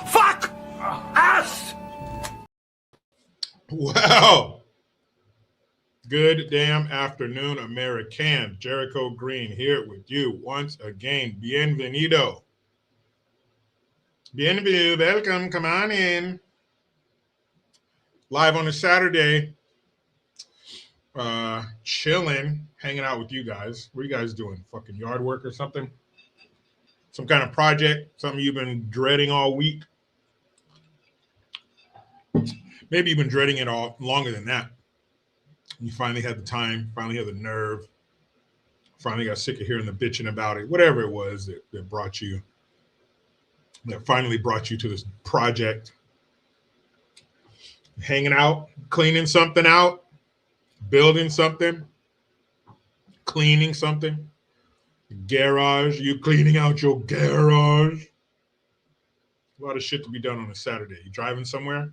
Fuck us! Wow. Good damn afternoon, American. Jericho Green here with you once again. Bienvenido. Bienvenido. Welcome. Come on in. Live on a Saturday. Chilling, hanging out with you guys. What are you guys doing? Fucking yard work or something? Some kind of project? Something you've been dreading all week? Maybe you've been dreading it all longer than that. You finally had the time, finally had the nerve, finally got sick of hearing the bitching about it, whatever it was that finally brought you to this project. Hanging out, cleaning something out, building something, cleaning something. Garage, you cleaning out your garage. A lot of shit to be done on a Saturday. You driving somewhere?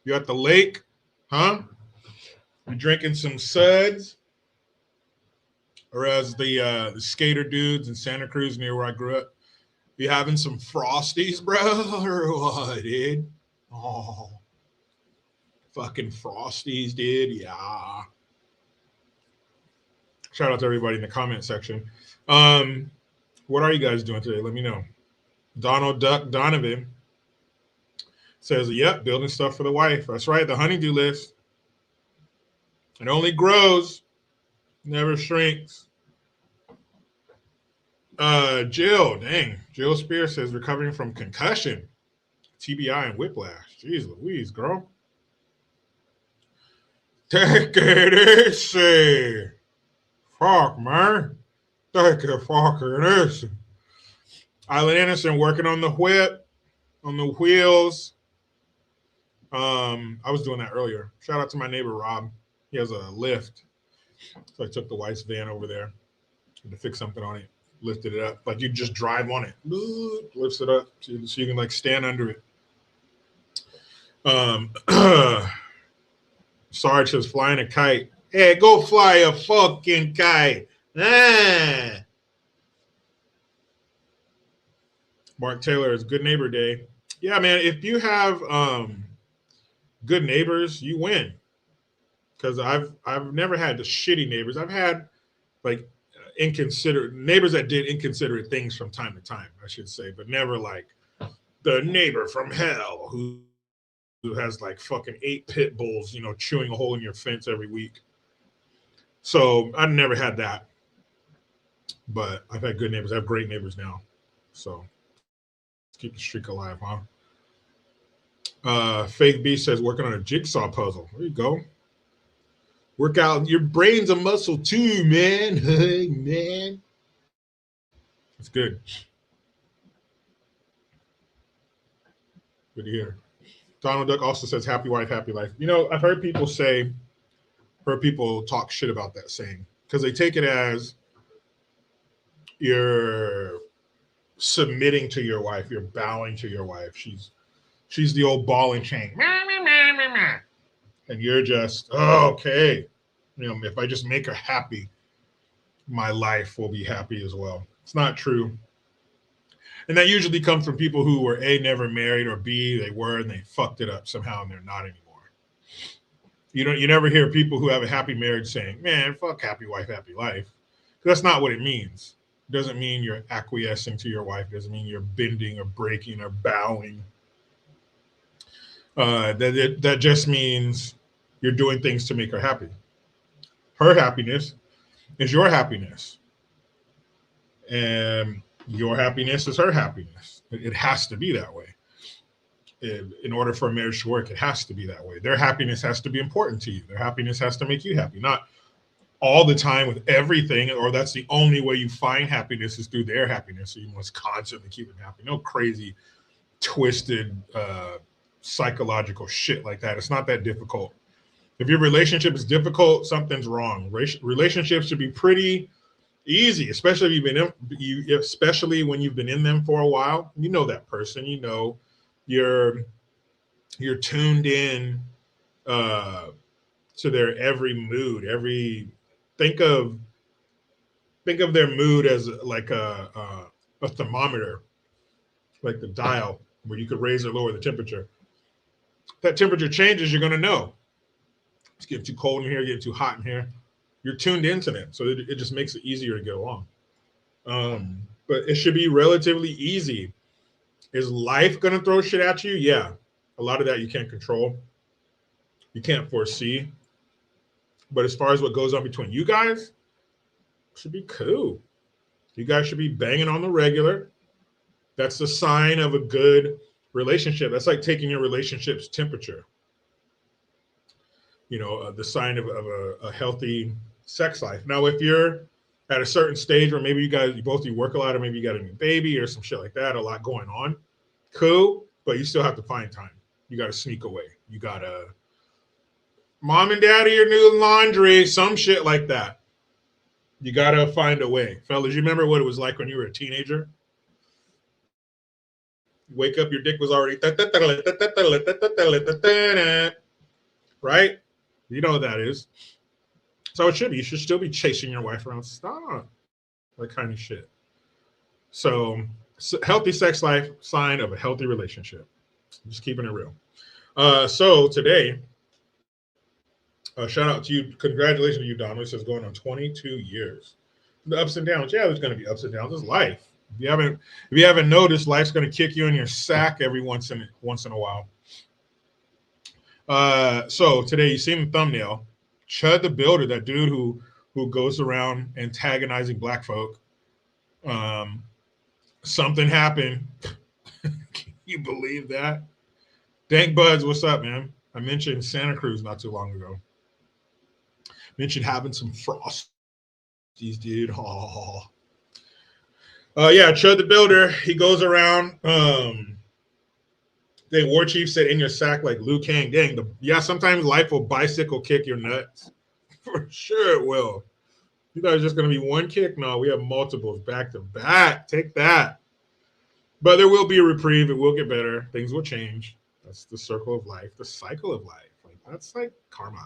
You at the lake? Huh? You drinking some suds? Or as the skater dudes in Santa Cruz near where I grew up, you having some Frosties, bro? Or what, dude? Oh, fucking Frosties, dude. Yeah. Shout out to everybody in the comment section. What are you guys doing today? Let me know. Donald Duck Donovan says, yep, building stuff for the wife. That's right, the honeydew list. It only grows, never shrinks. Jill Spear says, recovering from concussion, TBI, and whiplash. Jeez Louise, girl. Take it easy. Fuck, man. Take it fucking easy. Island Anderson working on the whip, on the wheels. I was doing that earlier. Shout out to my neighbor, Rob. He has a lift. So I took the wife's van over there to fix something on it. Lifted it up. Like you just drive on it. Lifts it up so you can like stand under it. Sarge says flying a kite. Hey, go fly a fucking kite. Ah. Mark Taylor is Good Neighbor Day. Yeah, man, if you have good neighbors, you win. Because I've never had the shitty neighbors. I've had like inconsiderate neighbors that did inconsiderate things from time to time, I should say, but never like the neighbor from hell who has like fucking 8 pit bulls, chewing a hole in your fence every week. So I've never had that. But I've had good neighbors. I have great neighbors now. So let's keep the streak alive, huh? Faith B says working on a jigsaw puzzle. There you go. Work out. Your brain's a muscle too, man. Hey, man. That's good. Good to hear. Donald Duck also says happy wife, happy life. I've heard people talk shit about that saying because they take it as you're submitting to your wife, you're bowing to your wife. She's the old ball and chain. And you're just, okay. If I just make her happy, my life will be happy as well. It's not true. And that usually comes from people who were A, never married, or B, they were and they fucked it up somehow and they're not anymore. You never hear people who have a happy marriage saying, man, fuck happy wife, happy life. That's not what it means. It doesn't mean you're acquiescing to your wife. It doesn't mean you're bending or breaking or bowing. That just means you're doing things to make her happy. Her happiness is your happiness. And your happiness is her happiness. It has to be that way. In order for a marriage to work, it has to be that way. Their happiness has to be important to you. Their happiness has to make you happy. Not all the time with everything, or that's the only way you find happiness is through their happiness. So you must constantly keep them happy. No crazy, twisted, psychological shit like that. It's not that difficult. If your relationship is difficult, something's wrong. Relationships should be pretty easy, especially if especially when you've been in them for a while. You know that person. You're tuned in to their every mood. Think of think of their mood as like a thermometer, like the dial where you could raise or lower the temperature. If that temperature changes, you're going to know it's getting too cold in here, getting too hot in here. You're tuned into them, so it just makes it easier to get along. But it should be relatively easy. Is life going to throw shit at you? Yeah. A lot of that you can't control. You can't foresee. But as far as what goes on between you guys, it should be cool. You guys should be banging on the regular. That's the sign of a good relationship. That's like taking your relationship's temperature. You know, the sign of a healthy sex life. Now, if you're at a certain stage where maybe you both work a lot, or maybe you got a new baby or some shit like that, a lot going on, cool, but you still have to find time. You got to sneak away. You got to, mom and daddy are doing laundry, some shit like that. You got to find a way. Fellas, you remember what it was like when you were a teenager? You wake up, your dick was already, right? You know what that is. So it should be. You should still be chasing your wife around. Stop. That kind of shit. So healthy sex life, sign of a healthy relationship. Just keeping it real. So today, shout out to you. Congratulations to you, Donna. This is going on 22 years. The ups and downs. Yeah, there's going to be ups and downs. It's life. If you haven't noticed, life's going to kick you in your sack every once in a while. So today, you see the thumbnail. Chud the Builder, that dude who goes around antagonizing black folk. Something happened. Can you believe that? Dank Buds, what's up, man? I mentioned Santa Cruz not too long ago. Mentioned having some frosties, dude. Oh. Yeah, Chud the Builder. He goes around. The War Chief said, "In your sack like Liu Kang." Dang. Yeah, sometimes life will bicycle kick your nuts. For sure it will. You thought it was just going to be one kick? No, we have multiples back to back. Take that. But there will be a reprieve. It will get better. Things will change. That's the circle of life, the cycle of life. Like that's like karma.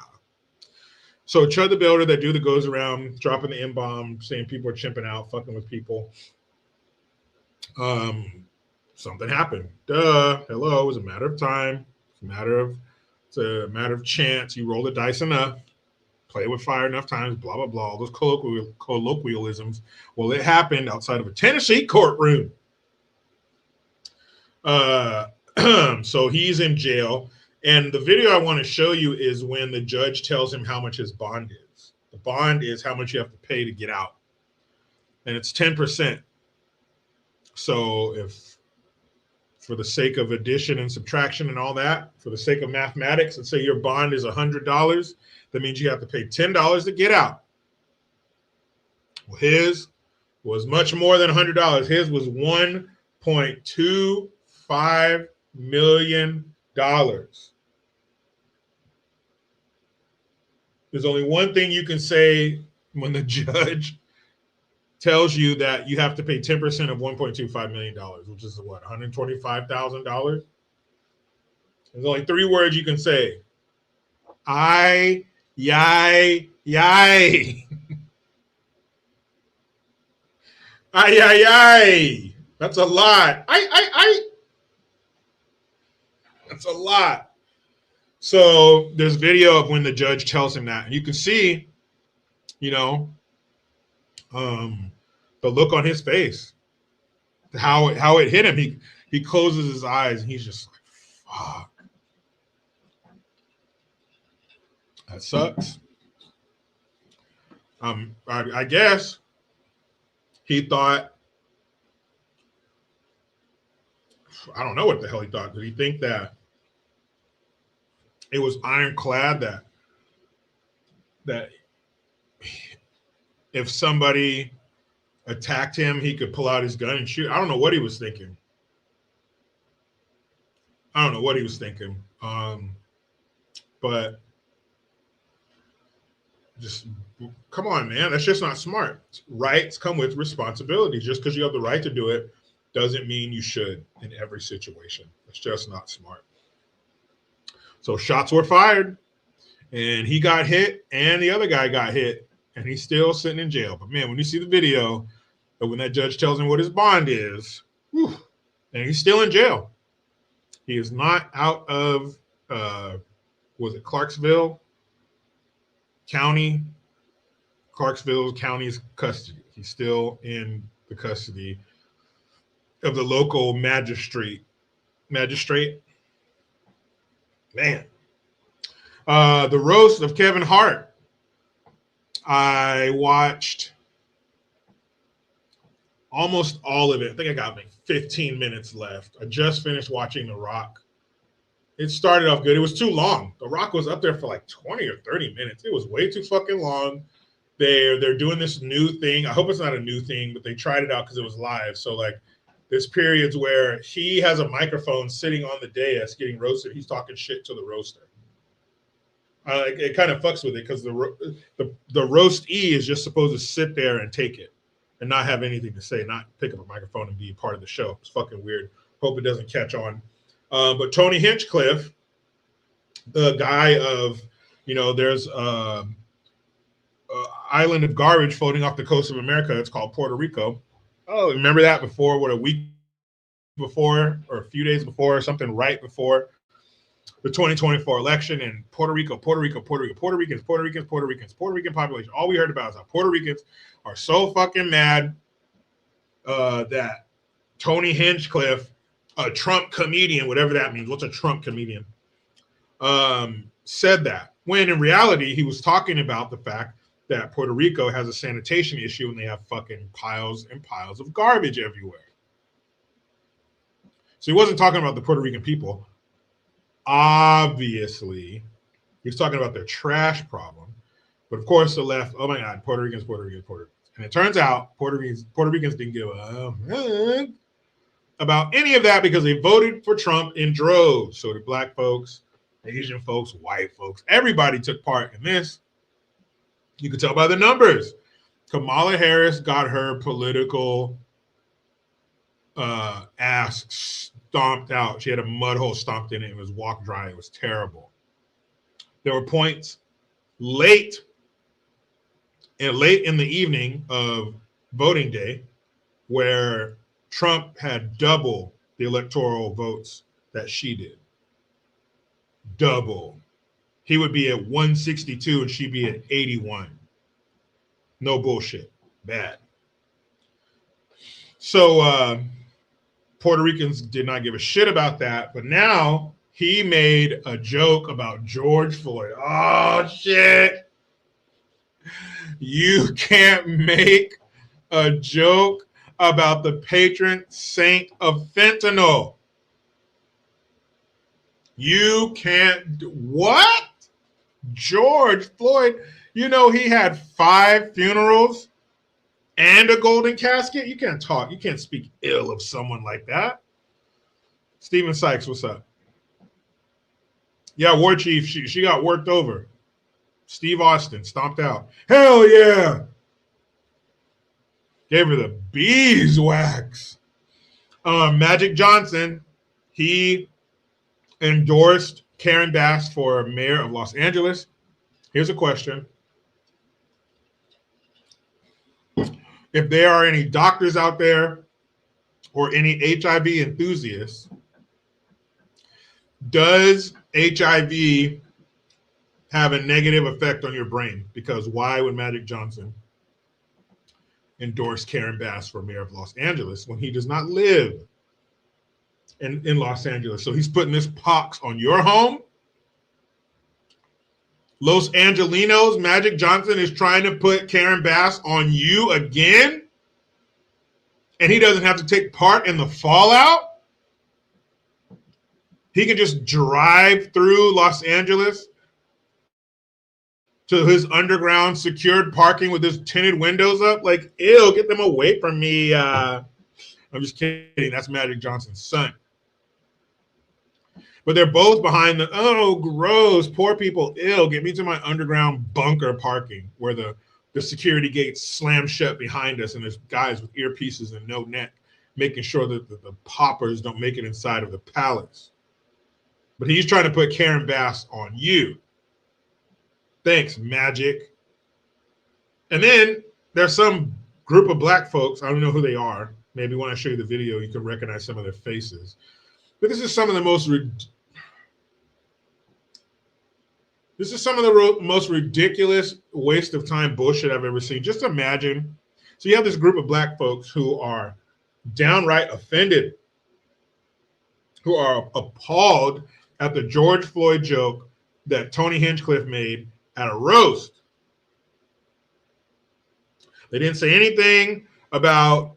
So Chud the Builder, that dude that goes around dropping the M-bomb, saying people are chimping out, fucking with people. Something happened. Duh. Hello. It was a matter of time. It's a matter of chance. You roll the dice enough. Play with fire enough times, blah, blah, blah, all those colloquialisms. Well, it happened outside of a Tennessee courtroom. So he's in jail. And the video I want to show you is when the judge tells him how much his bond is. The bond is how much you have to pay to get out. And it's 10%. So if, for the sake of addition and subtraction and all that, for the sake of mathematics, let's say your bond is $100, that means you have to pay $10 to get out. Well, his was much more than $100. His was $1.25 million. There's only one thing you can say when the judge tells you that you have to pay 10% of $1.25 million, which is what, $125,000? There's only three words you can say. Yay. Ay. That's a lot. That's a lot. So there's video of when the judge tells him that. And you can see, you know, the look on his face, how it hit him. He closes his eyes and he's just like, fuck. That sucks. I guess he thought, I don't know what the hell he thought. Did he think that it was ironclad that if somebody attacked him, he could pull out his gun and shoot? I don't know what he was thinking. But just come on, man. That's just not smart. Rights come with responsibility. Just because you have the right to do it doesn't mean you should in every situation. It's just not smart. So shots were fired, and he got hit, and the other guy got hit, and he's still sitting in jail. But man, when you see the video of when that judge tells him what his bond is, whew, and he's still in jail. He is not out of, was it Clarksville County? Clarksville County's custody. He's still in the custody of the local magistrate. Man. The roast of Kevin Hart. I watched almost all of it. I think I got like 15 minutes left. I just finished watching The Rock. It started off good. It was too long. The Rock was up there for like 20 or 30 minutes. It was way too fucking long. They're doing this new thing. I hope it's not a new thing, but they tried it out because it was live. So like there's periods where he has a microphone sitting on the dais getting roasted. He's talking shit to the roaster. It kind of fucks with it because the roastee is just supposed to sit there and take it and not have anything to say, not pick up a microphone and be part of the show. It's fucking weird. Hope it doesn't catch on. But Tony Hinchcliffe, the guy of, there's island of garbage floating off the coast of America. It's called Puerto Rico. Oh, remember that before? What, a week before or a few days before or something right before the 2024 election in Puerto Rican population. All we heard about is how Puerto Ricans are so fucking mad that Tony Hinchcliffe, a Trump comedian, whatever that means. What's a Trump comedian? Said that when in reality he was talking about the fact that Puerto Rico has a sanitation issue and they have fucking piles and piles of garbage everywhere. So he wasn't talking about the Puerto Rican people. Obviously, he was talking about their trash problem. But of course, the left, oh my God, Puerto Ricans. And it turns out Puerto Ricans didn't give a about any of that because they voted for Trump in droves. So did black folks, Asian folks, white folks. Everybody took part in this. You could tell by the numbers. Kamala Harris got her political ass stomped out. She had a mud hole stomped in it. It was walk dry. It was terrible. There were points late in the evening of voting day where Trump had double the electoral votes that she did. Double. He would be at 162 and she'd be at 81. No bullshit. Bad. So Puerto Ricans did not give a shit about that, but now he made a joke about George Floyd. Oh, shit. You can't make a joke about the patron saint of fentanyl. You can't. What? George Floyd. You know, he had 5 funerals and a golden casket. You can't talk. You can't speak ill of someone like that. Stephen Sykes, what's up? Yeah, War Chief, she got worked over. Steve Austin stomped out. Hell yeah. Gave her the beeswax. Magic Johnson, he endorsed Karen Bass for mayor of Los Angeles. Here's a question. If there are any doctors out there or any HIV enthusiasts, does HIV have a negative effect on your brain? Because why would Magic Johnson endorse Karen Bass for mayor of Los Angeles when he does not live in Los Angeles? So he's putting this pox on your home. Los Angelinos, Magic Johnson is trying to put Karen Bass on you again, and he doesn't have to take part in the fallout. He can just drive through Los Angeles to his underground secured parking with his tinted windows up. Like, ew, get them away from me. I'm just kidding. That's Magic Johnson's son. But they're both behind the, oh, gross, poor people, ill. Get me to my underground bunker parking where the security gates slam shut behind us and there's guys with earpieces and no neck making sure that the poppers don't make it inside of the palace. But he's trying to put Karen Bass on you. Thanks, Magic. And then there's some group of black folks. I don't know who they are. Maybe when I show you the video, you can recognize some of their faces. But this is some of the most ridiculous waste of time bullshit I've ever seen. Just imagine. So you have this group of black folks who are downright offended, who are appalled at the George Floyd joke that Tony Hinchcliffe made at a roast. They didn't say anything about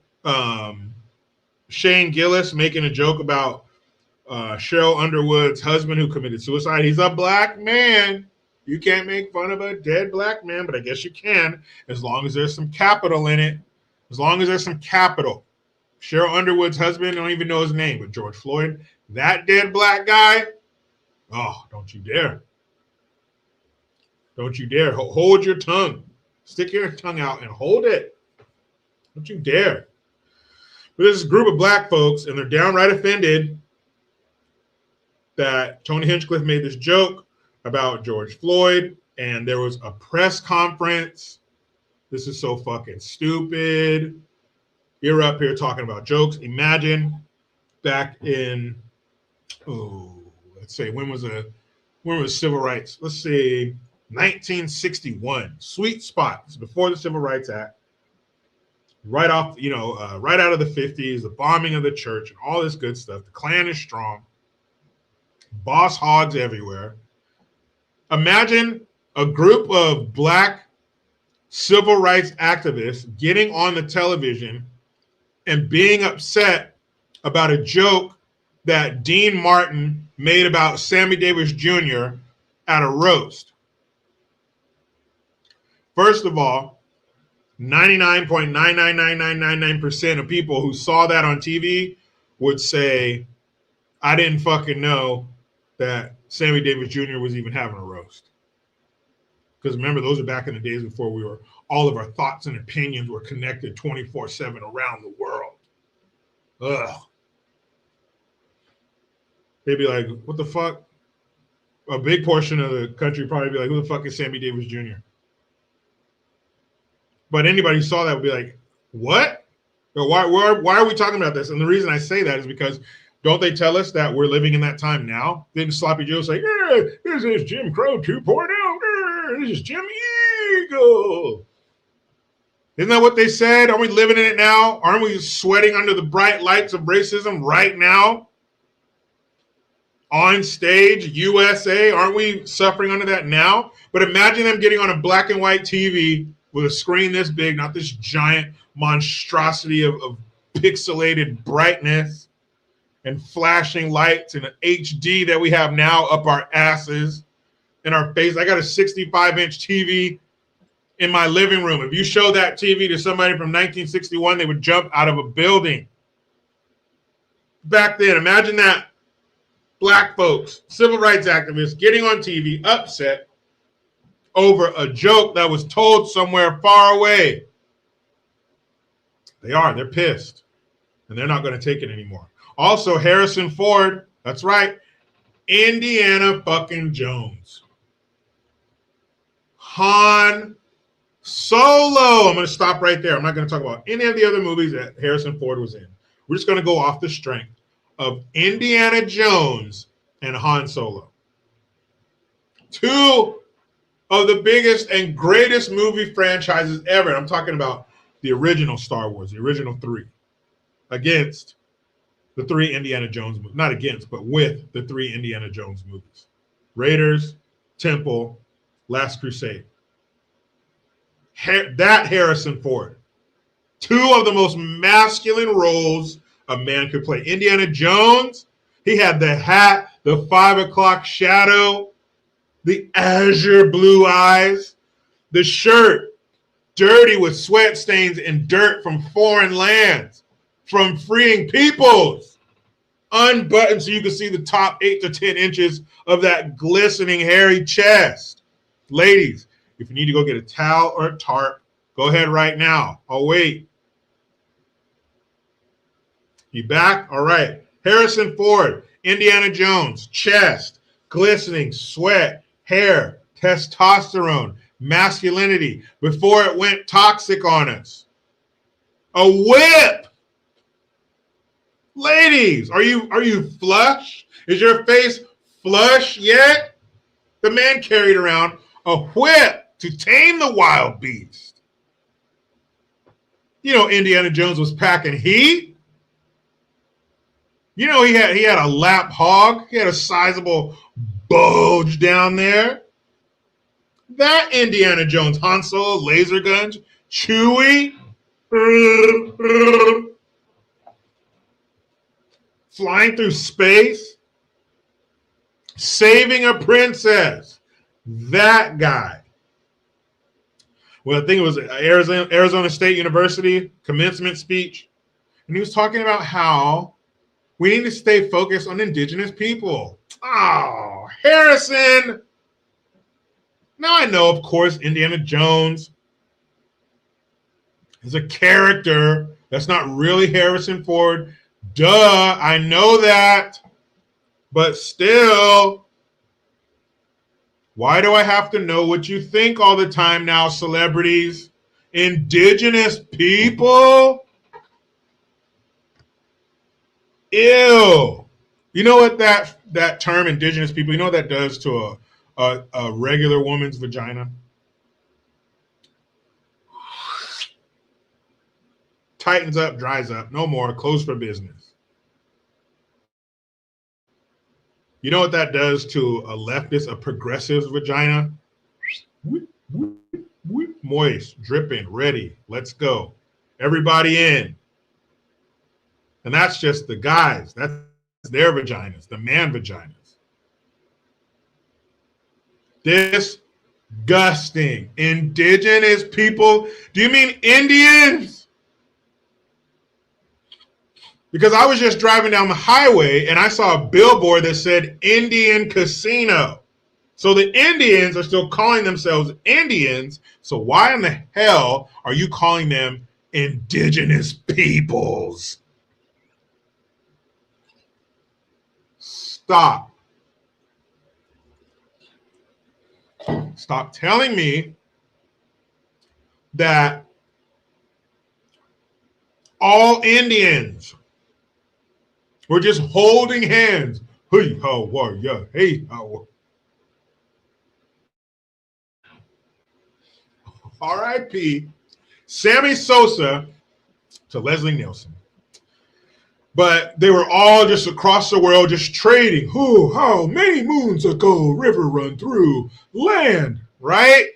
Shane Gillis making a joke about Cheryl Underwood's husband who committed suicide. He's a black man. You can't make fun of a dead black man, but I guess you can, as long as there's some capital in it. As long as there's some capital. Cheryl Underwood's husband, I don't even know his name, but George Floyd, that dead black guy, oh, don't you dare. Don't you dare. Hold your tongue. Stick your tongue out and hold it. Don't you dare. But there's this group of black folks, and they're downright offended that Tony Hinchcliffe made this joke about George Floyd, and there was a press conference. This is so fucking stupid. You're up here talking about jokes. Imagine back in, let's say, when was civil rights? Let's say 1961. Sweet spot. It's before the Civil Rights Act. Right off, right out of the 50s, the bombing of the church and all this good stuff. The Klan is strong. Boss hogs everywhere. Imagine a group of black civil rights activists getting on the television and being upset about a joke that Dean Martin made about Sammy Davis Jr. at a roast. First of all, 99.999999% of people who saw that on TV would say, I didn't fucking know that Sammy Davis Jr. was even having a roast. Because remember, those are back in the days before all of our thoughts and opinions were connected 24/7 around the world. Ugh. They'd be like, what the fuck? A big portion of the country would probably be like, who the fuck is Sammy Davis Jr.? But anybody who saw that would be like, what? Why are we talking about this? And the reason I say that is because don't they tell us that we're living in that time now? Didn't Sloppy Joe say, yeah, this is Jim Crow 2.0. This is Jim Eagle. Isn't that what they said? Are we living in it now? Aren't we sweating under the bright lights of racism right now? On stage, USA, aren't we suffering under that now? But imagine them getting on a black and white TV with a screen this big, not this giant monstrosity of pixelated brightness and flashing lights and an HD that we have now up our asses in our face. I got a 65-inch TV in my living room. If you show that TV to somebody from 1961, they would jump out of a building. Back then, imagine that. Black folks, civil rights activists getting on TV upset over a joke that was told somewhere far away. They're pissed. And they're not going to take it anymore. Also, Harrison Ford, that's right, Indiana fucking Jones. Han Solo. I'm going to stop right there. I'm not going to talk about any of the other movies that Harrison Ford was in. We're just going to go off the strength of Indiana Jones and Han Solo. Two of the biggest and greatest movie franchises ever. I'm talking about the original Star Wars, the original three, against the three Indiana Jones movies. Not against, but with the three Indiana Jones movies. Raiders, Temple, Last Crusade. That Harrison Ford. Two of the most masculine roles a man could play. Indiana Jones, he had the hat, the 5 o'clock shadow, the azure blue eyes, the shirt dirty with sweat stains and dirt from foreign lands, from freeing peoples, unbuttoned so you can see the top 8 to 10 inches of that glistening hairy chest. Ladies, if you need to go get a towel or a tarp, go ahead right now. I'll wait. You back? All right. Harrison Ford, Indiana Jones, chest, glistening, sweat, hair, testosterone, masculinity before it went toxic on us. A whip. Ladies, are you flush? Is your face flush yet? The man carried around a whip to tame the wild beast. You know, Indiana Jones was packing heat. You know, he had a lap hog. He had a sizable bulge down there. That Indiana Jones, Han Solo, laser guns, Chewie, flying through space, saving a princess. That guy. Well, I think it was Arizona State University commencement speech. And he was talking about how we need to stay focused on indigenous people. Oh, Harrison. Now I know, of course, Indiana Jones is a character. That's not really Harrison Ford. Duh, I know that. But still, why do I have to know what you think all the time now, celebrities? Indigenous people? Ew. You know what that term, indigenous people, you know what that does to a regular woman's vagina? Tightens up, dries up, no more, closed for business. You know what that does to a leftist, a progressive's vagina? Moist, dripping, ready, let's go. Everybody in. And that's just the guys. That's their vaginas, the man vaginas. Disgusting. Indigenous people. Do you mean Indians? Because I was just driving down the highway and I saw a billboard that said Indian Casino. So the Indians are still calling themselves Indians. So why in the hell are you calling them indigenous peoples? Stop. Stop telling me that all Indians were just holding hands. Hey, how are ya? Hey, how are R.I.P. Sammy Sosa to Leslie Nielsen. But they were all just across the world just trading. Who, how many moons ago river run through land, right?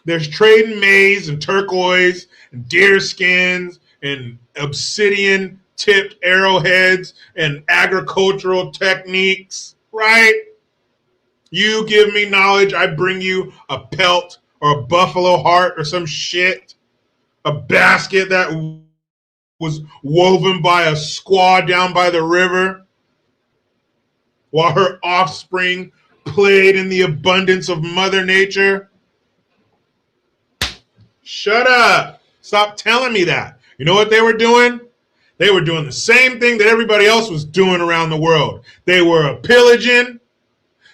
There's trading maize and turquoise and deer skins and obsidian tipped arrowheads and agricultural techniques, right? You give me knowledge, I bring you a pelt or a buffalo heart or some shit, a basket that was woven by a squaw down by the river while her offspring played in the abundance of Mother Nature. Shut up. Stop telling me that. You know what they were doing? They were doing the same thing that everybody else was doing around the world. They were a pillaging,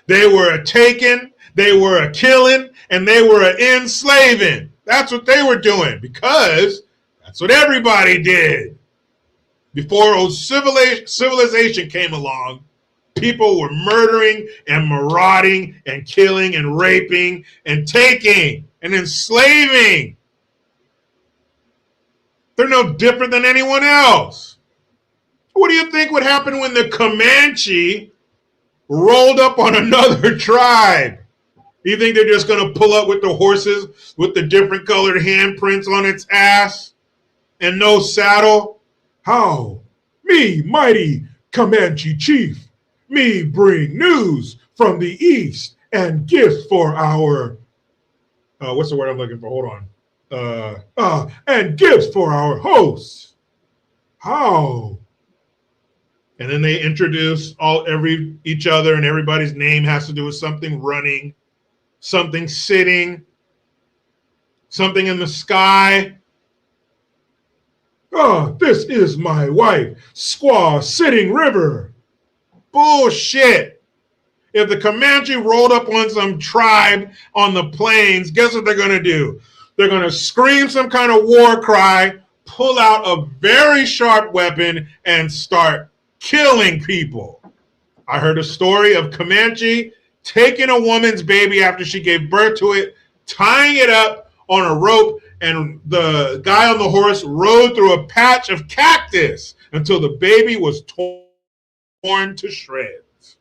they were a taking, they were a killing, and they were a enslaving. That's what they were doing because that's what everybody did. Before old civilization came along, people were murdering and marauding and killing and raping and taking and enslaving. They're no different than anyone else. What do you think would happen when the Comanche rolled up on another tribe? You think they're just going to pull up with the horses with the different colored handprints on its ass and no saddle? How? Me, mighty Comanche chief, me bring news from the east and gifts for our, what's the word I'm looking for? Hold on. And gifts for our hosts. How? And then they introduce each other, and everybody's name has to do with something running, something sitting, something in the sky. This is my wife, Squaw Sitting River. Bullshit. If the Comanche rolled up on some tribe on the plains, guess what they're going to do? They're going to scream some kind of war cry, pull out a very sharp weapon, and start killing people. I heard a story of Comanche taking a woman's baby after she gave birth to it, tying it up on a rope, and the guy on the horse rode through a patch of cactus until the baby was torn to shreds.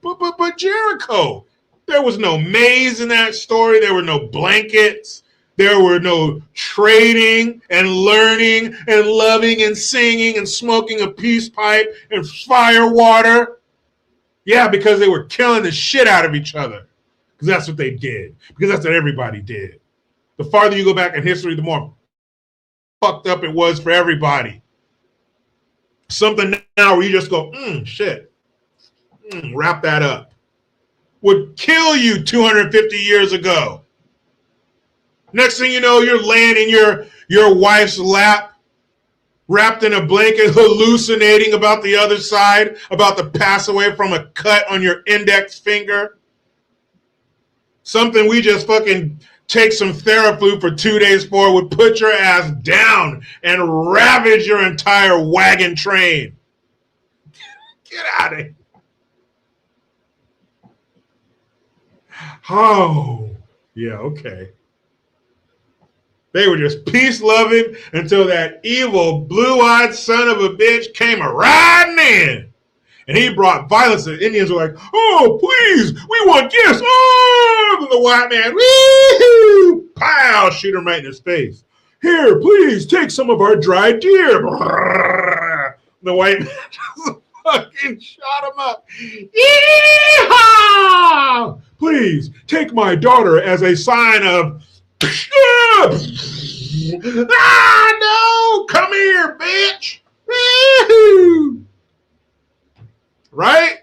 But Jericho, there was no maize in that story. There were no blankets. There were no trading and learning and loving and singing and smoking a peace pipe and fire water. Yeah, because they were killing the shit out of each other. Because that's what they did. Because that's what everybody did. The farther you go back in history, the more fucked up it was for everybody. Something now where you just go, shit. Wrap that up. Would kill you 250 years ago. Next thing you know, you're laying in your wife's lap, wrapped in a blanket, hallucinating about the other side, about to pass away from a cut on your index finger. Something we just fucking take some Theraflu for 2 days for would put your ass down and ravage your entire wagon train. Get out of here. Oh, yeah, okay. They were just peace-loving until that evil, blue-eyed son of a bitch came riding in. And he brought violence. The Indians were like, oh, please, we want this. Oh, and the white man, woo, pow, shoot him right in his face. Here, please, take some of our dried deer. The white man just fucking shot him up. Yeehaw! Please, take my daughter as a sign of... ah, no! Come here, bitch! Woo-hoo! Right?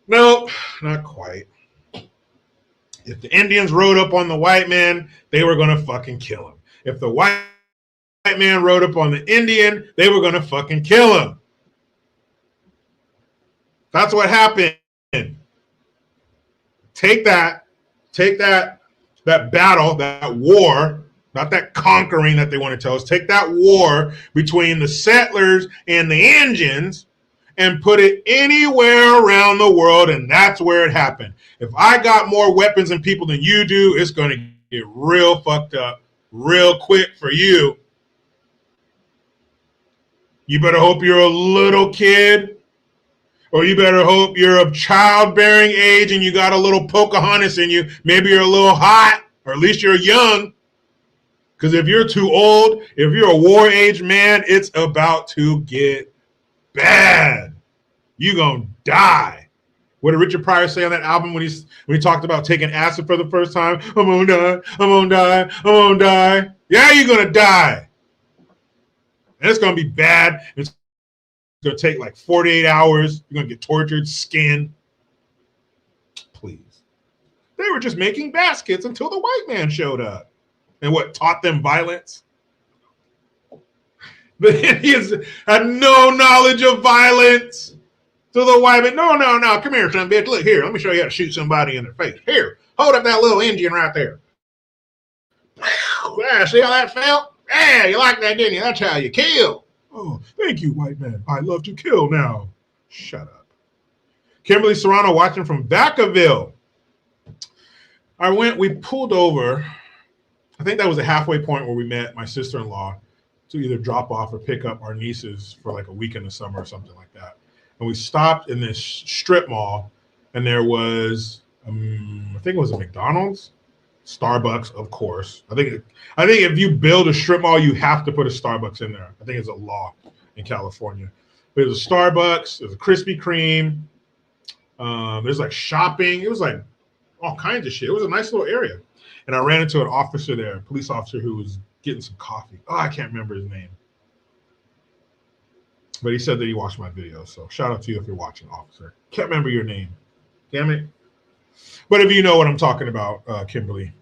No, not quite. If the Indians rode up on the white man, they were going to fucking kill him. If the white man rode up on the Indian, they were going to fucking kill him. That's what happened. Take that battle, that war, not that conquering that they want to tell us. Take that war between the settlers and the Indians and put it anywhere around the world, and that's where it happened. If I got more weapons and people than you do, it's going to get real fucked up real quick for you. You better hope you're a little kid, or you better hope you're of childbearing age and you got a little Pocahontas in you. Maybe you're a little hot, or at least you're young. Because if you're too old, if you're a war age man, it's about to get bad. You're going to die. What did Richard Pryor say on that album when he talked about taking acid for the first time? I'm going to die. I'm going to die. I'm going to die. Yeah, you're going to die. And it's going to be bad. It's going to take like 48 hours. You're going to get tortured, skinned. Please. They were just making baskets until the white man showed up. And what, taught them violence? The Indians had no knowledge of violence. So the white man, no, come here, son bitch. Look here, let me show you how to shoot somebody in the face. Here, hold up that little Indian right there. Yeah, see how that felt? Yeah, you like that, didn't you? That's how you kill. Oh, thank you, white man. I love to kill now. Shut up. Kimberly Serrano watching from Vacaville. We pulled over. I think that was a halfway point where we met my sister-in-law to either drop off or pick up our nieces for like a week in the summer or something like that. And we stopped in this strip mall, and there was, I think it was a McDonald's, Starbucks, of course. I think if you build a strip mall, you have to put a Starbucks in there. I think it's a law in California. But there's a Starbucks, there's a Krispy Kreme, there's like shopping. It was like all kinds of shit. It was a nice little area. And I ran into an officer there, a police officer who was getting some coffee. Oh, I can't remember his name. But he said that he watched my video. So shout out to you if you're watching, officer. Can't remember your name. Damn it. But if you know what I'm talking about, Kimberly,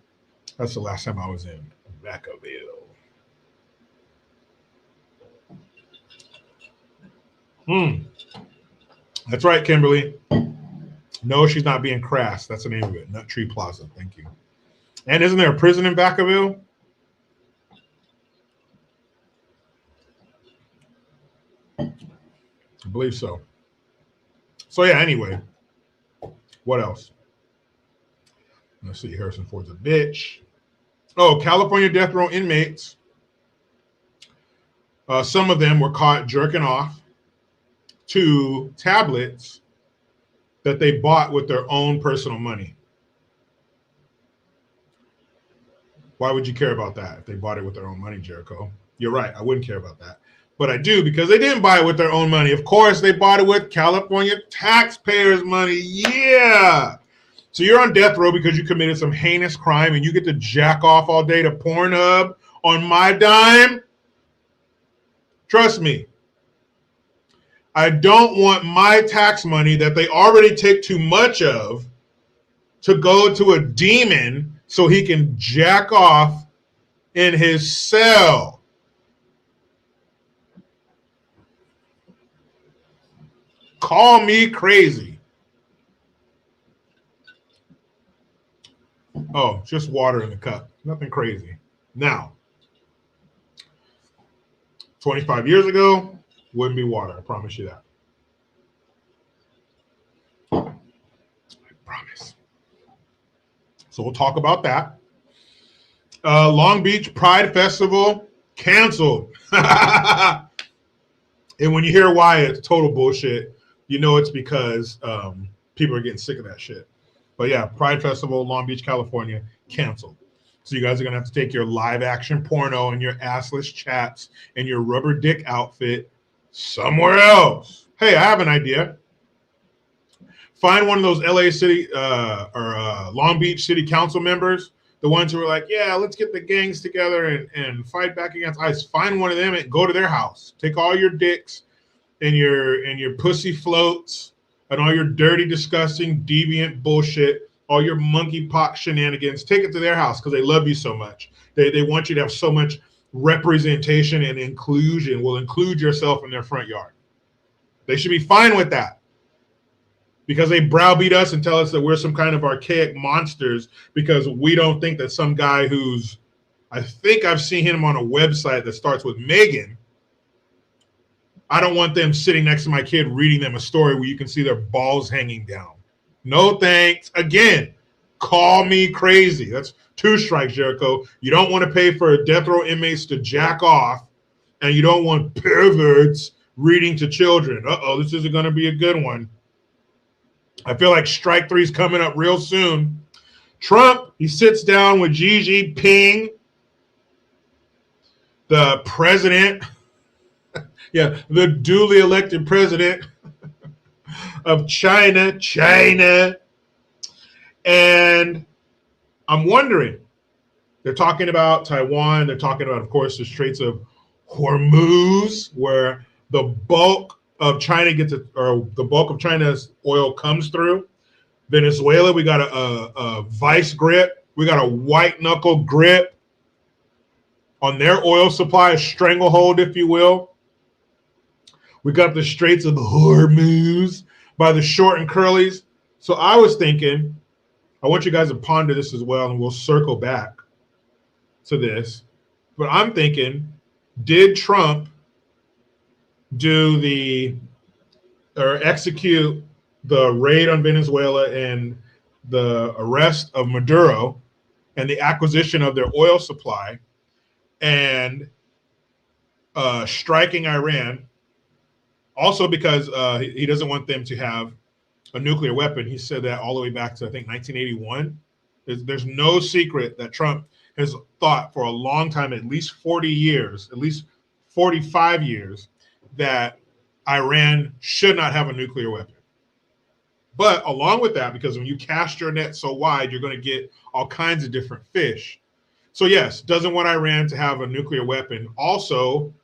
that's the last time I was in Vacaville. That's right, Kimberly. No, she's not being crass. That's the name of it. Nut Tree Plaza. Thank you. And isn't there a prison in Vacaville? I believe so. So yeah, anyway. What else? Let's see. Harrison Ford's a bitch. Oh, California death row inmates. Some of them were caught jerking off to tablets that they bought with their own personal money. Why would you care about that if they bought it with their own money, Jericho? You're right. I wouldn't care about that. But I do because they didn't buy it with their own money. Of course, they bought it with California taxpayers' money. Yeah. So you're on death row because you committed some heinous crime and you get to jack off all day to Pornhub on my dime? Trust me. I don't want my tax money that they already take too much of to go to a demon so he can jack off in his cell. Call me crazy. Oh, just water in the cup. Nothing crazy. Now, 25 years ago, wouldn't be water. I promise you that. I promise. So we'll talk about that. Long Beach Pride Festival canceled. And when you hear why it's total bullshit, you know it's because people are getting sick of that shit. But yeah, Pride Festival, Long Beach, California, canceled. So you guys are going to have to take your live action porno and your assless chaps and your rubber dick outfit somewhere else. Hey, I have an idea. Find one of those LA City or Long Beach City Council members, the ones who are like, yeah, let's get the gangs together and fight back against ICE. Find one of them and go to their house. Take all your dicks and your pussy floats and all your dirty, disgusting, deviant bullshit, all your monkeypox shenanigans. Take it to their house because they love you so much. They want you to have so much representation and inclusion. Will include yourself in their front yard. They should be fine with that. Because they browbeat us and tell us that we're some kind of archaic monsters because we don't think that some guy who's, I think I've seen him on a website that starts with Megan. I don't want them sitting next to my kid reading them a story where you can see their balls hanging down. No thanks. Again, call me crazy. That's 2 strikes, Jericho. You don't want to pay for death row inmates to jack off, and you don't want perverts reading to children. Uh-oh, this isn't going to be a good one. I feel like strike 3 is coming up real soon. Trump, he sits down with Xi Jinping, the president, the duly elected president of China. And I'm wondering, they're talking about Taiwan. They're talking about, of course, the Straits of Hormuz, where the bulk of China the bulk of China's oil comes through. Venezuela, we got a vice grip. We got a white knuckle grip on their oil supply, a stranglehold, if you will. We got the Straits of Hormuz by the short and curlies. So I was thinking, I want you guys to ponder this as well, and we'll circle back to this. But I'm thinking, did Trump execute the raid on Venezuela and the arrest of Maduro and the acquisition of their oil supply and striking Iran, also because he doesn't want them to have a nuclear weapon. He said that all the way back to, I think, 1981. There's no secret that Trump has thought for a long time, at least 40 years, at least 45 years, that Iran should not have a nuclear weapon. But along with that, because when you cast your net so wide, you're going to get all kinds of different fish. So yes, doesn't want Iran to have a nuclear weapon. Also,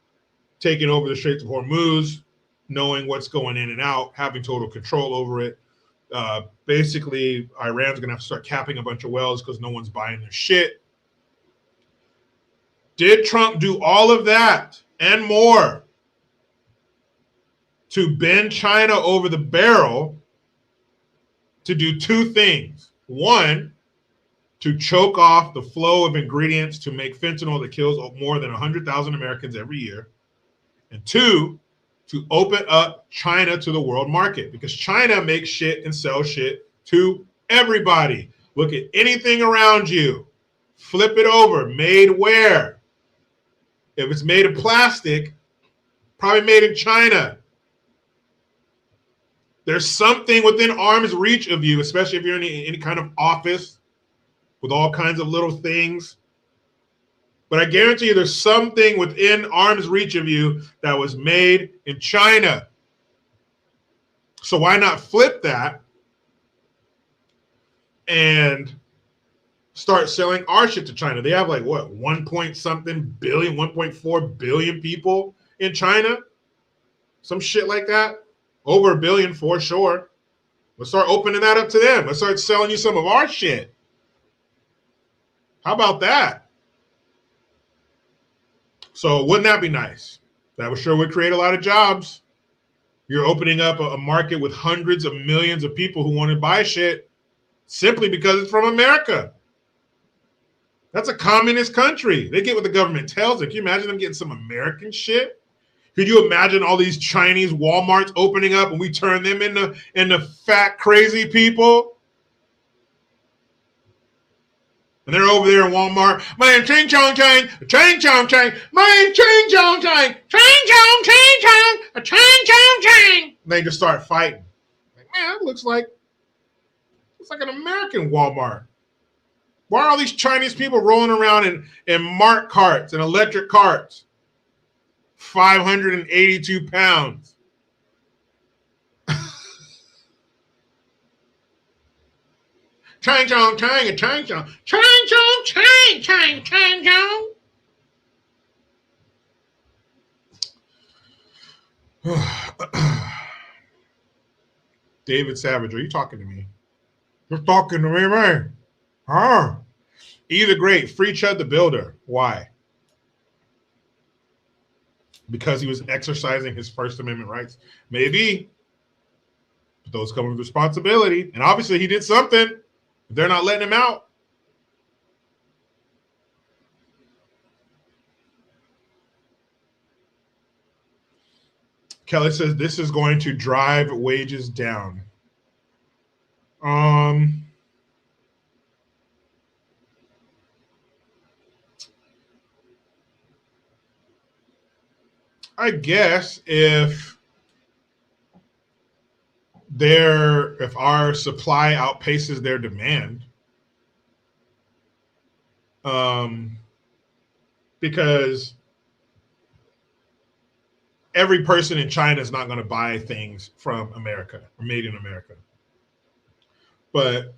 taking over the Straits of Hormuz, knowing what's going in and out, having total control over it. Basically, Iran's going to have to start capping a bunch of wells because no one's buying their shit. Did Trump do all of that and more to bend China over the barrel to do two things. One, to choke off the flow of ingredients to make fentanyl that kills more than 100,000 Americans every year. And two, to open up China to the world market, because China makes shit and sells shit to everybody. Look at anything around you. Flip it over. Made where? If it's made of plastic, probably made in China. There's something within arm's reach of you, especially if you're in any kind of office with all kinds of little things. But I guarantee you there's something within arm's reach of you that was made in China. So why not flip that and start selling our shit to China? They have like what, 1.something billion, 1.4 billion people in China? Some shit like that. Over a billion for sure. Let's start opening that up to them. Let's start selling you some of our shit. How about that? So wouldn't that be nice? That sure would create a lot of jobs. You're opening up a market with hundreds of millions of people who want to buy shit simply because it's from America. That's a communist country. They get what the government tells them. Can you imagine them getting some American shit? Could you imagine all these Chinese Walmarts opening up and we turn them into fat, crazy people? And they're over there in Walmart. Man, ching chong chang, ching chong chang, man, ching chong chang, ching chong, a ching chong chang. They just start fighting. Like, man, it looks like an American Walmart. Why are all these Chinese people rolling around in Mart carts and electric carts? 582 pounds. Chang chong chang, a chang chong, chang chong chang, chang chang chong. David Savage, are you talking to me? You're talking to me, man. Huh? Either great. Free Chud the Builder. Why? Because he was exercising his First Amendment rights. Maybe. But those come with responsibility. And obviously he did something. They're not letting him out. Kelly says this is going to drive wages down. I guess if our supply outpaces their demand, because every person in China is not going to buy things from America or made in America. But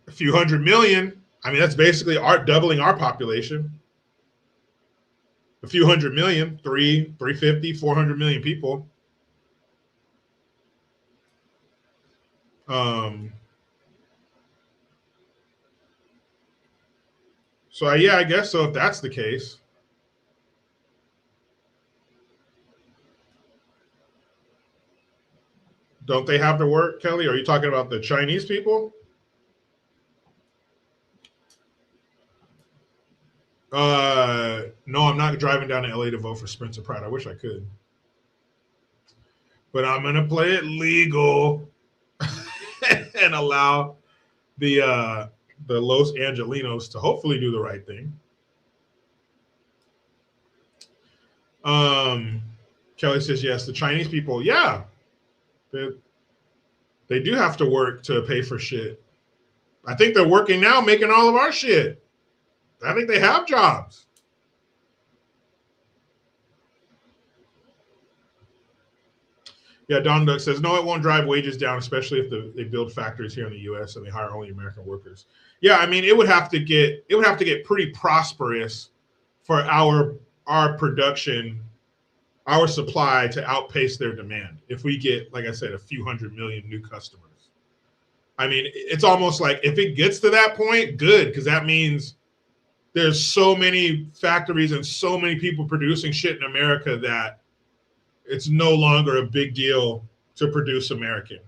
a few hundred million, I mean, that's basically doubling our population. A few hundred million, 350, 400 million people. So yeah, I guess so if that's the case. Don't they have to work, Kelly? Are you talking about the Chinese people? No, I'm not driving down to LA to vote for Spencer Pratt. I wish I could. But I'm going to play it legal and allow the Los Angelinos to hopefully do the right thing. Kelly says, yes, the Chinese people, yeah. They do have to work to pay for shit. I think they're working now making all of our shit. I think they have jobs. Yeah, Don Duck says, no, it won't drive wages down, especially if they build factories here in the U.S. and they hire only American workers. Yeah, I mean, it would have to get pretty prosperous for our production, our supply to outpace their demand. If we get, like I said, a few hundred million new customers. I mean, it's almost like if it gets to that point, good, because that means there's so many factories and so many people producing shit in America that it's no longer a big deal to produce American.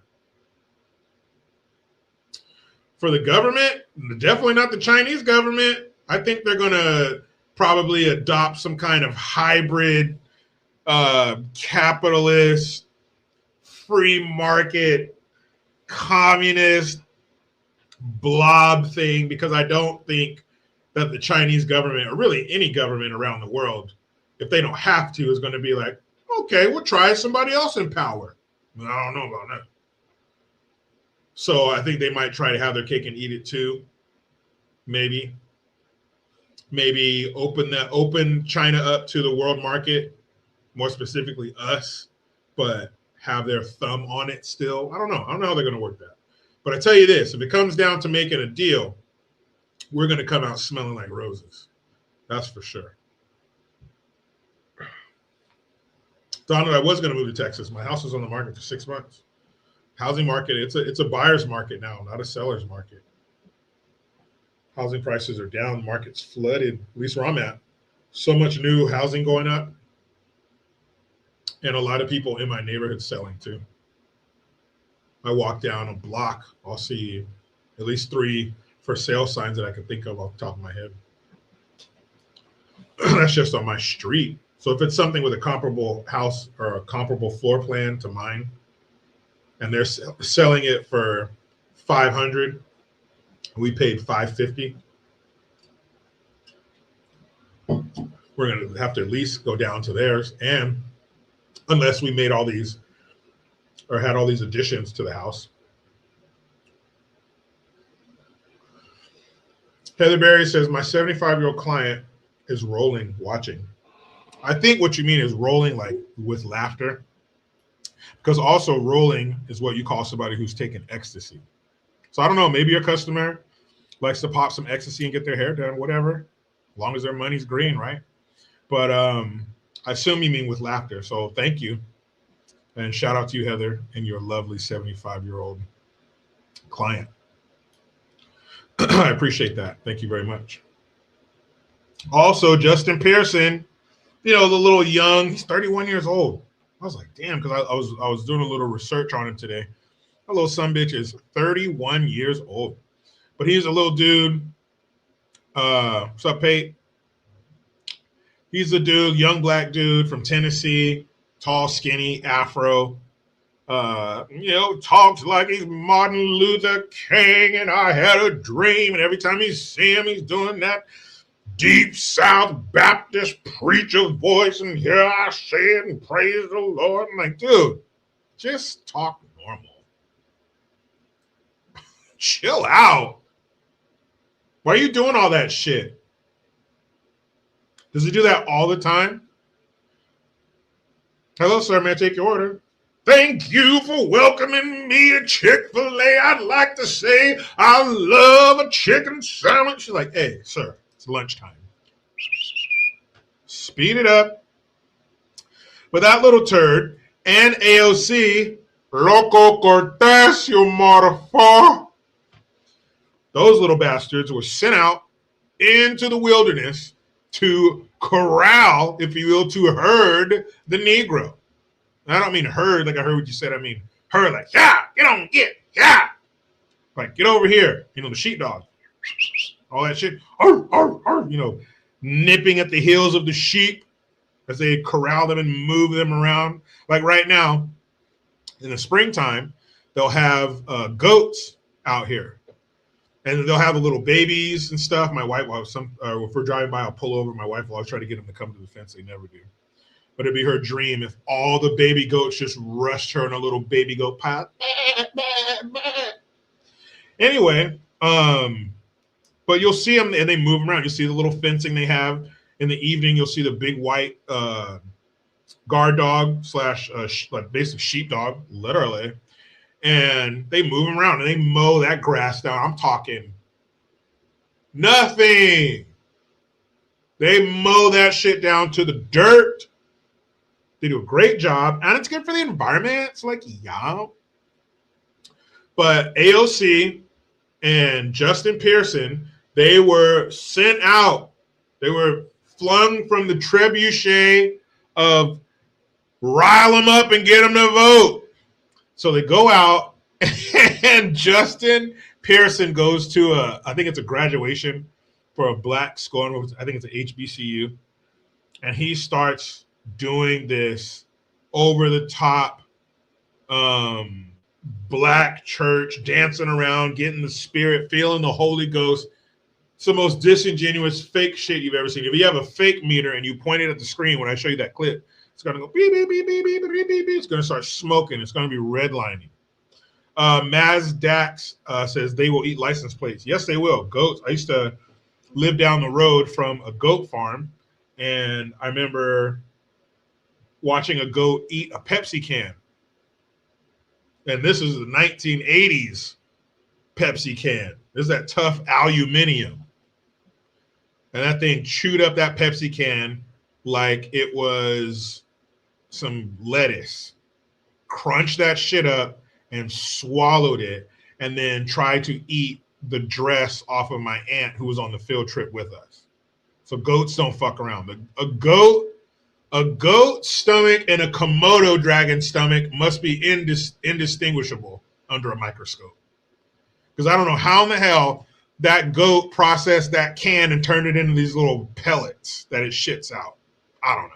For the government, definitely not the Chinese government. I think they're going to probably adopt some kind of hybrid capitalist, free market, communist blob thing, because I don't think that the Chinese government, or really any government around the world, if they don't have to, is going to be like, okay, we'll try somebody else in power. I don't know about that. So I think they might try to have their cake and eat it too. Maybe open China up to the world market, more specifically us, but have their thumb on it still. I don't know how they're going to work that. But I tell you this, if it comes down to making a deal, we're going to come out smelling like roses. That's for sure. Donald, I was going to move to Texas. My house was on the market for 6 months. Housing market, it's a buyer's market now, not a seller's market. Housing prices are down. Market's flooded, at least where I'm at. So much new housing going up. And a lot of people in my neighborhood selling too. I walk down a block, I'll see at least 3 for sale signs that I can think of off the top of my head. That's just on my street. So if it's something with a comparable house or a comparable floor plan to mine, and they're selling it for $500, we paid $550. We're going to have to at least go down to theirs, and unless we made all these or had all these additions to the house. Heather Berry says, my 75-year-old client is rolling watching. I think what you mean is rolling like with laughter, because also rolling is what you call somebody who's taking ecstasy. So I don't know, maybe your customer likes to pop some ecstasy and get their hair done, whatever, as long as their money's green, right? But I assume you mean with laughter. So thank you. And shout out to you, Heather, and your lovely 75-year-old client. I appreciate that. Thank you very much. Also, Justin Pearson, the little young, he's 31 years old. I was like, damn, because I was doing a little research on him today. My little sumbitch is 31 years old. But he's a little dude. What's up, Pate? He's a dude, young black dude from Tennessee, tall, skinny, afro. Talks like he's Martin Luther King, and I had a dream. And every time you see him, he's doing that deep South Baptist preacher voice, and here I say it and praise the Lord. I'm like, dude, just talk normal. Chill out. Why are you doing all that shit? Does he do that all the time? Hello, sir. May I take your order? Thank you for welcoming me to Chick-fil-A. I'd like to say I love a chicken sandwich. She's like, hey, sir, it's lunchtime. Speed it up. But that little turd and AOC, Loco Cortez, you motherfucker. Those little bastards were sent out into the wilderness to corral, if you will, to herd the Negro. And I don't mean herd like I heard what you said. I mean herd like, yeah, get on, yeah. Like, get over here. The sheepdog. All that shit. Arr, arr, arr, nipping at the heels of the sheep as they corral them and move them around. Like right now, in the springtime, they'll have goats out here. And they'll have the little babies and stuff. My wife, if we're driving by, I'll pull over. My wife will always try to get them to come to the fence. They never do. But it'd be her dream if all the baby goats just rushed her in a little baby goat pile. Anyway, but you'll see them and they move around. You see the little fencing they have. In the evening, you'll see the big white guard dog / like basic sheepdog, literally. And they move them around and they mow that grass down. I'm talking nothing. They mow that shit down to the dirt. They do a great job, and it's good for the environment. It's like, yeah. But AOC and Justin Pearson, they were sent out. They were flung from the trebuchet of rile them up and get them to vote. So they go out, and Justin Pearson goes to I think it's a graduation for a black school. I think it's an HBCU. And he starts doing this over the top black church, dancing around, getting the spirit, feeling the Holy Ghost. It's the most disingenuous fake shit you've ever seen. If you have a fake meter and you point it at the screen when I show you that clip, it's going to go beep, beep, beep, beep, beep, beep, beep, beep. It's going to start smoking. It's going to be redlining. Maz Dax says they will eat license plates. Yes, they will. Goats. I used to live down the road from a goat farm, and I remember watching a goat eat a Pepsi can. And this is the 1980s Pepsi can. This is that tough aluminum. And that thing chewed up that Pepsi can like it was some lettuce, crunched that shit up and swallowed it, and then tried to eat the dress off of my aunt who was on the field trip with us. So goats don't fuck around. A goat stomach and a Komodo dragon stomach must be indistinguishable under a microscope. Because I don't know how in the hell that goat processed that can and turned it into these little pellets that it shits out. I don't know.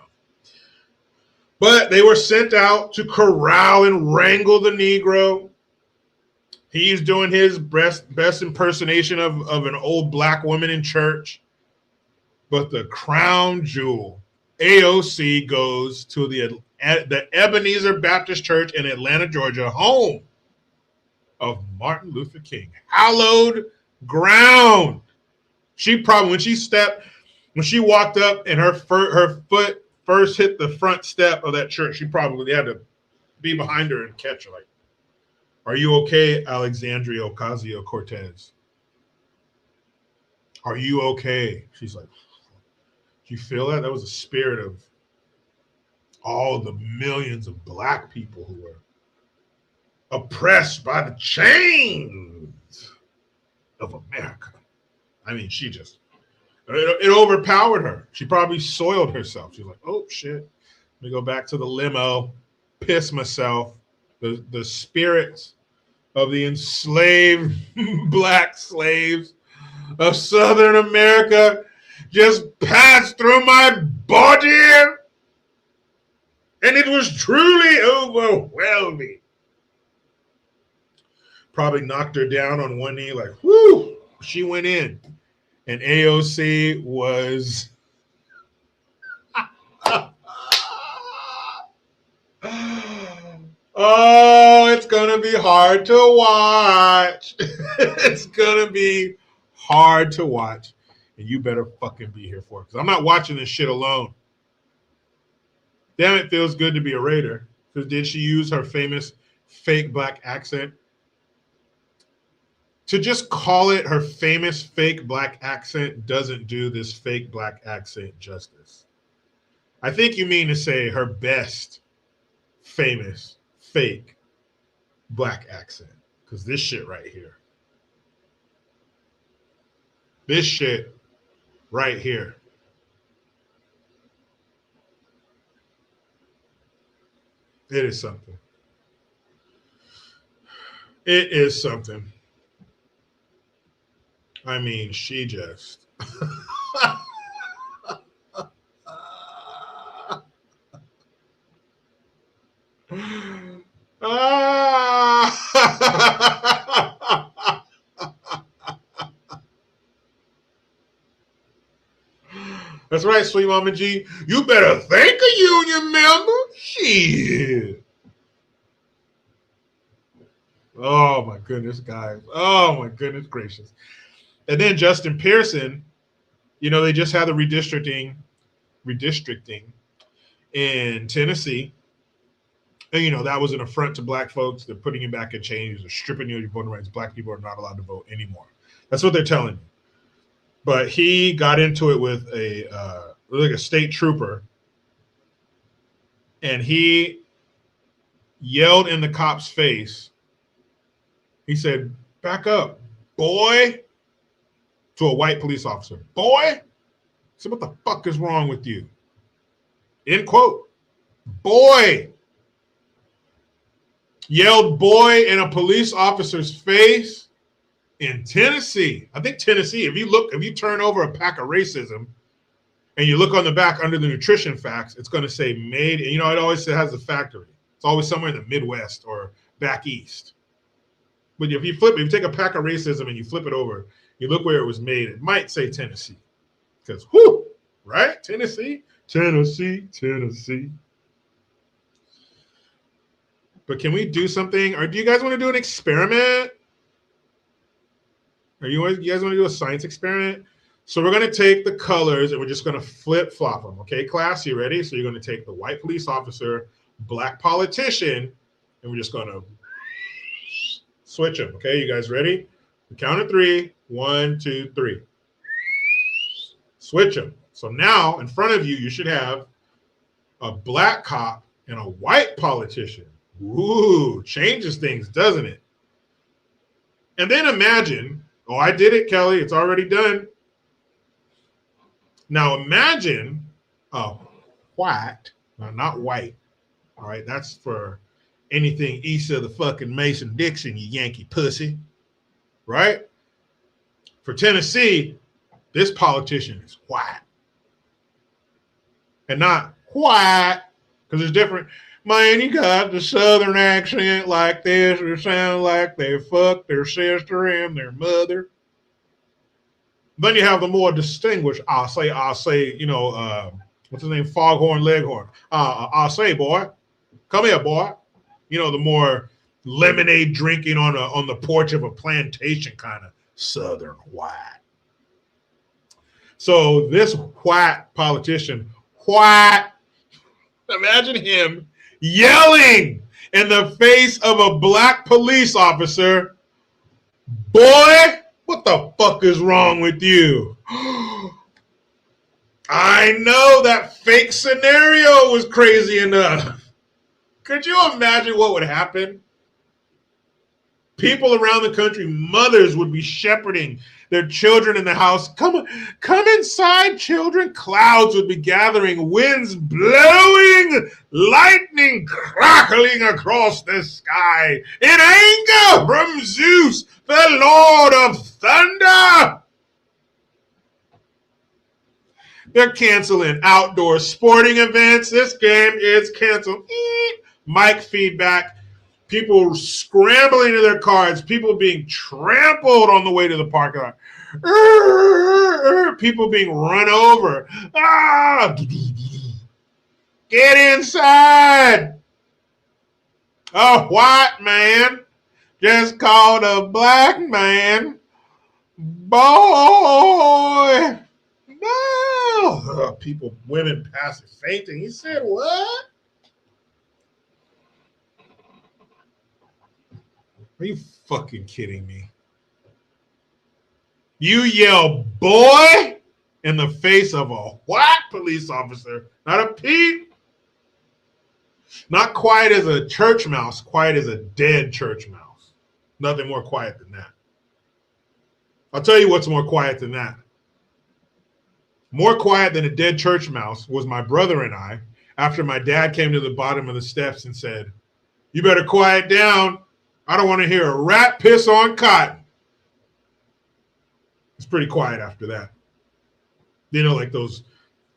But they were sent out to corral and wrangle the Negro. He's doing his best impersonation of an old black woman in church. But the crown jewel, AOC, goes to the Ebenezer Baptist Church in Atlanta, Georgia, home of Martin Luther King. Hallowed ground. She probably, when she walked up and her foot first hit the front step of that church, she probably had to be behind her and catch her. Like, are you okay, Alexandria Ocasio-Cortez? Are you okay? She's like, do you feel that? That was the spirit of all the millions of black people who were oppressed by the chains of America. I mean, it overpowered her. She probably soiled herself. She's like, oh shit. Let me go back to the limo, piss myself. The spirits of the enslaved black slaves of Southern America just passed through my body, and it was truly overwhelming. Probably knocked her down on one knee, like, whoo, she went in. And AOC was oh, it's gonna be hard to watch. It's gonna be hard to watch. And you better fucking be here for it. Because I'm not watching this shit alone. Damn, it feels good to be a Raider. Because did she use her famous fake black accent? To just call it her famous fake black accent doesn't do this fake black accent justice. I think you mean to say her best famous fake black accent. Because this shit right here. This shit right here. It is something. It is something. I mean, she just. That's right, sweet Mama G. You better thank a union member. Shit. Oh my goodness, guys. Oh my goodness gracious. And then Justin Pearson, they just had the redistricting in Tennessee. And that was an affront to black folks. They're putting you back in chains. They're stripping you of your voting rights. Black people are not allowed to vote anymore. That's what they're telling you. But he got into it with a state trooper, and he yelled in the cop's face. He said, "Back up, boy," to a white police officer. Boy, I said, "What the fuck is wrong with you?" End quote. Boy. Yelled boy in a police officer's face in Tennessee. I think Tennessee, if you turn over a pack of racism and you look on the back under the nutrition facts, it's going to say made. And, you know, it always has a factory. It's always somewhere in the Midwest or back east. But if you take a pack of racism and you flip it over, you look where it was made, it might say Tennessee. Because, whoo, right? Tennessee. But can we do something? Or do you guys want to do an experiment? You guys want to do a science experiment? So we're going to take the colors and we're just going to flip-flop them. Okay, class, you ready? So you're going to take the white police officer, black politician, and we're just going to switch them. Okay, you guys ready? We count of 3. 1, 2, 3. Switch them. So now in front of you, you should have a black cop and a white politician. Ooh, changes things, doesn't it? And then imagine, oh, I did it, Kelly. It's already done. Now imagine a white, not white. All right, that's for anything east of the fucking Mason-Dixon, you Yankee pussy. Right? For Tennessee, this politician is white. And not white, because there's different. Man, you got the southern accent like this. It sounds like they fucked their sister and their mother. Then you have the more distinguished, I'll say, you know, what's his name? Foghorn Leghorn. I'll say, boy, come here, boy. You know, the more lemonade drinking on the porch of a plantation kind of southern white. So this white politician, imagine him yelling in the face of a black police officer, boy, what the fuck is wrong with you? I know that fake scenario was crazy enough. Could you imagine what would happen? People around the country, mothers would be shepherding their children in the house. Come inside, children. Clouds would be gathering, winds blowing, lightning crackling across the sky. In anger from Zeus, the Lord of Thunder. They're canceling outdoor sporting events. This game is canceled. Mic feedback. People scrambling to their cars, people being trampled on the way to the parking lot, people being run over. Get inside. A white man just called a black man. Boy, no. People, women passing, fainting. He said, what? Are you fucking kidding me? You yell boy in the face of a white police officer, not a peep. Not quiet as a church mouse, quiet as a dead church mouse. Nothing more quiet than that. I'll tell you what's more quiet than that. More quiet than a dead church mouse was my brother and I after my dad came to the bottom of the steps and said, you better quiet down. I don't want to hear a rat piss on cotton. It's pretty quiet after that. You know, like those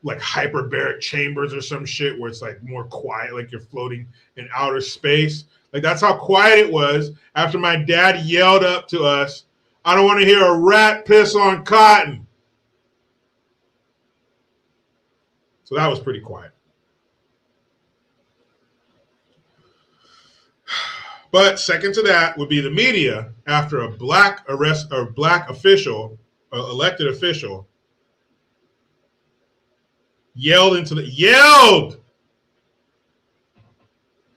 like hyperbaric chambers or some shit where it's like more quiet, like you're floating in outer space. Like that's how quiet it was after my dad yelled up to us, I don't want to hear a rat piss on cotton. So that was pretty quiet. But second to that would be the media after a black official, elected official, yelled.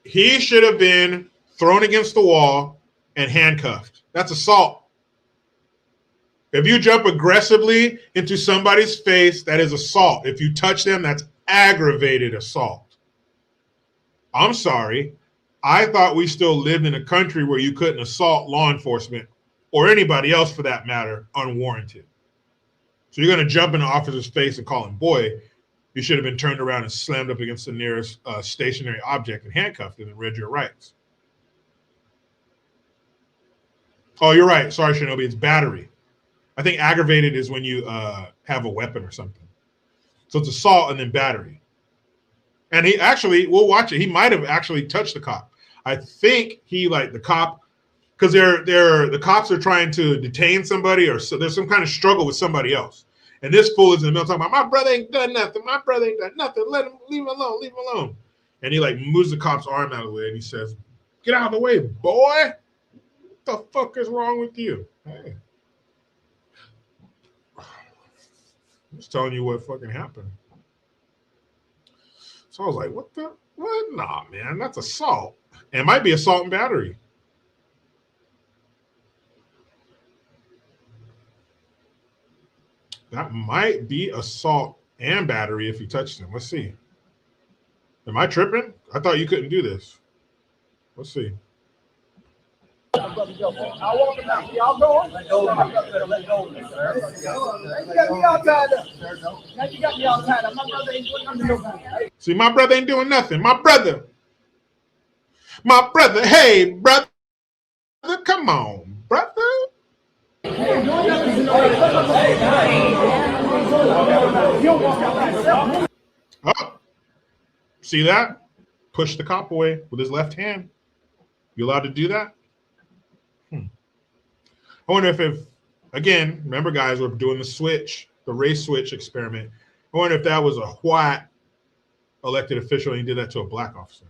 He should have been thrown against the wall and handcuffed. That's assault. If you jump aggressively into somebody's face, that is assault. If you touch them, that's aggravated assault. I'm sorry. I thought we still lived in a country where you couldn't assault law enforcement or anybody else for that matter unwarranted. So you're going to jump in an officer's face and call him boy. You should have been turned around and slammed up against the nearest stationary object and handcuffed and then read your rights. Oh, you're right. Sorry, Shinobi. It's battery. I think aggravated is when you have a weapon or something. So it's assault and then battery. And he actually, we'll watch it. He might have actually touched the cop. I think he the cop, because the cops are trying to detain somebody, or so there's some kind of struggle with somebody else. And this fool is in the middle talking about, my brother ain't done nothing. My brother ain't done nothing. Leave him alone. Leave him alone. And he moves the cop's arm out of the way and he says, get out of the way, boy. What the fuck is wrong with you? Hey. I'm just telling you what fucking happened. So I was like, what? Nah, man, that's assault. It might be assault and battery. That might be assault and battery if you touched him. Let's see. Am I tripping? I thought you couldn't do this. Let's see. I'll walk him out. Y'all going? Let go. Let go. You got me all tied up. Now you got me all tied up. My brother ain't doing nothing. See, my brother ain't doing nothing. My brother. Hey, brother. Come on, brother. Oh, see that? Push the cop away with his left hand. You allowed to do that? I wonder if again, remember guys, we're doing the race switch experiment. I wonder if that was a white elected official and he did that to a black officer.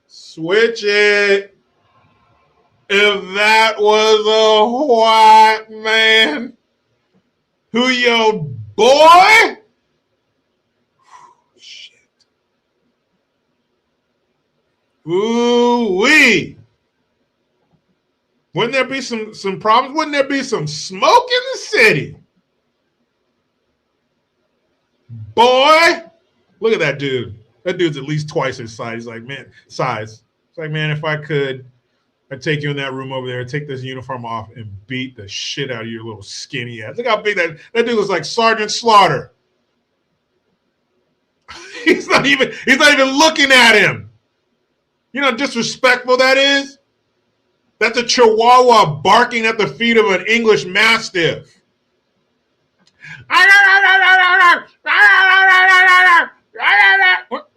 Switch it. If that was a white man, who your boy? Shit. Ooh-wee. Wouldn't there be some problems? Wouldn't there be some smoke in the city? Boy, look at that dude. That dude's at least twice his size. He's like, man, size. It's like, man, if I could, I'd take you in that room over there, take this uniform off, and beat the shit out of your little skinny ass. Look how big that dude looks like Sergeant Slaughter. He's not even looking at him. You know how disrespectful that is? That's a chihuahua barking at the feet of an English mastiff.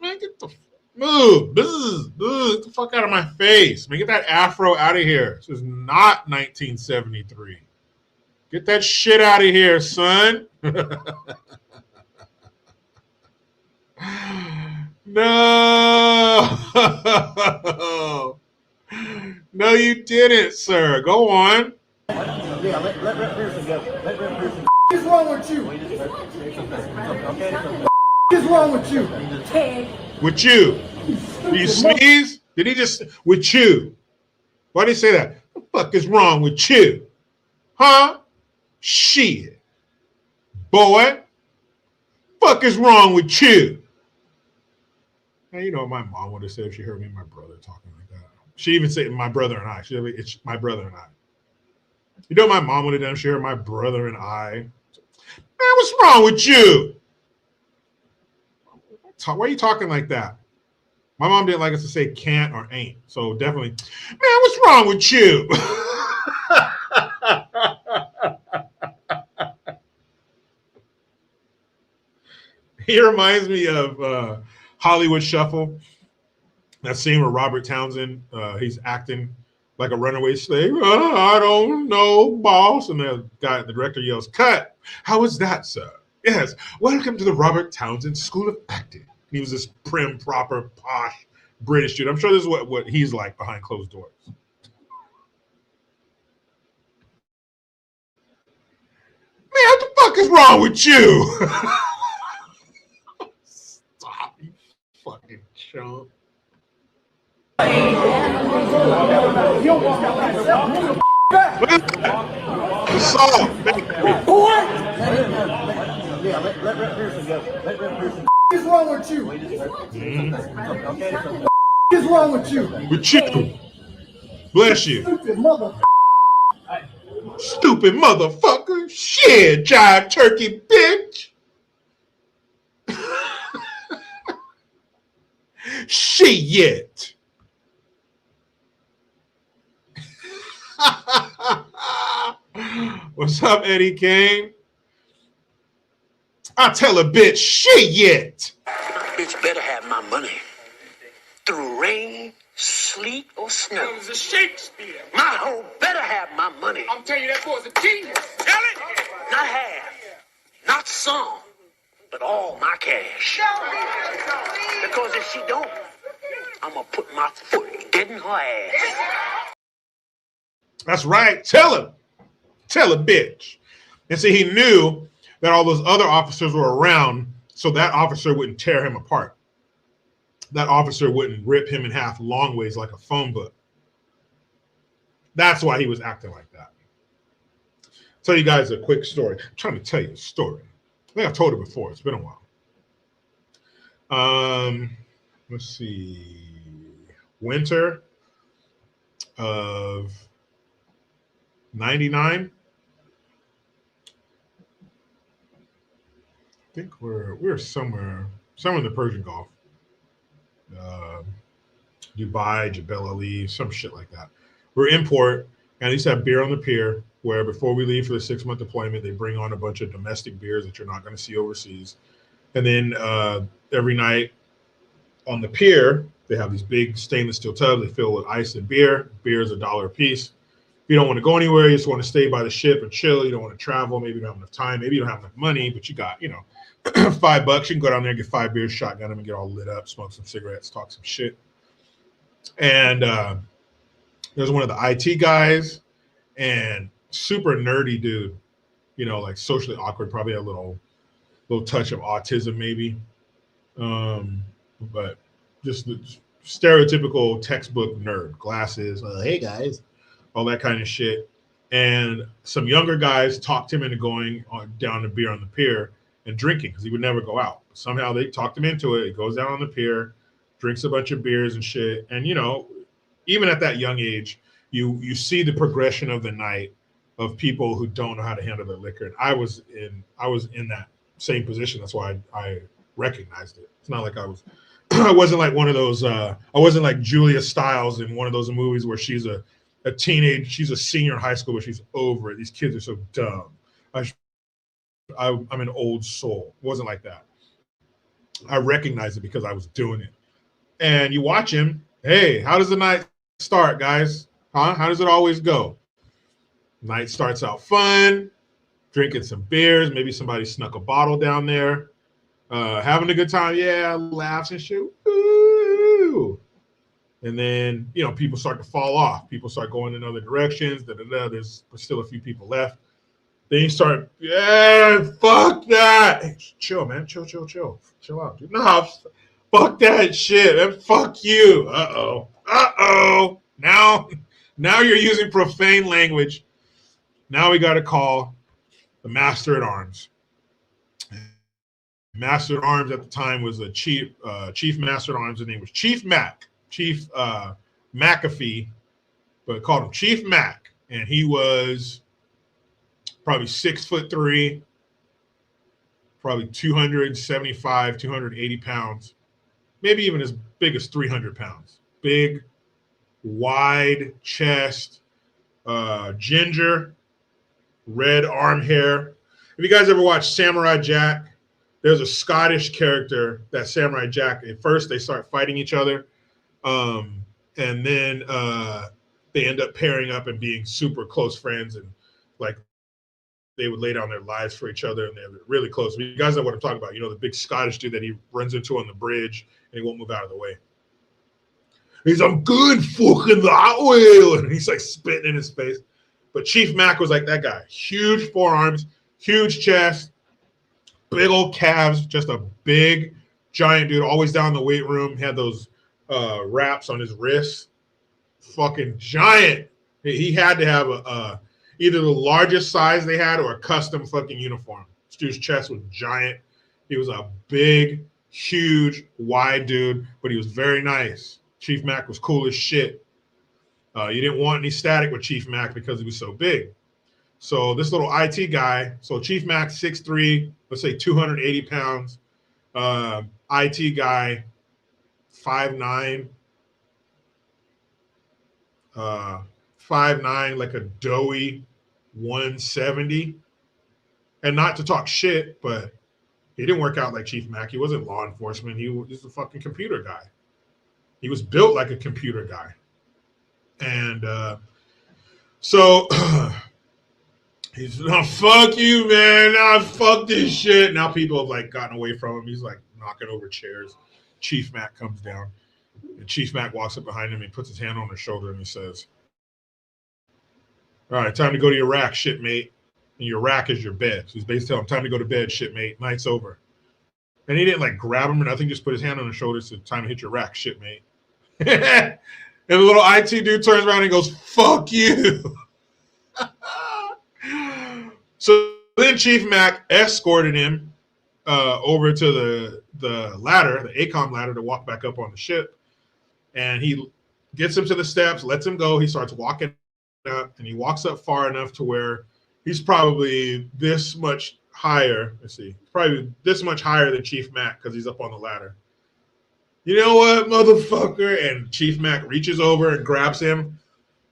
Get the move. Get the fuck out of my face. Man, get that afro out of here. This is not 1973. Get that shit out of here, son. No. No, you didn't, sir. Go on. Yeah, let Pearson go. Let Pearson go. What's wrong with you? What's wrong with you? With you. Did you sneeze? Did he just with you? Why did he say that? What the fuck is wrong with you? Huh? Shit. Boy. Fuck is wrong with you? Now you know what my mom would have said if she heard me and my brother talking like that. She even said my brother and I. It's my brother and I. You know what my mom would have done if she heard my brother and I? Man, what's wrong with you? Why are you talking like that? My mom didn't like us to say can't or ain't. So definitely, man, what's wrong with you? He reminds me of Hollywood Shuffle. That scene where Robert Townsend, he's acting like a runaway slave. I don't know, boss. And the director yells, cut. How is that, sir? Yes. Welcome to the Robert Townsend School of Acting. He was this prim, proper, posh British dude. I'm sure this is what he's like behind closed doors. Man, what the fuck is wrong with you? Stop, you fucking chump. Look at that. The song. Yeah, let Pearson go. Let Pearson go. is wrong with you? What is wrong with you? With you. Bless you. Stupid mother. Stupid motherfucker. Shit, jive turkey bitch. Shit. What's up, Eddie Kane? I tell a bitch, shit. My bitch better have my money. Through rain, sleet, or snow. It was a Shakespeare. My hoe better have my money. I'm telling you, that boy's a genius. Tell it. Not half, not some, but all my cash. Because if she don't, I'm gonna put my foot dead in her ass. That's right. Tell him. Tell a bitch. And see, he knew that all those other officers were around, so that officer wouldn't tear him apart. That officer wouldn't rip him in half long ways like a phone book. That's why he was acting like that. I'll tell you guys a quick story. I'm trying to tell you a story. I think I've told it before. It's been a while. Let's see. Winter of 99. I think we're somewhere in the Persian Gulf. Dubai, Jebel Ali, some shit like that. We're in port, and they used to have beer on the pier where before we leave for the 6-month deployment, they bring on a bunch of domestic beers that you're not going to see overseas. And then every night on the pier, they have these big stainless steel tubs. They fill with ice and beer. Beer is $1 a piece. If you don't want to go anywhere, you just want to stay by the ship and chill. You don't want to travel. Maybe you don't have enough time. Maybe you don't have enough money, but you got, $5. You can go down there, get 5 beers, shotgun them, and get all lit up, smoke some cigarettes, talk some shit. And there's one of the IT guys and super nerdy dude, like socially awkward, probably a little touch of autism maybe. But just the stereotypical textbook nerd, glasses, hey guys, all that kind of shit. And some younger guys talked him into going down to beer on the pier and drinking because he would never go out. Somehow they talked him into it. He goes down on the pier, drinks a bunch of beers and shit. And, even at that young age, you see the progression of the night of people who don't know how to handle their liquor. And I was in that same position. That's why I recognized it. It's not like I wasn't like one of those, I wasn't like Julia Stiles in one of those movies where she's a teenage, she's a senior in high school, but she's over it. These kids are so dumb. I'm an old soul. It wasn't like that. I recognized it because I was doing it. And you watch him. Hey, how does the night start, guys? Huh? How does it always go? Night starts out fun, drinking some beers. Maybe somebody snuck a bottle down there. Having a good time. Yeah, laughs and shit. Ooh. And then, people start to fall off. People start going in other directions. There's still a few people left. Then you start, yeah, fuck that. Hey, chill, man. Chill out, dude. No, fuck that shit, man. Fuck you. Uh-oh. Now you're using profane language. Now we got to call the Master at Arms. Master at Arms at the time was a chief Master at Arms. His name was Chief Mac. Chief McAfee, but called him Chief Mac. And he was probably 6'3", probably 275, 280 pounds, maybe even as big as 300 pounds. Big, wide chest, ginger, red arm hair. If you guys ever watched Samurai Jack, there's a Scottish character that Samurai Jack, at first they start fighting each other. And then they end up pairing up and being super close friends, and like they would lay down their lives for each other, and they're really close. You guys know what I'm talking about. The big Scottish dude that he runs into on the bridge and he won't move out of the way. I'm good fucking that way. And he's like spitting in his face. But Chief Mac was like that guy. Huge forearms, huge chest, big old calves, just a big, giant dude, always down in the weight room. Had those wraps on his wrists. Fucking giant. He had to have either the largest size they had or a custom fucking uniform. This dude's chest was giant. He was a big, Huge, wide dude, but he was very nice. Chief Mac was cool as shit. You didn't want any static with Chief Mac because he was so big. So this little IT guy, so Chief Mac 6'3", let's say 280 pounds. IT guy 5'9", 5'9", like a doughy 170. And not to talk shit, but he didn't work out like Chief Mac. He wasn't law enforcement. He was a fucking computer guy. He was built like a computer guy. And so he's no, fuck you, man. Nah, fuck this shit. Now people have like gotten away from him. He's like knocking over chairs. Chief Mac comes down. And Chief Mac walks up behind him and puts his hand on his shoulder and he says, all right, time to go to your rack, shitmate. And your rack is your bed. So he's basically telling him, time to go to bed, shitmate. Night's over. And he didn't like grab him or nothing, just put his hand on his shoulder and said, time to hit your rack, shitmate. And the little IT dude turns around and goes, fuck you. So then Chief Mac escorted him over to the ladder, the ACOM ladder, to walk back up on the ship. And he gets him to the steps, lets him go. He starts walking up, and he walks up far enough to where he's probably this much higher. Let's see, probably this much higher than Chief Mac because he's up on the ladder. You know what, motherfucker? And Chief Mac reaches over and grabs him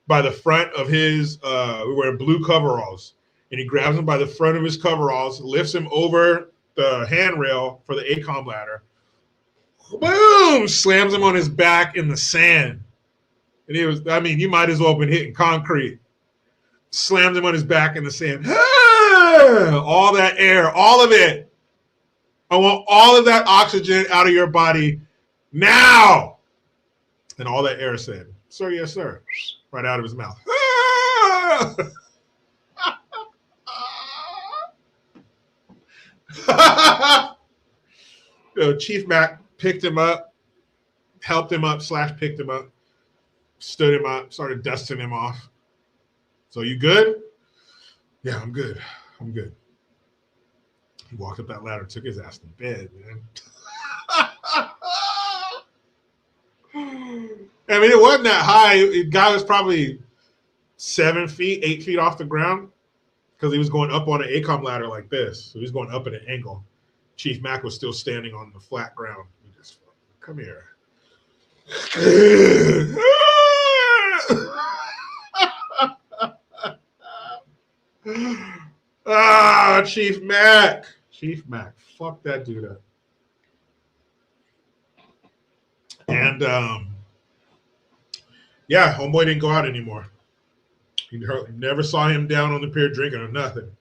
by the front of his, we're wearing blue coveralls. And he grabs him by the front of his coveralls, lifts him over the handrail for the ACOM ladder. Boom! Slams him on his back in the sand. And he was, I mean, you might as well have been hitting concrete. Slams him on his back in the sand. All that air, all of it. I want all of that oxygen out of your body now. And all that air said, sir, yes, sir. Right out of his mouth. Chief Mac picked him up, helped him up, / picked him up, stood him up, started dusting him off. So you good? Yeah, I'm good. I'm good. He walked up that ladder, took his ass to bed, man. I mean, it wasn't that high. The guy was probably 7 feet, 8 feet off the ground because he was going up on an ACOM ladder like this. So he was going up at an angle. Chief Mac was still standing on the flat ground. He just, come here. Chief Mac. Chief Mac. Fuck that dude up. And yeah, homeboy didn't go out anymore. You never saw him down on the pier drinking or nothing.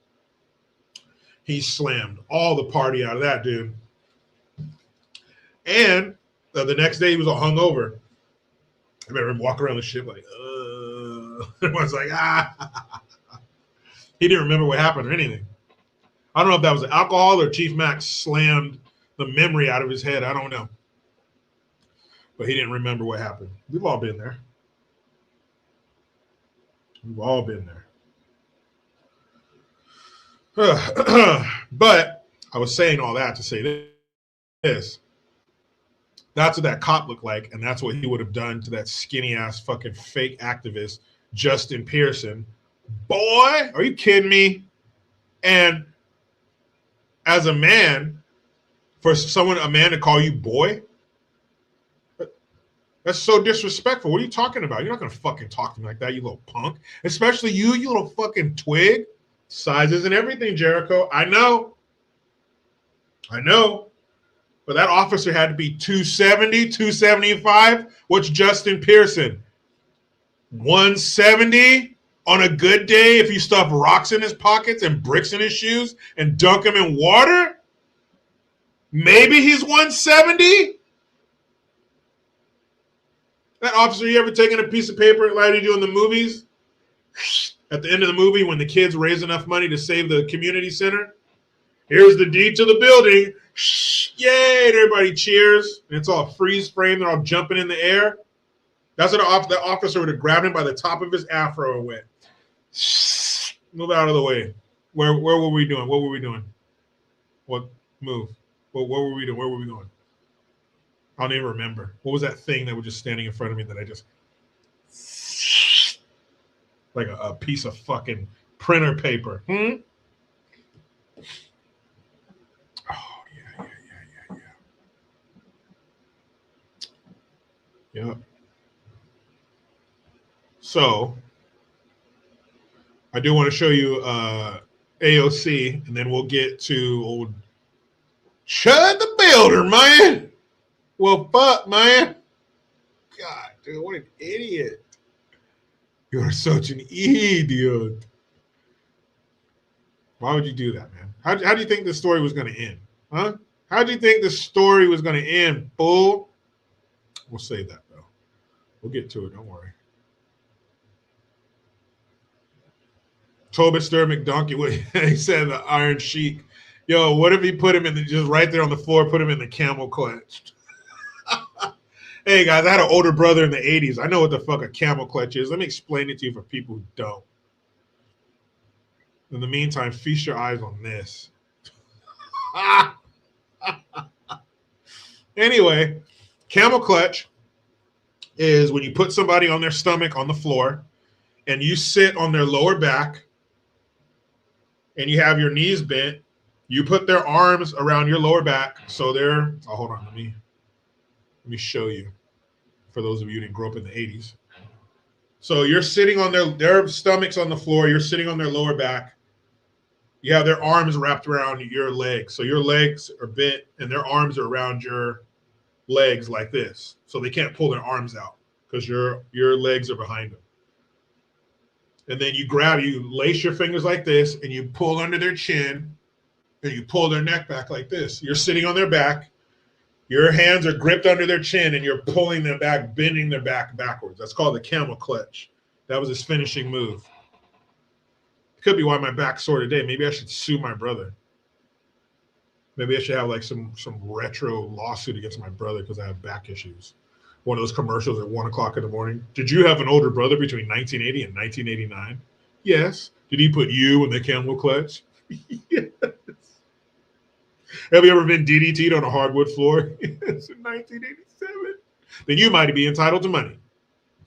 He slammed all the party out of that dude. And the next day he was all hungover. I remember him walking around the ship like, everyone's like, ah. He didn't remember what happened or anything. I don't know if that was alcohol or Chief Mac slammed the memory out of his head. I don't know. But he didn't remember what happened. We've all been there. We've all been there. But I was saying all that to say this. That's what that cop looked like, and that's what he would have done to that skinny-ass fucking fake activist, Justin Pearson. Boy, are you kidding me? And as a man, for a man to call you boy, that's so disrespectful. What are you talking about? You're not going to fucking talk to me like that, you little punk. Especially you little fucking twig. Sizes and everything, Jericho. I know. But that officer had to be 270, 275. What's Justin Pearson? 170 on a good day if you stuff rocks in his pockets and bricks in his shoes and dunk him in water? Maybe he's 170? That officer, you ever taken a piece of paper like they do in the movies? At the end of the movie, when the kids raise enough money to save the community center, here's the deed to the building. Yay! And everybody cheers. And it's all freeze frame. They're all jumping in the air. That's what the officer would have grabbed him by the top of his afro and went, move out of the way. Where were we doing? What were we doing? What move? What were we doing? Where were we going? I don't even remember. What was that thing that was just standing in front of me that I just like a piece of fucking printer paper? Oh yeah. Yep. So I do want to show you AOC, and then we'll get to old Chud the Builder, man. Well, fuck, man. God, dude, what an idiot. You're such an idiot. Why would you do that, man? How do you think the story was going to end? Huh? How do you think the story was going to end, fool? We'll save that, though. We'll get to it. Don't worry. Tobit Stir McDonkey, he said the Iron Sheik. Yo, what if he put him in just right there on the floor, put him in the camel clutch? Hey, guys, I had an older brother in the 80s. I know what the fuck a camel clutch is. Let me explain it to you for people who don't. In the meantime, feast your eyes on this. Anyway, camel clutch is when you put somebody on their stomach on the floor and you sit on their lower back and you have your knees bent. You put their arms around your lower back. So they're, oh, hold on, let me show you. For those of you who didn't grow up in the 80s. So you're sitting on their stomachs on the floor. You're sitting on their lower back. You have their arms wrapped around your legs. So your legs are bent and their arms are around your legs like this. So they can't pull their arms out because your legs are behind them. And then you lace your fingers like this and you pull under their chin and you pull their neck back like this. You're sitting on their back. Your hands are gripped under their chin and you're pulling them back, bending their back backwards. That's called the camel clutch. That was his finishing move. Could be why my back's sore today. Maybe I should sue my brother. Maybe I should have like some retro lawsuit against my brother because I have back issues. One of those commercials at 1 o'clock in the morning. Did you have an older brother between 1980 and 1989? Yes. Did he put you in the camel clutch? Yes. Have you ever been DDT'd on a hardwood floor? Yes, in 1987. Then you might be entitled to money.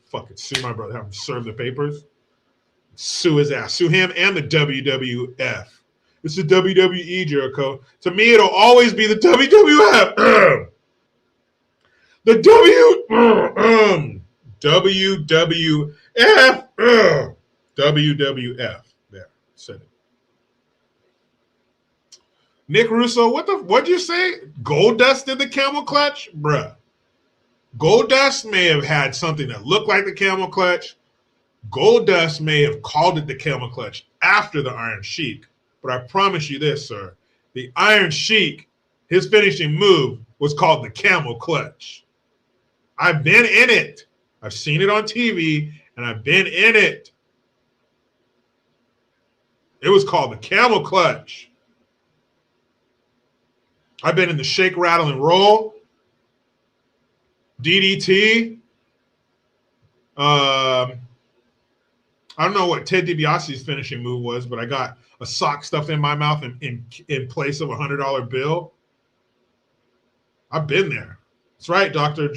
Fucking sue my brother. Have him serve the papers. Sue his ass. Sue him and the WWF. It's the WWE, Jericho. To me, it'll always be the WWF. The WWF. WWF. There, said it. Nick Russo, what'd you say? Gold Dust in the camel clutch? Bruh. Gold Dust may have had something that looked like the camel clutch. Gold Dust may have called it the camel clutch after the Iron Sheik. But I promise you this, sir. The Iron Sheik, his finishing move was called the camel clutch. I've been in it. I've seen it on TV, and I've been in it. It was called the camel clutch. I've been in the shake, rattle, and roll. DDT. I don't know what Ted DiBiase's finishing move was, but I got a sock stuffed in my mouth in place of a $100 bill. I've been there. That's right, Dr.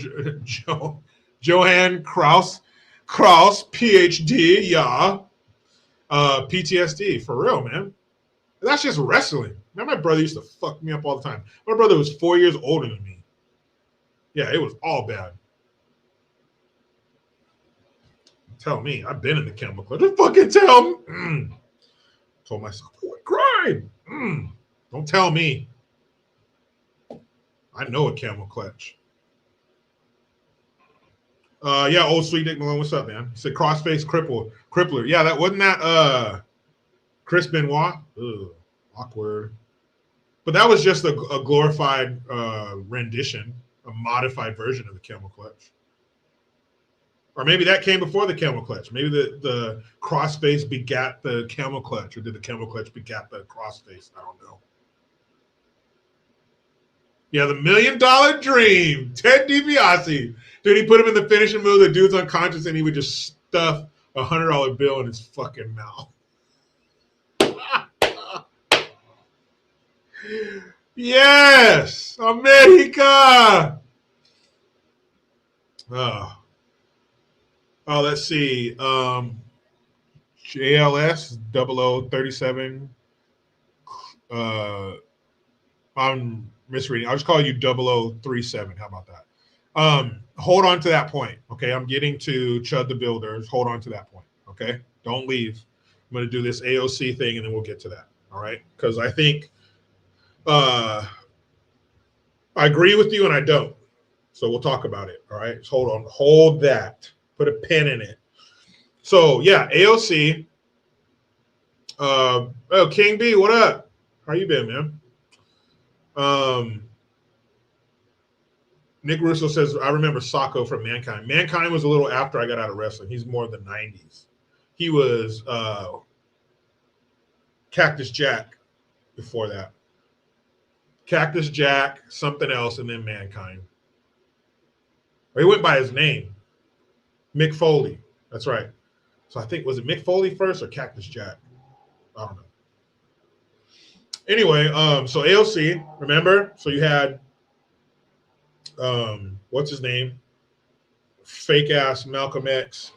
Johann Kraus, PhD, yeah. PTSD, for real, man. That's just wrestling. Man, my brother used to fuck me up all the time. My brother was 4 years older than me. Yeah, it was all bad. Tell me, I've been in the camel clutch. Just fucking tell me. Told myself, grind. Don't tell me. I know a camel clutch. Yeah, old sweet Dick Malone, what's up, man? He said crossface crippler. Yeah, that wasn't that Chris Benoit. Ugh, awkward. But that was just a glorified rendition, a modified version of the camel clutch. Or maybe that came before the camel clutch. Maybe the crossface begat the camel clutch, or did the camel clutch begat the crossface? I don't know. Yeah, the $1 Million Dream, Ted DiBiase. Dude, he put him in the finishing move. The dude's unconscious, and he would just stuff a $100 bill in his fucking mouth. Yes, America. Oh, let's see. JLS 0037. I'm misreading. I'll just call you 0037. How about that? Hold on to that point. Okay. I'm getting to Chud the Builder. Hold on to that point. Okay. Don't leave. I'm going to do this AOC thing and then we'll get to that. All right. Because I think I agree with you and I don't. So we'll talk about it. All right. So hold on. Hold that. Put a pin in it. So yeah, AOC. Oh, King B, what up? How you been, man? Nick Russo says, I remember Sacco from Mankind. Mankind was a little after I got out of wrestling. He's more of the 90s. He was Cactus Jack before that. Cactus Jack, something else, and then Mankind. Or he went by his name. Mick Foley. That's right. So I think, was it Mick Foley first or Cactus Jack? I don't know. Anyway, so AOC, remember? So you had what's his name? Fake ass Malcolm X.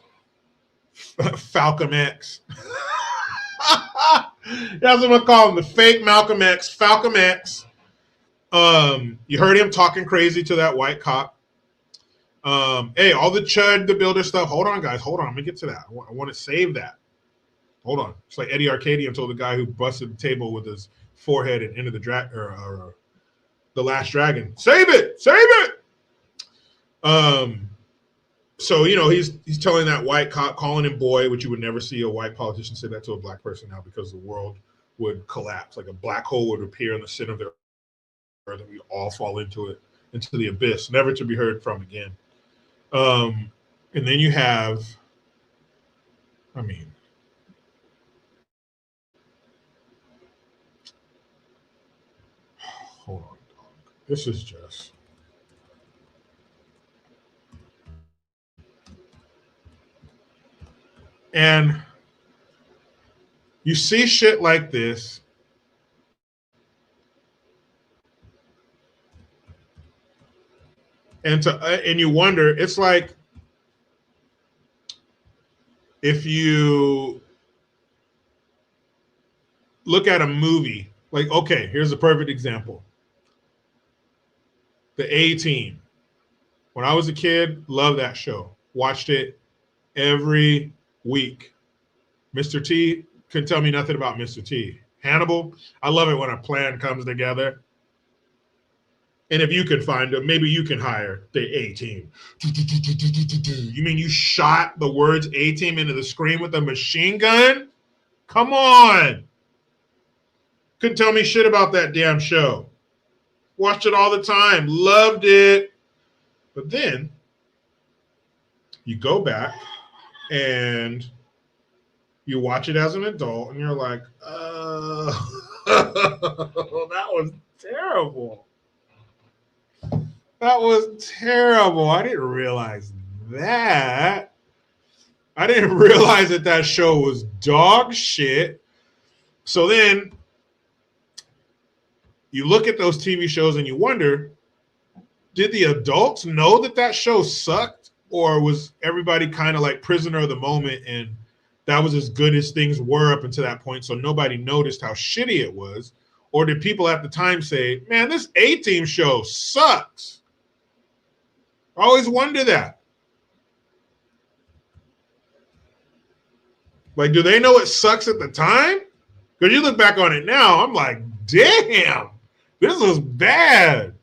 Falcon X. That's what I'm gonna call him, the fake Malcolm X, Falcon X. You heard him talking crazy to that white cop. Hey, all the Chud the Builder stuff. Hold on, guys. Hold on. I'm gonna get to that. I want to save that. Hold on. It's like Eddie Arcadian told the guy who busted the table with his forehead and Into the the Last Dragon. Save it. Save it. So he's telling that white cop, calling him boy, which you would never see a white politician say that to a black person now, because the world would collapse, like a black hole would appear in the center of the earth, and we all fall into the abyss, never to be heard from again. And then you have, hold on, dog. This is just. And you see shit like this, and you wonder, it's like if you look at a movie, like, okay, here's a perfect example. The A-Team. When I was a kid, loved that show. Watched it every week. Mr. T, couldn't tell me nothing about Mr. T. Hannibal, I love it when a plan comes together. And if you can find them, maybe you can hire the A-Team. You mean you shot the words A-Team into the screen with a machine gun? Come on. Couldn't tell me shit about that damn show. Watched it all the time. Loved it. But then you go back and you watch it as an adult and you're like, that was terrible. That was terrible. I didn't realize that. I didn't realize that show was dog shit. So then you look at those TV shows and you wonder, did the adults know that show sucked? Or was everybody kind of like prisoner of the moment and that was as good as things were up until that point, so nobody noticed how shitty it was? Or did people at the time say, man, this A-Team show sucks? I always wonder that. Like, do they know it sucks at the time? Because you look back on it now, I'm like, damn, this was bad.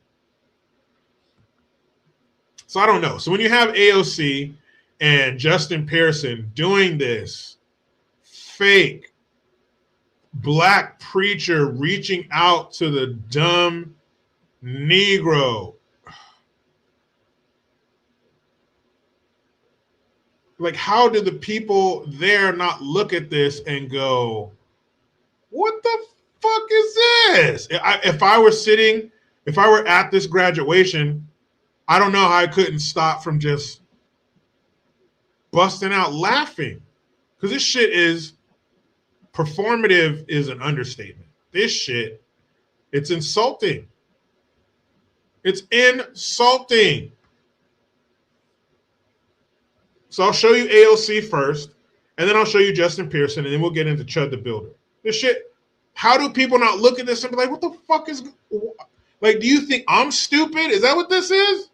So I don't know. So when you have AOC and Justin Pearson doing this fake black preacher reaching out to the dumb Negro, like, how do the people there not look at this and go, what the fuck is this? If I were at this graduation, I don't know how I couldn't stop from just busting out laughing. Because this shit is performative is an understatement. This shit, it's insulting. It's insulting. So I'll show you AOC first, and then I'll show you Justin Pearson, and then we'll get into Chud the Builder. This shit, how do people not look at this and be like, what the fuck is, like, do you think I'm stupid? Is that what this is?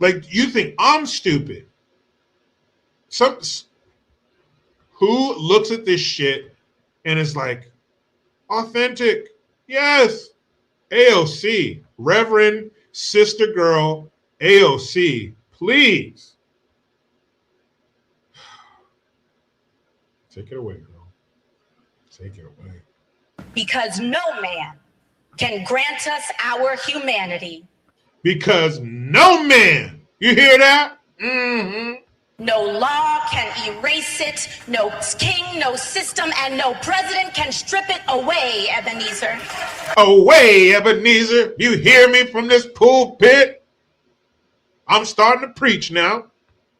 Like, you think I'm stupid? Who looks at this shit and is like, authentic? Yes. AOC, Reverend Sister Girl AOC, please. Take it away, girl. Take it away. Because no man can grant us our humanity. Because no man, you hear that? Mm-hmm. No law can erase it, no king, no system, and no president can strip it away, Ebenezer. Away, Ebenezer. You hear me from this pulpit? I'm starting to preach now.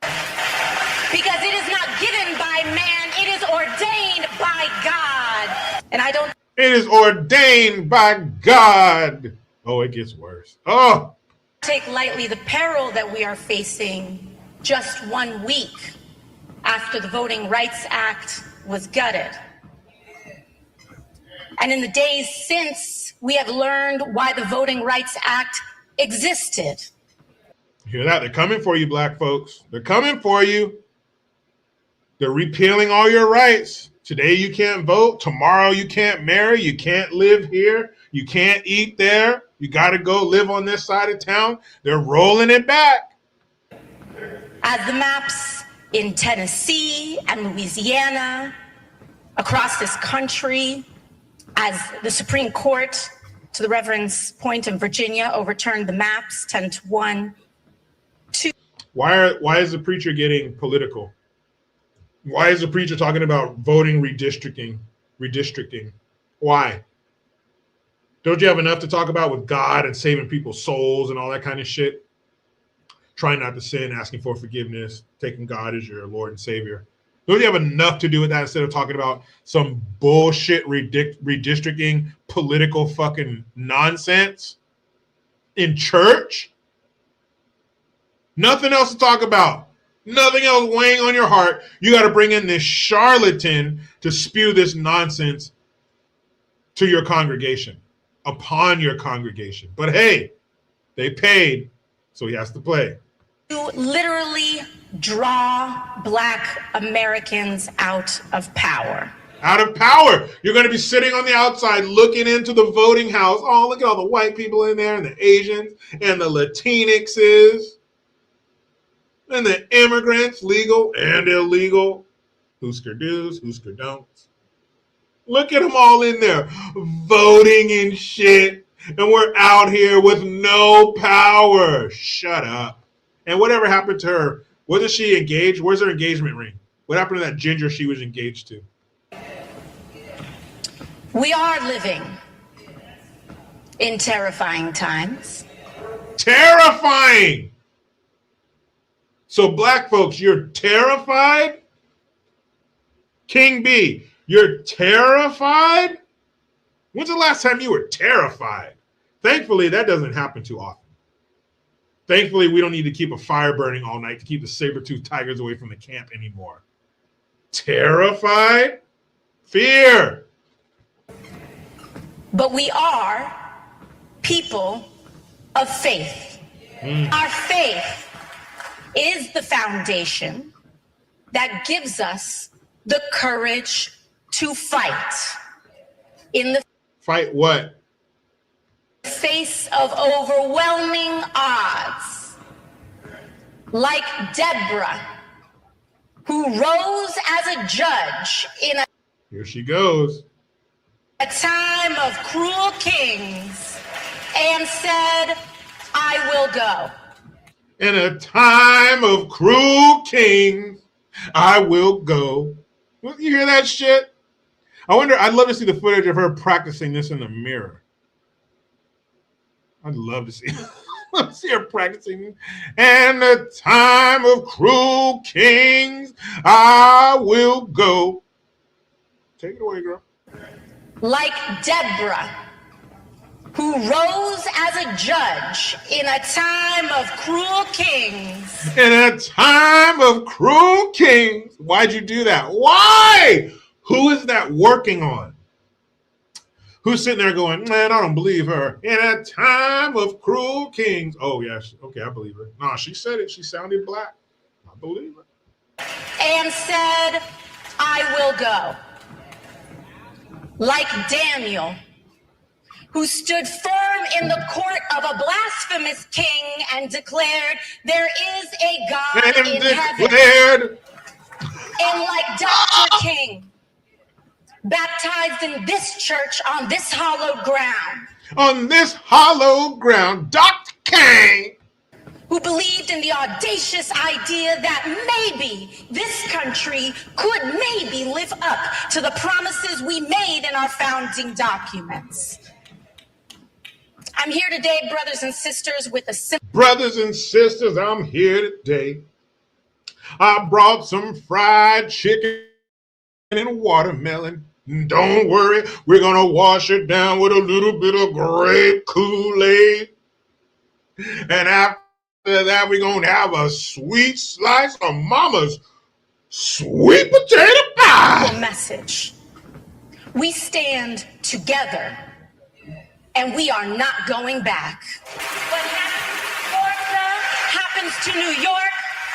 Because it is not given by man, it is ordained by God. And I don't... It is ordained by God. Oh, it gets worse. Oh. Take lightly the peril that we are facing just 1 week after the Voting Rights Act was gutted. And in the days since, we have learned why the Voting Rights Act existed. Hear that? They're coming for you, black folks. They're coming for you. They're repealing all your rights. Today you can't vote. Tomorrow you can't marry. You can't live here. You can't eat there. You got to go live on this side of town. They're rolling it back. As the maps in Tennessee and Louisiana, across this country, as the Supreme Court, to the Reverend's point in Virginia, overturned the maps 10-1. Why is the preacher getting political? Why is the preacher talking about voting redistricting? Why? Don't you have enough to talk about with God and saving people's souls and all that kind of shit? Trying not to sin, asking for forgiveness, taking God as your Lord and Savior. Don't you have enough to do with that instead of talking about some bullshit redistricting, political fucking nonsense in church? Nothing else to talk about. Nothing else weighing on your heart. You got to bring in this charlatan to spew this nonsense to your congregation, upon your congregation. But hey, they paid, so he has to play. You literally draw Black Americans out of power. Out of power. You're going to be sitting on the outside looking into the voting house. Oh, look at all the white people in there and the Asians and the Latinxes and the immigrants, legal and illegal. Husker do's, Husker don'ts. Look at them all in there voting and shit. And we're out here with no power. Shut up. And whatever happened to her? Wasn't she engaged? Where's her engagement ring? What happened to that ginger she was engaged to? We are living in terrifying times. Terrifying! So black folks, you're terrified? King B, you're terrified? When's the last time you were terrified? Thankfully, that doesn't happen too often. Thankfully, we don't need to keep a fire burning all night to keep the saber-toothed tigers away from the camp anymore. Terrified? Fear. But we are people of faith. Our faith is the foundation that gives us the courage to fight in the Fight what? face of overwhelming odds. Like Deborah, who rose as a judge in Here she goes. a time of cruel kings and said, I will go. In a time of cruel kings, I will go. You hear that shit? I wonder, I'd love to see the footage of her practicing this in the mirror. I'd love to see, see her practicing. And the time of cruel kings, I will go. Take it away, girl. Like Deborah, who who rose as a judge in a time of cruel kings. In a time of cruel kings. Why'd you do that? Why? Who is that working on? Who's sitting there going, man, I don't believe her. In a time of cruel kings. Oh, yes. Okay, I believe her. No, she said it. She sounded black. I believe her. And said, I will go. Like Daniel, who stood firm in the court of a blasphemous king and declared, there is a God in heaven. And like Dr. King, baptized in this church on this hallowed ground. On this hallowed ground, Dr. King, who believed in the audacious idea that maybe this country could maybe live up to the promises we made in our founding documents. I'm here today, brothers and sisters, with a simple... Brothers and sisters, I'm here today. I brought some fried chicken and watermelon. Don't worry, we're going to wash it down with a little bit of grape Kool-Aid. And after that, we're going to have a sweet slice of mama's sweet potato pie. Message. We stand together, and we are not going back. What happens to Florida happens to New York.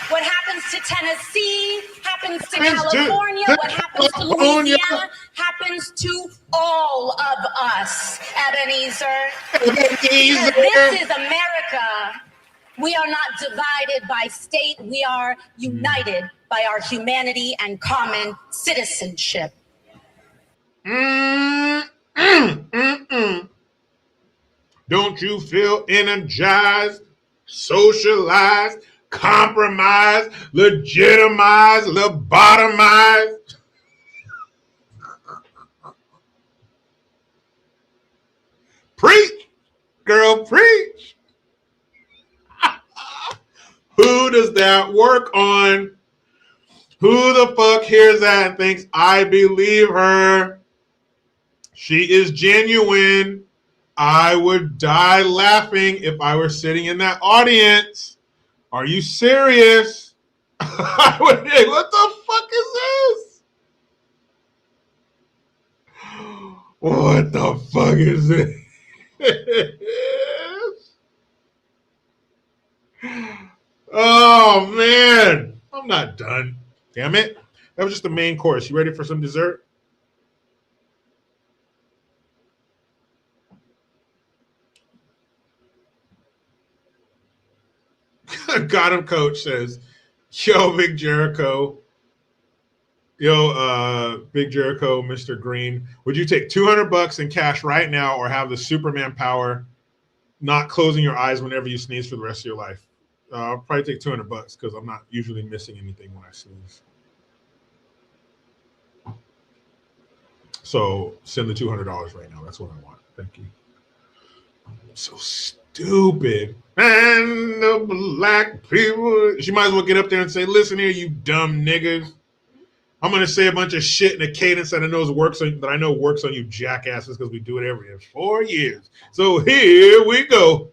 What happens to Tennessee happens to California. What happens to Louisiana happens to all of us, Ebenezer. This is America. We are not divided by state. We are united by our humanity and common citizenship. Don't you feel energized, socialized, compromised, legitimized, lobotomized? Preach, girl, preach. Who does that work on? Who the fuck hears that and thinks, I believe her? She is genuine. I would die laughing if I were sitting in that audience. Are you serious? I would think, what the fuck is this? What the fuck is this? Oh, man. I'm not done. Damn it. That was just the main course. You ready for some dessert? Got him, coach says, yo, Big Jericho. Yo, Big Jericho, Mr. Green. Would you take $200 in cash right now or have the Superman power, not closing your eyes whenever you sneeze for the rest of your life? I'll probably take $200 because I'm not usually missing anything when I sneeze. So send the $200 right now. That's what I want. Thank you. So stupid. And the black people. She might as well get up there and say, listen here, you dumb niggas. I'm going to say a bunch of shit in a cadence that I know works on you jackasses because we do it every 4 years. So here we go.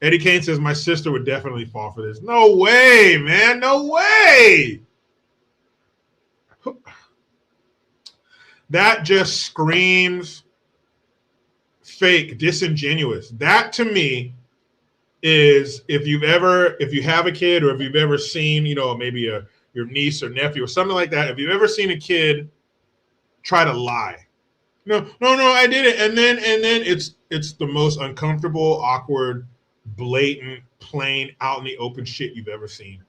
Eddie Kane says, my sister would definitely fall for this. No way, man. No way. That just screams fake, disingenuous. That to me is if you have a kid or if you've ever seen, maybe your niece or nephew or something like that, if you've ever seen a kid try to lie. No, I didn't. And then it's the most uncomfortable, awkward, blatant, plain, out in the open shit you've ever seen.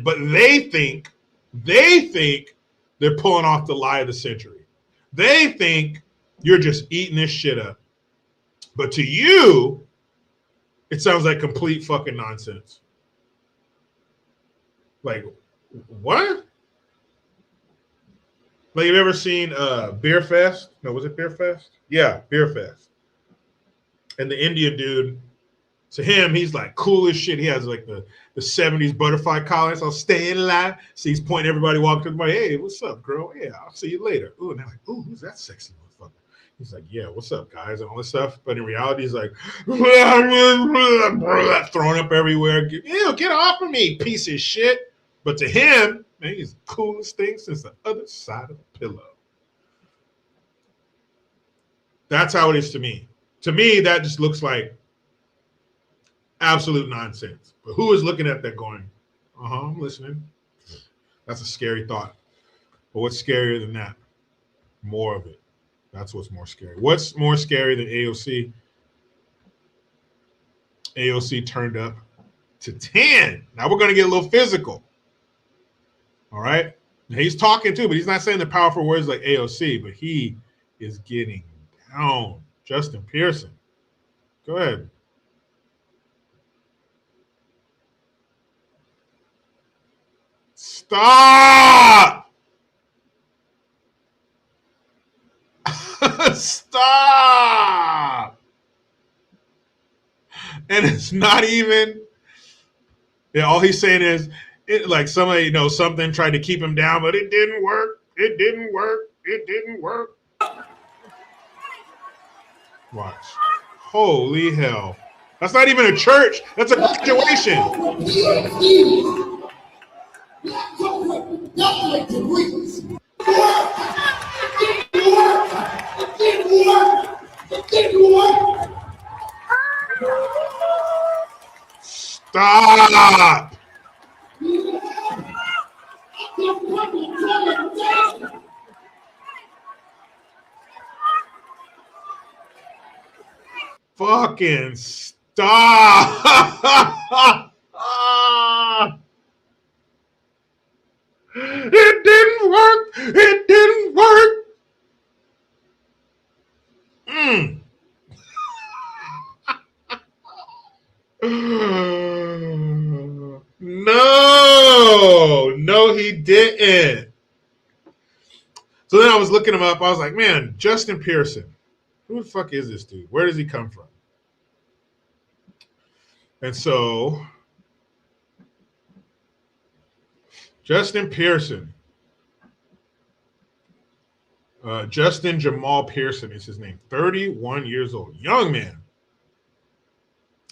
But they think they're pulling off the lie of the century. They think you're just eating this shit up. But to you, it sounds like complete fucking nonsense. Like, what? Like, you've ever seen Beer Fest? No, was it Beer Fest? Yeah, Beer Fest. And the Indian dude, to him, he's like cool as shit. He has like the 70s butterfly collar. So I'll stay alive. So he's pointing everybody walking to the body. Hey, what's up, girl? Yeah, I'll see you later. Ooh, and they're like, ooh, who's that sexy motherfucker? He's like, yeah, what's up, guys, and all this stuff. But in reality, he's like, throwing up everywhere. Ew, get off of me, piece of shit. But to him, man, he's the coolest thing since the other side of the pillow. That's how it is to me. To me, that just looks like absolute nonsense. But who is looking at that going, I'm listening. That's a scary thought. But what's scarier than that? More of it. That's what's more scary. What's more scary than AOC? AOC turned up to 10. Now we're going to get a little physical. All right? Now he's talking too, but he's not saying the powerful words like AOC, but he is getting down. Justin Pearson. Go ahead. Stop! Stop! And it's not even, all he's saying is, like somebody, something tried to keep him down, but it didn't work. It didn't work. It didn't work. Watch. Holy hell. That's not even a church. That's a graduation. Stop. Fucking stop. It didn't work. It didn't work. No, he didn't. So then I was looking him up. I was like, man, Justin Pearson. Who the fuck is this dude? Where does he come from? And so Justin Pearson. Justin Jamal Pearson is his name. 31 years old. Young man.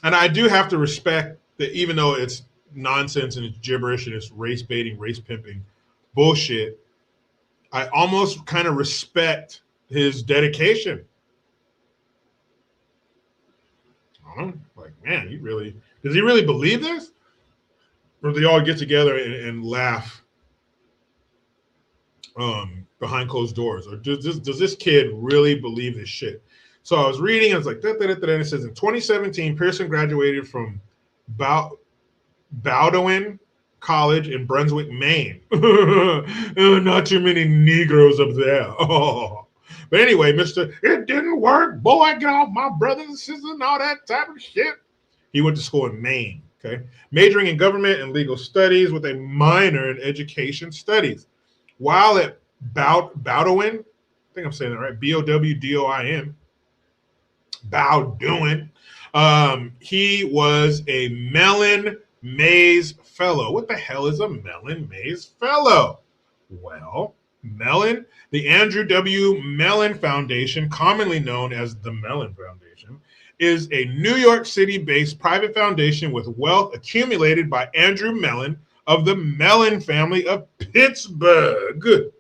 And I do have to respect that, even though it's nonsense and it's gibberish and it's race baiting, race pimping bullshit, I almost kind of respect his dedication. Like, man, does he really believe this? Or do they all get together and laugh behind closed doors? Or does this kid really believe this shit? So I was reading, and it's like, and it says in 2017, Pearson graduated from Bowdoin College in Brunswick, Maine. Not too many Negroes up there. Oh. But anyway, it didn't work. Boy, get off my brothers and sisters and all that type of shit. He went to school in Maine, okay? Majoring in government and legal studies with a minor in education studies. While at Bowdoin, I think I'm saying that right, Bowdoin, Bowdoin, he was a Mellon Mays Fellow. What the hell is a Mellon Mays Fellow? Well, Mellon, the Andrew W. Mellon Foundation, commonly known as the Mellon Foundation, is a New York City-based private foundation with wealth accumulated by Andrew Mellon of the Mellon family of Pittsburgh.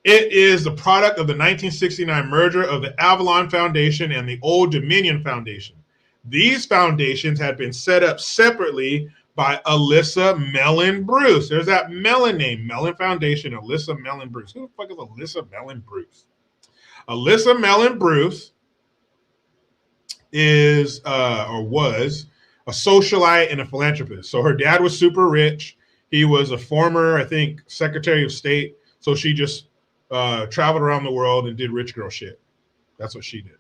It is the product of the 1969 merger of the Avalon Foundation and the Old Dominion Foundation. These foundations had been set up separately by Alyssa Mellon Bruce. There's that Mellon name, Mellon Foundation, Alyssa Mellon Bruce. Who the fuck is Alyssa Mellon Bruce? Alyssa Mellon Bruce is or was a socialite and a philanthropist. So her dad was super rich. He was a former, I think, Secretary of State. So she just traveled around the world and did rich girl shit. That's what she did.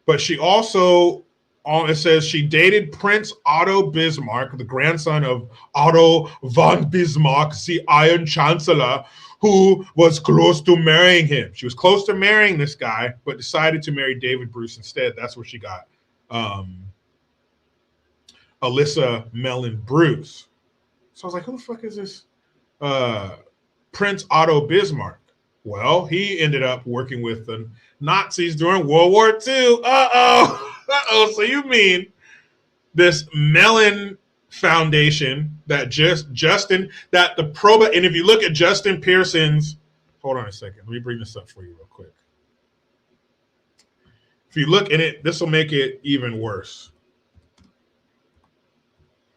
But she also, it says she dated Prince Otto Bismarck, the grandson of Otto von Bismarck, the Iron Chancellor, who was close to marrying him. She was close to marrying this guy, but decided to marry David Bruce instead. That's where she got Alyssa Mellon Bruce. So I was like, who the fuck is this Prince Otto Bismarck? Well, he ended up working with the Nazis during World War II. Uh-oh. So you mean this Mellon Foundation that that the proba, and if you look at Justin Pearson's, hold on a second, let me bring this up for you real quick. If you look in it, this will make it even worse.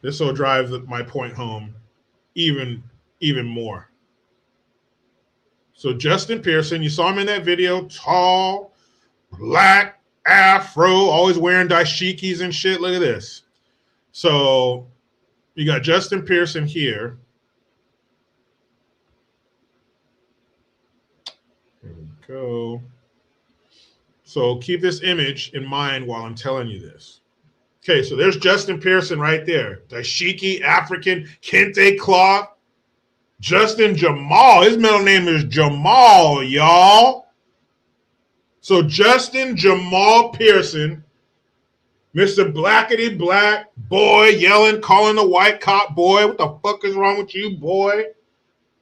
This will drive my point home even more. So Justin Pearson, you saw him in that video, tall, black, afro, always wearing dashikis and shit. Look at this. So you got Justin Pearson here. Here we go. So keep this image in mind while I'm telling you this. Okay, so there's Justin Pearson right there. Dashiki, African, kente cloth. Justin Jamal, his middle name is Jamal, y'all. So Justin Jamal Pearson, Mr. Blackety Black, boy, yelling, calling the white cop, boy. What the fuck is wrong with you, boy?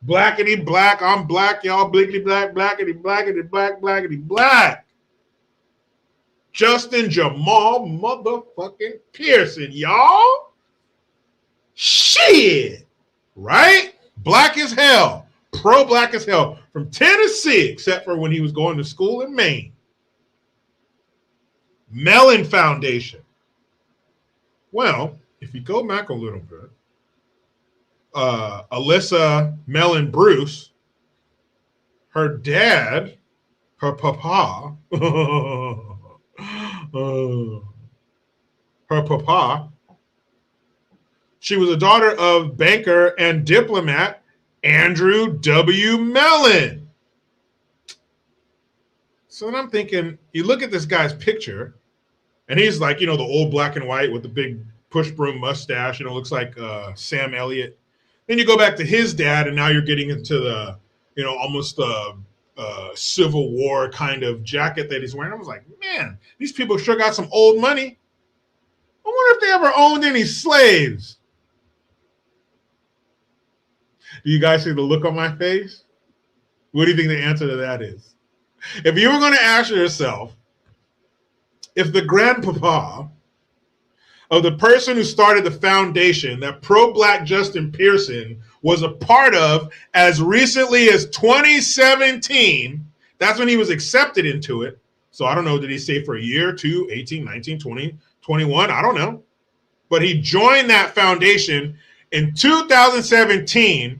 Blackety Black, I'm black, y'all. Blickety Black, Blackety Blackety Black, Blackety Black. Justin Jamal motherfucking Pearson, y'all. Shit. Right? Black as hell. Pro-black as hell. From Tennessee, except for when he was going to school in Maine. Mellon Foundation. Well, if you go back a little bit, Alyssa Mellon Bruce, her dad, her papa, she was a daughter of banker and diplomat Andrew W. Mellon. So then I'm thinking, you look at this guy's picture, and he's like, the old black and white with the big push broom mustache, looks like Sam Elliott. Then you go back to his dad, and now you're getting into the, almost Civil War kind of jacket that he's wearing. I was like, man, these people sure got some old money. I wonder if they ever owned any slaves. Do you guys see the look on my face? What do you think the answer to that is? If you were going to ask yourself, if the grandpapa of the person who started the foundation that pro-black Justin Pearson was a part of as recently as 2017, that's when he was accepted into it. So I don't know, did he stay for a year, 2, 18, 19, 20, 21? I don't know. But he joined that foundation in 2017,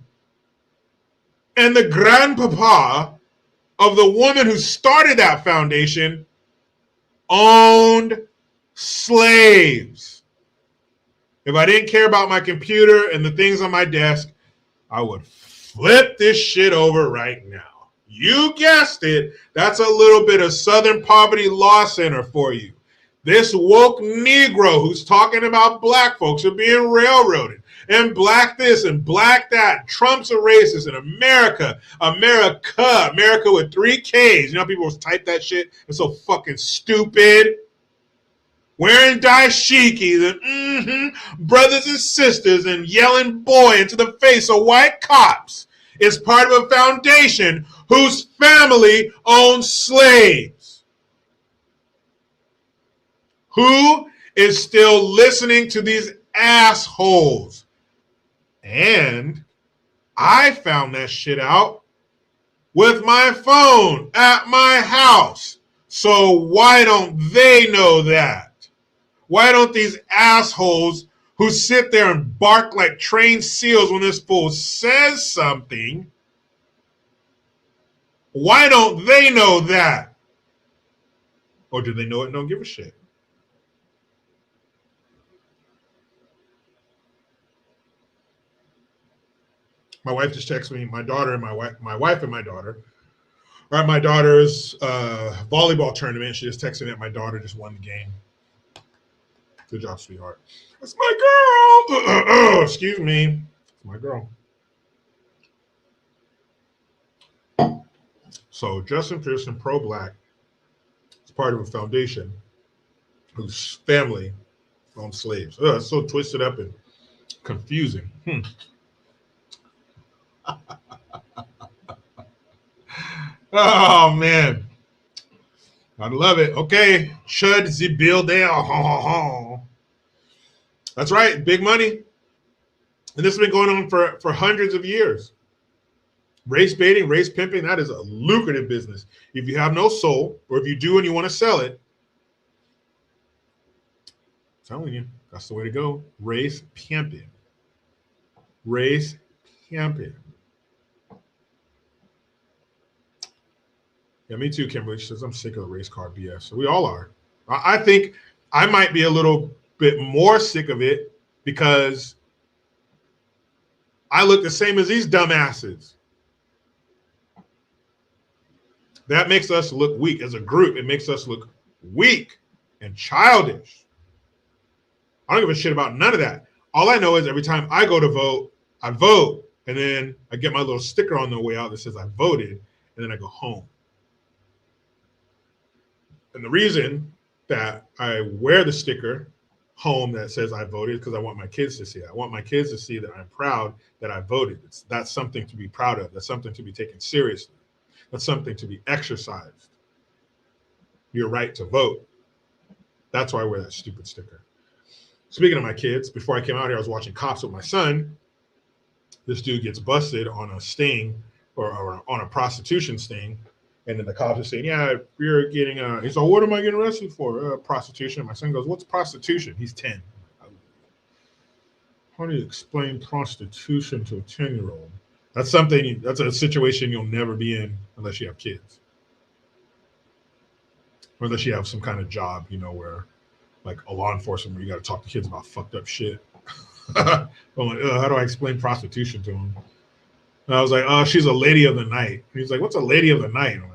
and the grandpapa of the woman who started that foundation owned slaves. If I didn't care about my computer and the things on my desk, I would flip this shit over right now. You guessed it. That's a little bit of Southern Poverty Law Center for you. This woke Negro who's talking about black folks are being railroaded and black this and black that. Trump's a racist in America with 3 Ks. People type that shit. It's so fucking stupid. Wearing dashikis and brothers and sisters and yelling boy into the face of white cops is part of a foundation whose family owns slaves. Who is still listening to these assholes? And I found that shit out with my phone at my house. So why don't they know that? Why don't these assholes who sit there and bark like trained seals when this fool says something, why don't they know that? Or do they know it and don't give a shit? My wife just texted me, my daughter and my wife and my daughter are at my daughter's volleyball tournament. She just texted me that my daughter just won the game. Good job, sweetheart. That's my girl. Excuse me. It's my girl. So Justin Pearson, pro-black, is part of a foundation whose family owned slaves. It's so twisted up and confusing. Oh man, I love it. Okay, Chud the Builder. That's right, big money, and this has been going on for hundreds of years. Race baiting, race pimping, that is a lucrative business. If you have no soul, or if you do and you want to sell it, I'm telling you, that's the way to go. Race pimping. Race pimping. Yeah, me too, Kimberly. She says, I'm sick of the race car BS. So we all are. I think I might be a little bit more sick of it because I look the same as these dumbasses. That makes us look weak as a group. It makes us look weak and childish. I don't give a shit about none of that. All I know is every time I go to vote, I vote. And then I get my little sticker on the way out that says I voted. And then I go home. And the reason that I wear the sticker home that says I voted is because I want my kids to see it. I want my kids to see that I'm proud that I voted. That's something to be proud of. That's something to be taken seriously. That's something to be exercised. Your right to vote. That's why I wear that stupid sticker. Speaking of my kids, before I came out here, I was watching Cops with my son. This dude gets busted on a sting or on a prostitution sting. And then the cops are saying, yeah, you're getting he's like, what am I getting arrested for? Prostitution. And my son goes, what's prostitution? He's 10. How do you explain prostitution to a 10-year-old? That's a situation you'll never be in unless you have kids. Or unless you have some kind of job, where like a law enforcement where you got to talk to kids about fucked up shit. I'm like, how do I explain prostitution to him? And I was like, oh, she's a lady of the night. And he's like, what's a lady of the night? I'm like,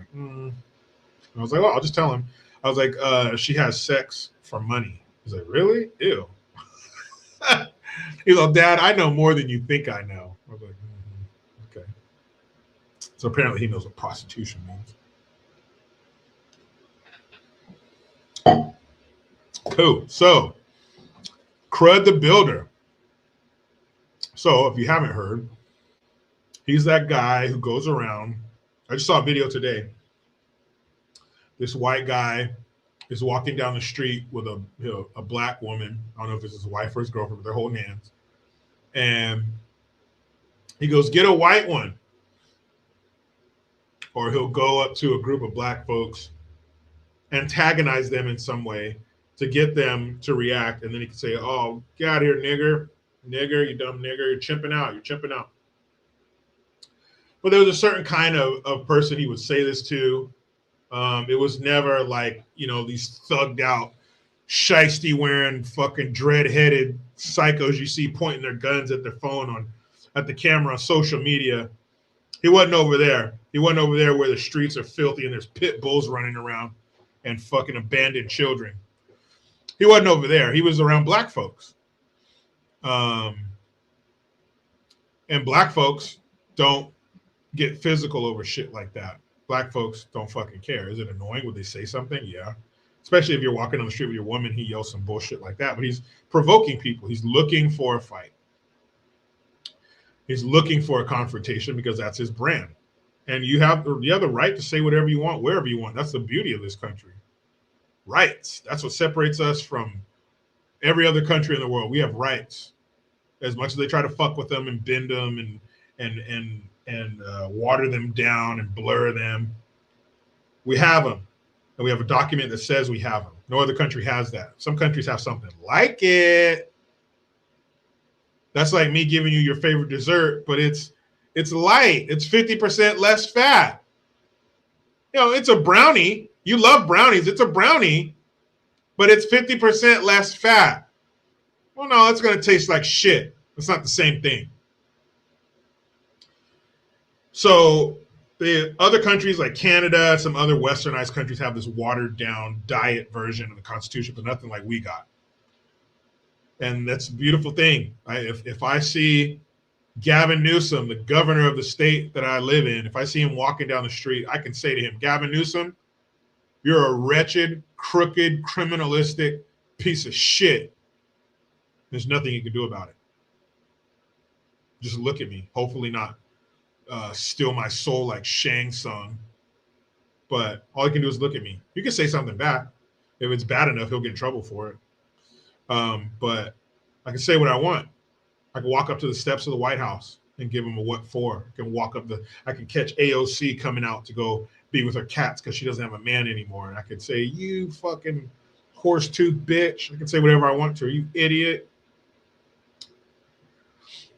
I was like, well, I'll just tell him. I was like, she has sex for money. He's like, really? Ew. He's like, Dad, I know more than you think I know. I was like, okay. So apparently he knows what prostitution means. Cool. So, Chud the Builder. So if you haven't heard, he's that guy who goes around. I just saw a video today. This white guy is walking down the street with a black woman. I don't know if it's his wife or his girlfriend, but they're holding hands. And he goes, get a white one. Or he'll go up to a group of black folks, antagonize them in some way to get them to react. And then he can say, oh, get out of here, nigger. Nigger, you dumb nigger. You're chimping out. You're chimping out. But there was a certain kind of person he would say this to. It was never like, these thugged out, shiesty wearing, fucking dread-headed psychos you see pointing their guns at their phone at the camera on social media. He wasn't over there. He wasn't over there where the streets are filthy and there's pit bulls running around and fucking abandoned children. He wasn't over there. He was around black folks. And black folks don't get physical over shit like that. Black folks don't fucking care. Is it annoying when they say something? Yeah. Especially if you're walking on the street with your woman, he yells some bullshit like that. But he's provoking people. He's looking for a fight. He's looking for a confrontation because that's his brand. And you have the right to say whatever you want, wherever you want. That's the beauty of this country. Rights. That's what separates us from every other country in the world. We have rights. As much as they try to fuck with them and bend them and water them down and blur them, we have them. And we have a document that says we have them. No other country has that. Some countries have something like it. That's like me giving you your favorite dessert, but it's light. It's 50% less fat. It's a brownie. You love brownies. It's a brownie, but it's 50% less fat. Well, no, it's going to taste like shit. It's not the same thing. So the other countries like Canada, some other westernized countries have this watered down diet version of the Constitution, but nothing like we got. And that's a beautiful thing. If I see Gavin Newsom, the governor of the state that I live in, if I see him walking down the street, I can say to him, Gavin Newsom, you're a wretched, crooked, criminalistic piece of shit. There's nothing you can do about it. Just look at me. Hopefully not steal my soul like Shang Tsung. but all he can do is look at me. You can say something back. If it's bad enough, he'll get in trouble for it. But I can say what I want. I can walk up to the steps of the White House and give him a what for. I can catch AOC coming out to go be with her cats because she doesn't have a man anymore. And I could say, you fucking horse tooth bitch. I can say whatever I want to her. You idiot.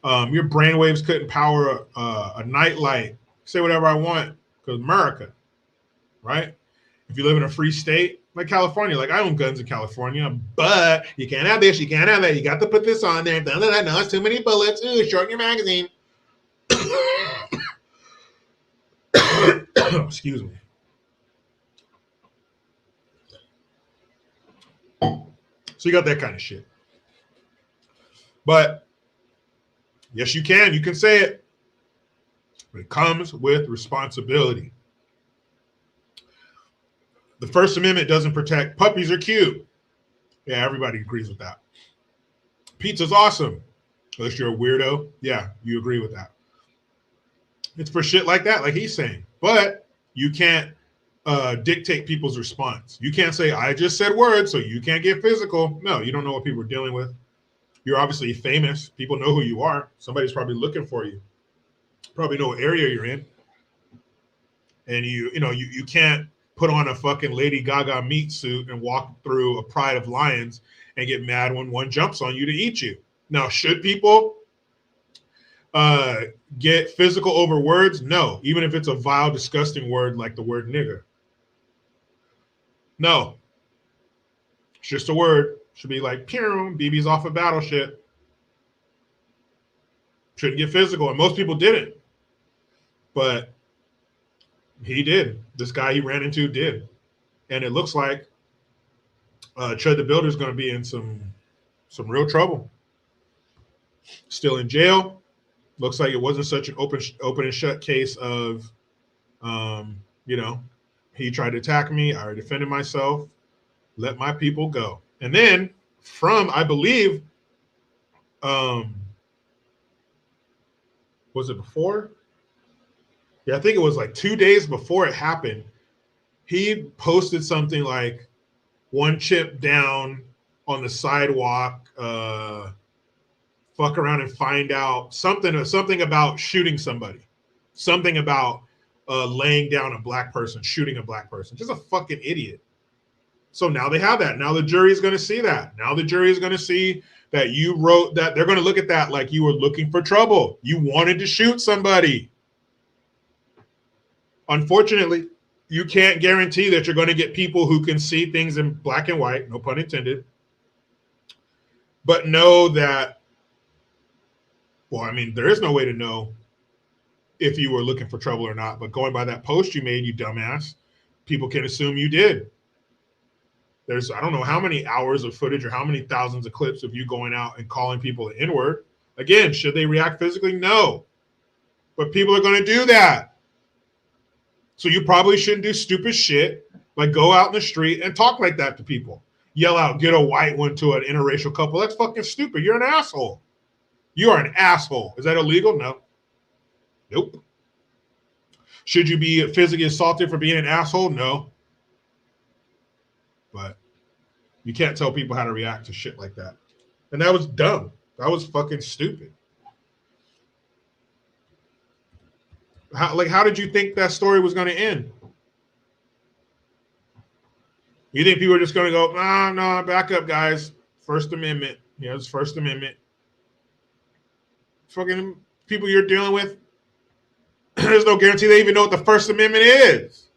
Your brainwaves couldn't power a nightlight. Say whatever I want because America, right? If you live in a free state like California, like I own guns in California, but you can't have this, you can't have that. You got to put this on there. No, it's too many bullets. Ooh, shorten your magazine. Excuse me. So you got that kind of shit. But yes, you can. You can say it. But it comes with responsibility. The First Amendment doesn't protect puppies are cute. Yeah, everybody agrees with that. Pizza's awesome. Unless you're a weirdo. Yeah, you agree with that. It's for shit like that, like he's saying. But you can't dictate people's response. You can't say, I just said words, so you can't get physical. No, you don't know what people are dealing with. You're obviously famous. People know who you are. Somebody's probably looking for you. Probably know what area you're in. And you can't put on a fucking Lady Gaga meat suit and walk through a pride of lions and get mad when one jumps on you to eat you. Now, should people get physical over words? No, even if it's a vile, disgusting word like the word nigger. No. It's just a word. Should be like, pew, BB's off a battleship. Shouldn't get physical. And most people didn't. But he did. This guy he ran into did. And it looks like Chud the Builder is going to be in some real trouble. Still in jail. Looks like it wasn't such an open and shut case of, he tried to attack me. I already defended myself. Let my people go. And then from, I believe, was it before? Yeah, I think it was like 2 days before it happened. He posted something like one chip down on the sidewalk, fuck around and find out something about shooting somebody, something about laying down a black person, shooting a black person. Just a fucking idiot. So now they have that. Now the jury is going to see that. Now the jury is going to see that you wrote that. They're going to look at that like you were looking for trouble. You wanted to shoot somebody. Unfortunately, you can't guarantee that you're going to get people who can see things in black and white, no pun intended. But know that, well, I mean, there is no way to know if you were looking for trouble or not. But going by that post you made, you dumbass, people can assume you did. There's, I don't know how many hours of footage or how many thousands of clips of you going out and calling people the N-word. Again, should they react physically? No. But people are going to do that. So you probably shouldn't do stupid shit like go out in the street and talk like that to people. Yell out, get a white one to an interracial couple. That's fucking stupid. You're an asshole. You are an asshole. Is that illegal? No. Nope. Should you be physically assaulted for being an asshole? No. But you can't tell people how to react to shit like that. And that was dumb. That was fucking stupid. How did you think that story was going to end? You think people are just going to go, no, back up, guys. First Amendment. Yeah, it's First Amendment. Fucking people you're dealing with, there's no guarantee they even know what the First Amendment is.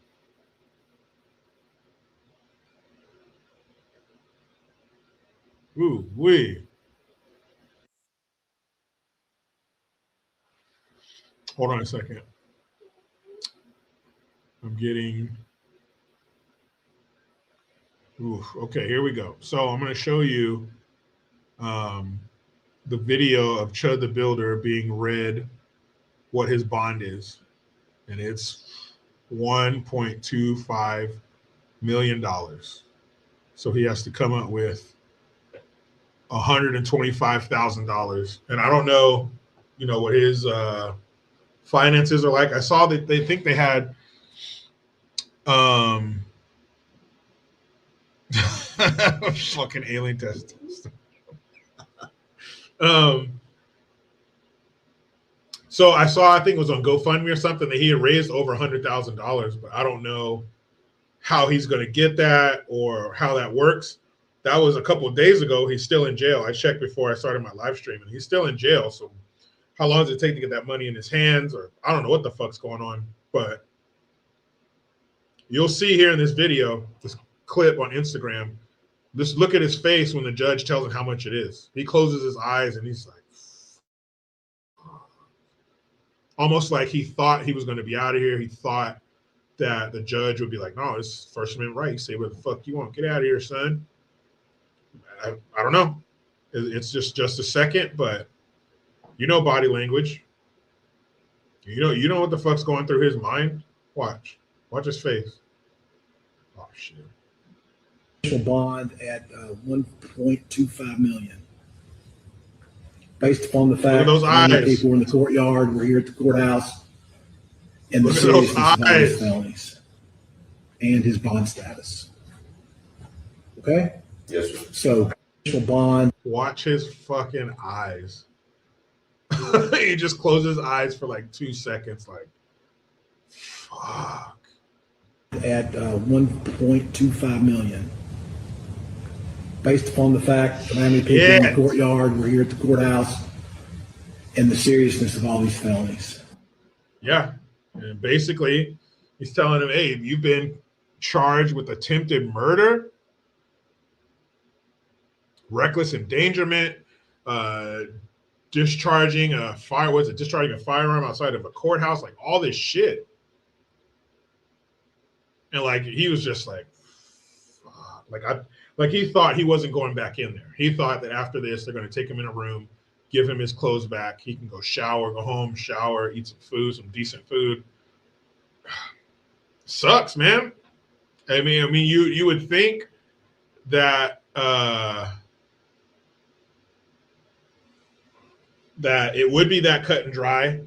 Ooh, wee. Hold on a second. I'm getting. Oof. Okay, here we go. So I'm going to show you the video of Chud the Builder being read what his bond is. And it's $1.25 million. So he has to come up with $125,000. And I don't know, what his finances are like. I saw that they think they had Fucking alien test. So I saw, I think it was on GoFundMe or something, that he had raised over $100,000, but I don't know how he's going to get that or how that works. That was a couple of days ago. He's still in jail. I checked before I started my live stream, and he's still in jail. So how long does it take to get that money in his hands? Or I don't know what the fuck's going on, but you'll see here in this video, this clip on Instagram, just look at his face when the judge tells him how much it is. He closes his eyes and he's like, almost like he thought he was going to be out of here. He thought that the judge would be like, no, it's First Amendment right. You say what the fuck you want. Get out of here, son. I don't know. It's just a second, but you know body language. You know what the fuck's going through his mind. Watch his face. Oh shit. Bond at 1.25 million, based upon the fact those that many eyes. people in the courtyard were here at the courthouse, and the seriousness of all his felonies and his bond status. Okay. Yes, sir. So bond. Watch his fucking eyes. He just closes his eyes for like 2 seconds, like, fuck. At 1.25 million, based upon the fact that many people in the courtyard were here at the courthouse, and the seriousness of all these felonies. Yeah, and basically, he's telling him, "Hey, you've been charged with attempted murder, reckless endangerment, discharging a firearm outside of a courthouse, like all this shit." And like he was just like, fuck. Like he thought he wasn't going back in there. He thought that after this, they're going to take him in a room, give him his clothes back. He can go home, shower, eat some food, some decent food. Sucks, man. I mean, you would think that that it would be that cut and dry.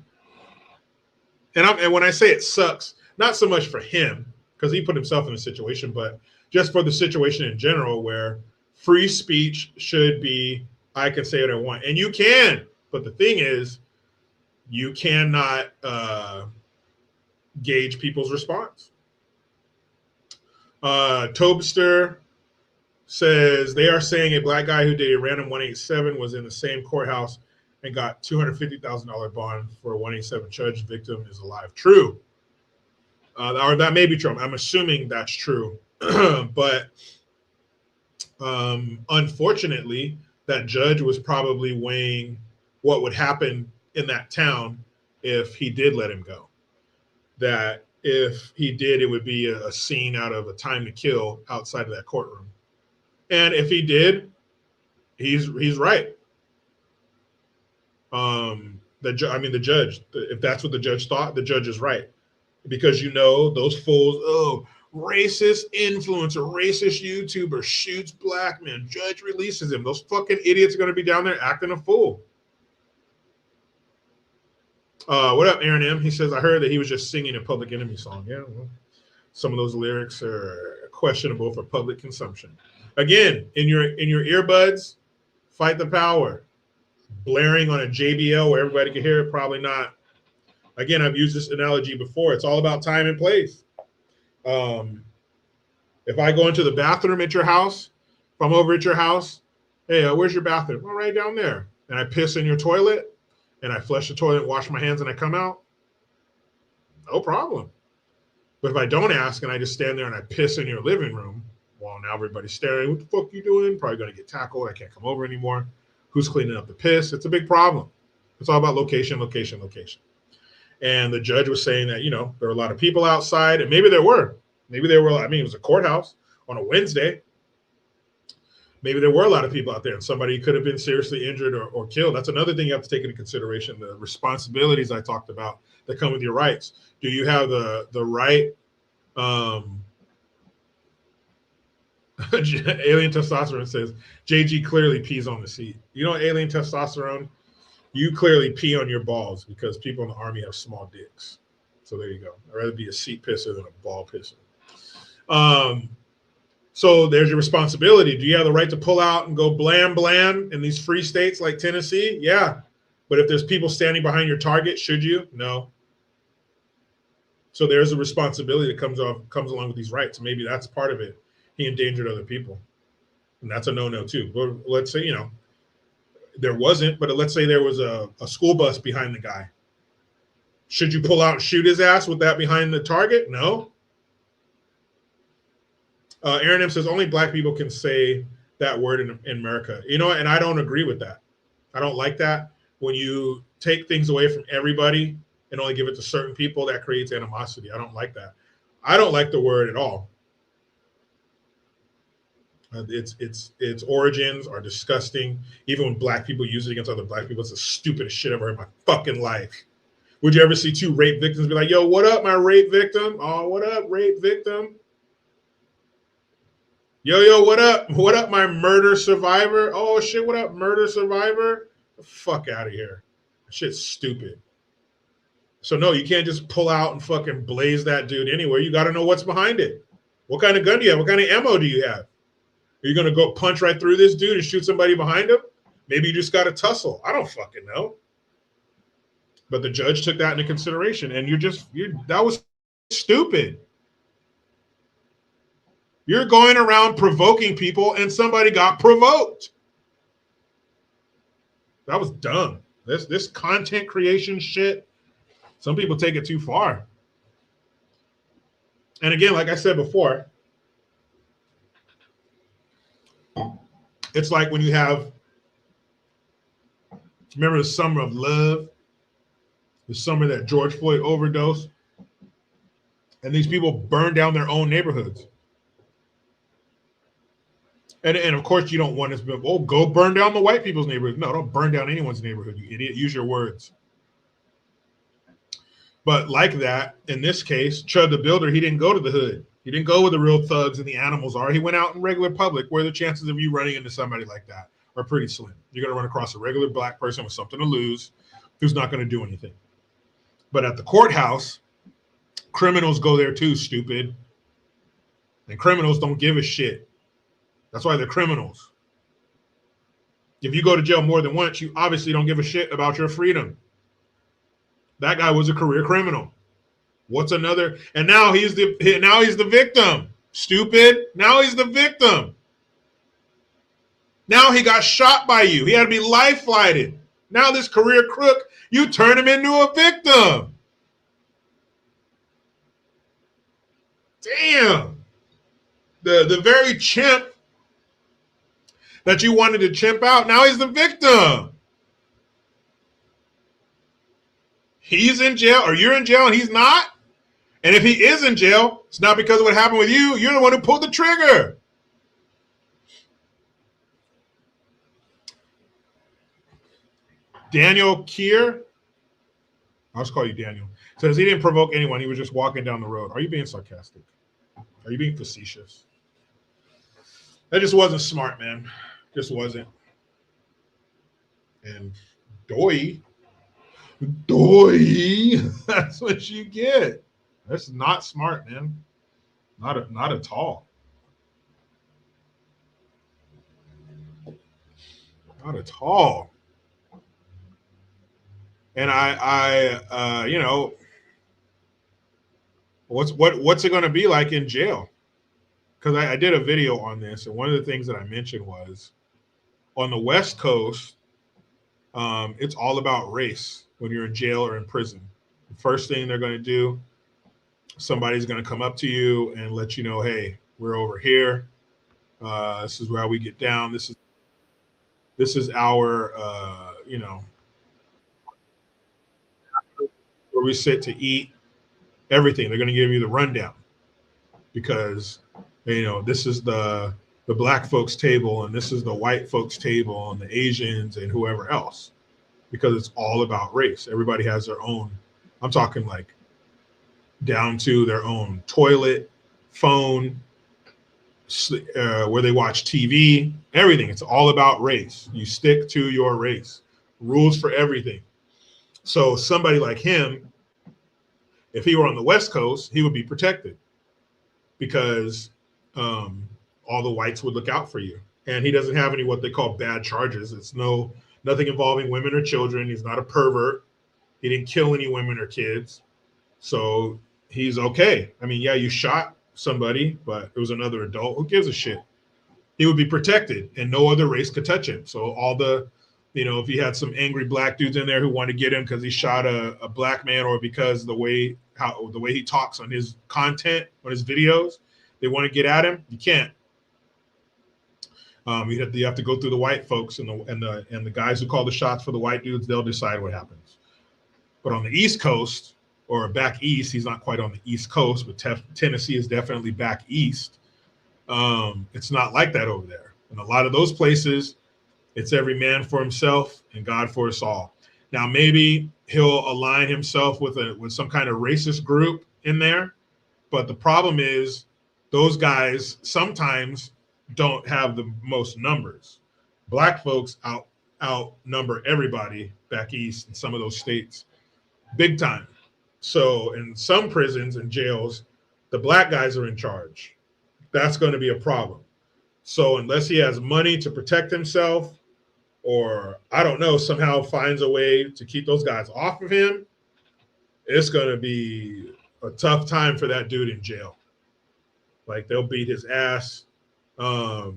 And when I say it sucks, not so much for him, because he put himself in a situation, but just for the situation in general, where free speech should be, I can say what I want. And you can, but the thing is, you cannot gauge people's response. Tobster says, they are saying a black guy who did a random 187 was in the same courthouse and got $250,000 bond for a 187 charge. Victim is alive. True. Or that may be true. I'm assuming that's true. But unfortunately, that judge was probably weighing what would happen in that town if he did let him go. That if he did, it would be a scene out of A Time to Kill outside of that courtroom. And if he did, he's right. The judge, if that's what the judge thought, the judge is right. Because those fools, racist influencer, racist YouTuber shoots black man, judge releases him. Those fucking idiots are going to be down there acting a fool. What up, Aaron M? He says, I heard that he was just singing a Public Enemy song. Yeah, well, some of those lyrics are questionable for public consumption. Again, in your earbuds, fight the power. Blaring on a JBL where everybody can hear it, probably not. Again, I've used this analogy before. It's all about time and place. If I go into the bathroom at your house, if I'm over at your house, hey, where's your bathroom? Oh, right down there. And I piss in your toilet, and I flush the toilet, wash my hands, and I come out, no problem. But if I don't ask and I just stand there and I piss in your living room, well, now everybody's staring. What the fuck you doing? Probably going to get tackled. I can't come over anymore. Who's cleaning up the piss? It's a big problem. It's all about location, location, location. And the judge was saying that, there were a lot of people outside, and maybe there were. It was a courthouse on a Wednesday. Maybe there were a lot of people out there, and somebody could have been seriously injured or killed. That's another thing you have to take into consideration, the responsibilities I talked about that come with your rights. Do you have the right? Alien Testosterone says, JG clearly pees on the seat. Alien Testosterone, you clearly pee on your balls because people in the Army have small dicks. So there you go. I'd rather be a seat pisser than a ball pisser. So there's your responsibility. Do you have the right to pull out and go blam blam in these free states like Tennessee? Yeah. But if there's people standing behind your target, should you? No. So there's a responsibility that comes along with these rights. Maybe that's part of it. He endangered other people. And that's a no-no too. But let's say, there wasn't, but let's say there was a school bus behind the guy. Should you pull out and shoot his ass with that behind the target? No. Aaron M says only black people can say that word in America. And I don't agree with that. I don't like that. When you take things away from everybody and only give it to certain people, that creates animosity. I don't like that. I don't like the word at all. Its origins are disgusting. Even when black people use it against other black people, it's the stupidest shit I've ever heard in my fucking life. Would you ever see two rape victims be like, yo, what up, my rape victim? Oh, what up, rape victim? Yo, what up? What up, my murder survivor? Oh, shit, what up, murder survivor? The fuck out of here. That shit's stupid. So, no, you can't just pull out and fucking blaze that dude anywhere. You got to know what's behind it. What kind of gun do you have? What kind of ammo do you have? Are you going to go punch right through this dude and shoot somebody behind him? Maybe you just got to tussle. I don't fucking know. But the judge took that into consideration, and that was stupid. You're going around provoking people, and somebody got provoked. That was dumb. This content creation shit, some people take it too far. And again, like I said before, it's like when you remember the summer of love, the summer that George Floyd overdosed, and these people burned down their own neighborhoods. And of course, you don't want to go burn down the white people's neighborhood. No, don't burn down anyone's neighborhood, you idiot. Use your words. But like that, in this case, Chud the Builder, he didn't go to the hood. He didn't go where the real thugs and the animals are. He went out in regular public, where the chances of you running into somebody like that are pretty slim. You're going to run across a regular black person with something to lose who's not going to do anything. But at the courthouse, criminals go there too, stupid. And criminals don't give a shit. That's why they're criminals. If you go to jail more than once, you obviously don't give a shit about your freedom. That guy was a career criminal. What's another? And now he's the victim. Stupid. Now he's the victim. Now he got shot by you. He had to be life flighted. Now this career crook, you turn him into a victim. Damn. The very chimp that you wanted to chimp out, now he's the victim. He's in jail, or you're in jail and he's not. And if he is in jail, it's not because of what happened with you. You're the one who pulled the trigger. Daniel Kier, I'll just call you Daniel, says he didn't provoke anyone. He was just walking down the road. Are you being sarcastic? Are you being facetious? That just wasn't smart, man. Just wasn't. And doy, that's what you get. That's not smart, man. Not at all. Not at all. And I you know, what's it going to be like in jail? Because I did a video on this, and one of the things that I mentioned was on the West Coast, it's all about race when you're in jail or in prison. The first thing they're going to do, somebody's going to come up to you and let you know, hey, we're over here. This is where we get down. This is our, you know, where we sit to eat, everything. They're going to give you the rundown because, you know, this is the black folks table and this is the white folks table and the Asians and whoever else, because it's all about race. Everybody has their own, I'm talking like down to their own toilet, phone, where they watch TV, everything. It's all about race. You stick to your race, rules for everything. So somebody like him, if he were on the West Coast, he would be protected. because all the whites would look out for you. And he doesn't have any what they call bad charges. It's nothing involving women or children. He's not a pervert. He didn't kill any women or kids. So he's okay. I mean, yeah, you shot somebody, but it was another adult. Who gives a shit? He would be protected and no other race could touch him. So all the, if you had some angry black dudes in there who want to get him because he shot a black man or because the way he talks on his content, on his videos, they want to get at him, you can't. You have to go through the white folks and the guys who call the shots for the white dudes. They'll decide what happens. But on the East Coast or back east, he's not quite on the East Coast, but Tennessee is definitely back east. It's not like that over there. In a lot of those places, it's every man for himself and God for us all. Now, maybe he'll align himself with some kind of racist group in there, but the problem is those guys sometimes don't have the most numbers. Black folks outnumber everybody back east in some of those states, big time. So in some prisons and jails, the black guys are in charge. That's going to be a problem. So unless he has money to protect himself, or I don't know, somehow finds a way to keep those guys off of him, it's going to be a tough time for that dude in jail. Like, they'll beat his ass. Could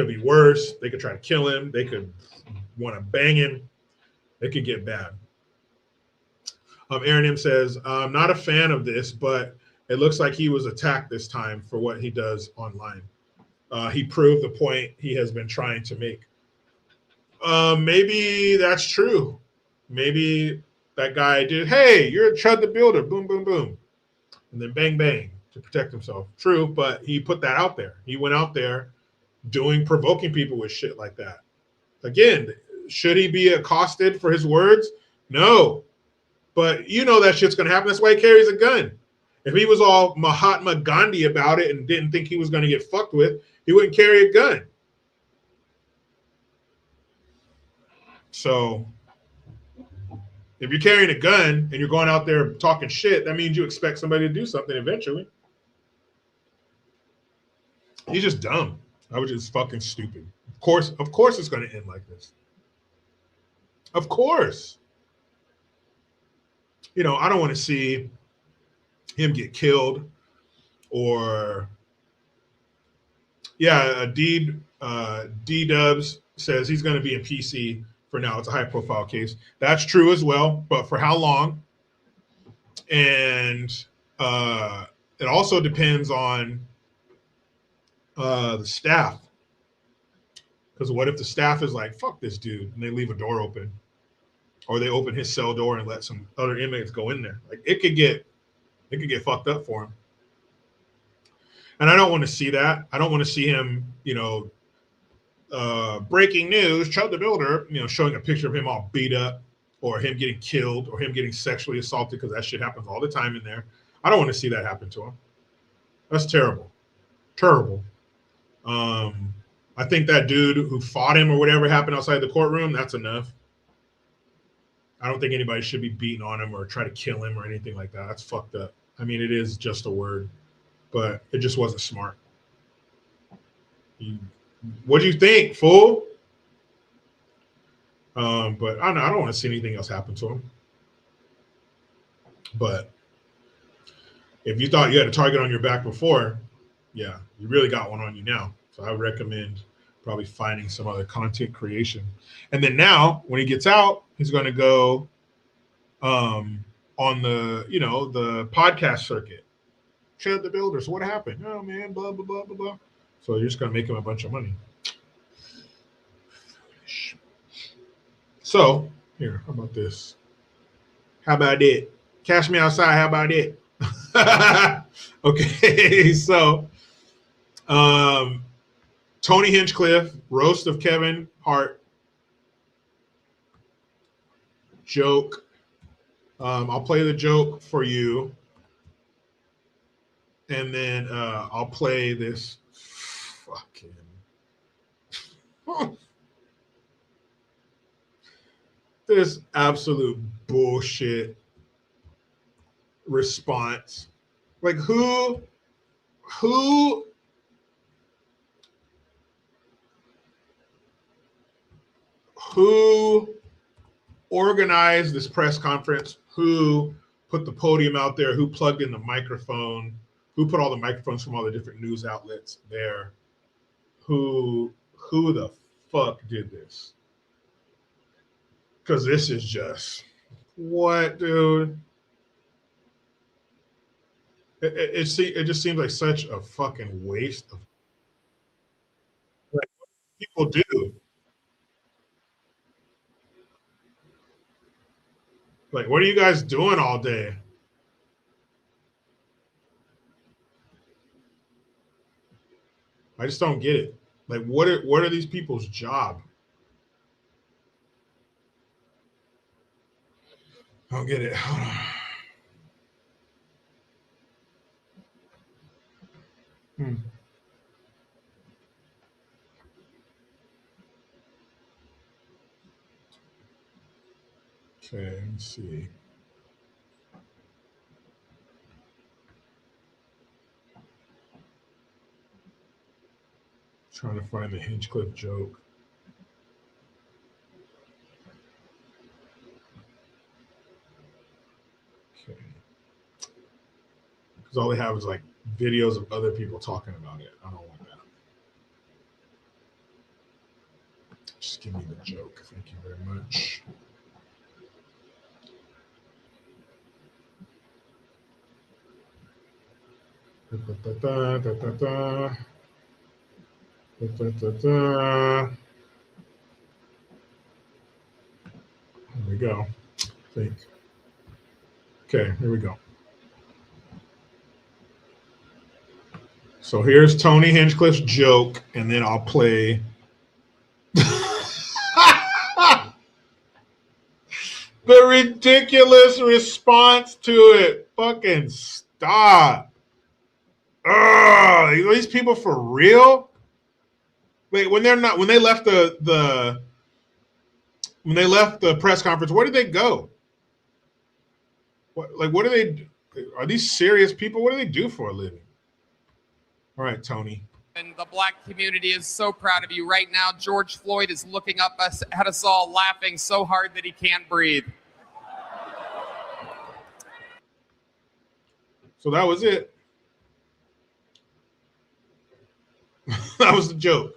be worse. They could try to kill him. They could want to bang him. It could get bad. Aaron M says, I'm not a fan of this, but it looks like he was attacked this time for what he does online. He proved the point he has been trying to make. Maybe that's true. Maybe that guy did, hey, you're Chud the Builder, boom, boom, boom. And then bang, bang to protect himself. True, but he put that out there. He went out there provoking people with shit like that. Again, should he be accosted for his words? No. But that shit's going to happen. That's why he carries a gun. If he was all Mahatma Gandhi about it and didn't think he was going to get fucked with, he wouldn't carry a gun. So if you're carrying a gun and you're going out there talking shit, that means you expect somebody to do something eventually. He's just dumb. I was just fucking stupid. Of course it's going to end like this. Of course. I don't want to see him get killed or D-Dubs says he's going to be in PC for now. It's a high profile case. That's true as well, but for how long? And it also depends on the staff. Because what if the staff is like, fuck this dude, and they leave a door open, or they open his cell door and let some other inmates go in there? Like, it could get fucked up for him. And I don't want to see that. I don't want to see him, breaking news, Chud the Builder, showing a picture of him all beat up, or him getting killed, or him getting sexually assaulted, because that shit happens all the time in there. I don't want to see that happen to him. That's terrible. Terrible. I think that dude who fought him or whatever happened outside the courtroom, that's enough. I don't think anybody should be beating on him or try to kill him or anything like that. That's fucked up. I mean, it is just a word, but it just wasn't smart. What do you think, fool? But I don't want to see anything else happen to him. But if you thought you had a target on your back before, yeah, you really got one on you now. So I would recommend probably finding some other content creation. And then now, when he gets out, he's going to go on the, the podcast circuit. Chud the Builder. So what happened? Oh, man, blah, blah, blah, blah, blah. So you're just going to make him a bunch of money. So, here, how about this? How about it? Cash me outside. How about it? Okay, so Tony Hinchcliffe, roast of Kevin Hart, joke. I'll play the joke for you. And then I'll play this fucking absolute bullshit response Like who organized this press conference? Who put the podium out there? Who plugged in the microphone? Who put all the microphones from all the different news outlets there? Who the fuck did this? Because this is just what, dude? It just seems like such a fucking waste of like, what people do. Like, what are you guys doing all day? I just don't get it. Like, what are these people's job? I don't get it. Hold on. Okay, let's see. Trying to find the Hinchcliffe joke. Okay. Because all they have is like videos of other people talking about it. I don't want that. Just give me the joke. Thank you very much. Da, da, da, da, da, da. Da, da, da, da. There we go. I think. Okay, here we go. So here's Tony Hinchcliffe's joke, and then I'll play the ridiculous response to it. Fucking stop. Ugh, these people for real? Wait, when they left the press conference, where did they go? What do they do? Are these serious people? What do they do for a living? All right, Tony. And the black community is so proud of you. Right now, George Floyd is looking up at us all, laughing so hard that he can't breathe. So that was it. That was the joke.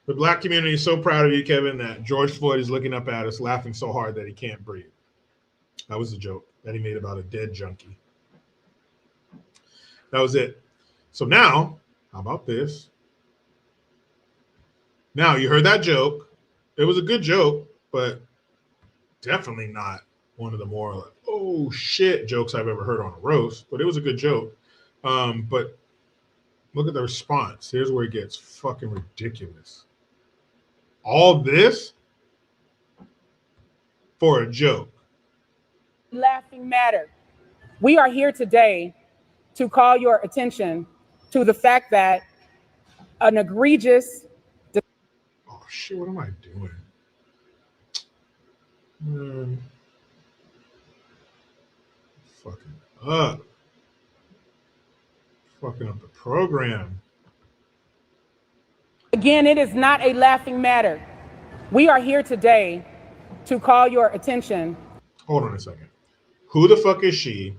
The black community is so proud of you, Kevin, that George Floyd is looking up at us, laughing so hard that he can't breathe. That was the joke that he made about a dead junkie. That was it. So now, how about this? Now, you heard that joke. It was a good joke, but definitely not one of the more like, oh shit jokes I've ever heard on a roast, but it was a good joke. But look at the response. Here's where it gets fucking ridiculous. All this for a joke. Laughing matter. We are here today to call your attention to the fact that an egregious. Oh shit! What am I doing? Fucking up. Fucking up the program. Again, it is not a laughing matter. We are here today to call your attention. Hold on a second. Who the fuck is she?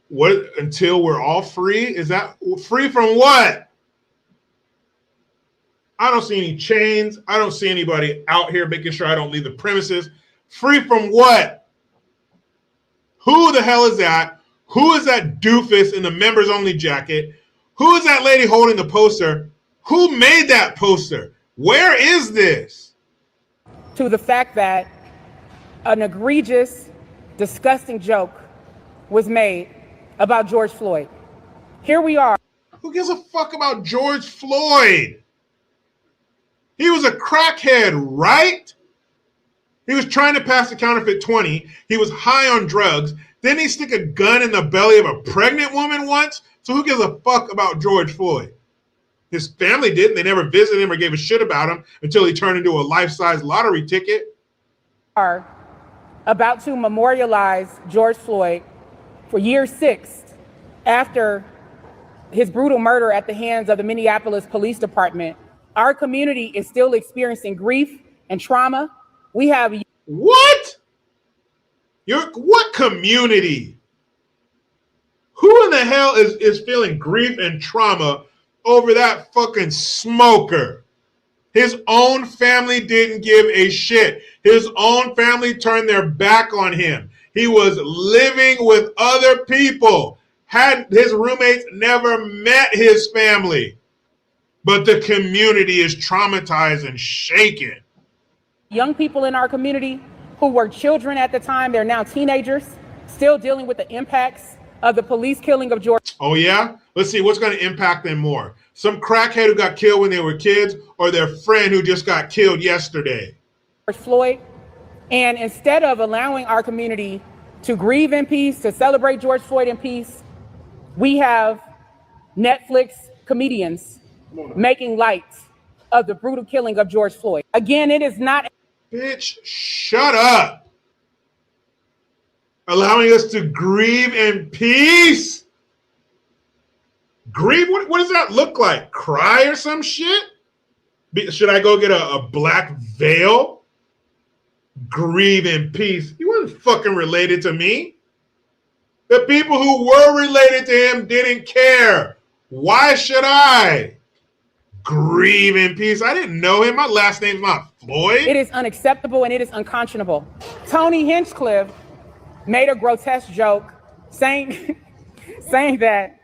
What until we're all free? Is that free from what? I don't see any chains. I don't see anybody out here making sure I don't leave the premises. Free from what? Who the hell is that? Who is that doofus in the members only jacket? Who is that lady holding the poster? Who made that poster? Where is this? To the fact that an egregious, disgusting joke was made about George Floyd. Here we are. Who gives a fuck about George Floyd? He was a crackhead, right? He was trying to pass the counterfeit 20. He was high on drugs. Didn't he stick a gun in the belly of a pregnant woman once? So who gives a fuck about George Floyd? His family didn't. They never visited him or gave a shit about him until he turned into a life-size lottery ticket. Are about to memorialize George Floyd for year 6 after his brutal murder at the hands of the Minneapolis Police Department, our community is still experiencing grief and trauma. We have what? What community? Who in the hell is feeling grief and trauma over that fucking smoker? His own family didn't give a shit. His own family turned their back on him. He was living with other people. Had his roommates never met his family. But the community is traumatized and shaken. young people in our community who were children at the time. They're now teenagers, still dealing with the impacts of the police killing of George. Oh, yeah? Let's see, what's going to impact them more? Some crackhead who got killed when they were kids, or their friend who just got killed yesterday? George Floyd. And instead of allowing our community to grieve in peace, to celebrate George Floyd in peace, we have Netflix comedians making light of the brutal killing of George Floyd. Again, it is not. Bitch, shut up. Allowing us to grieve in peace? Grieve? What does that look like? Cry or some shit? Should I go get a black veil? Grieve in peace. He wasn't fucking related to me. The people who were related to him didn't care. Why should I? Grieve in peace. I didn't know him. My last name's not Floyd. It is unacceptable and it is unconscionable. Tony Hinchcliffe made a grotesque joke saying that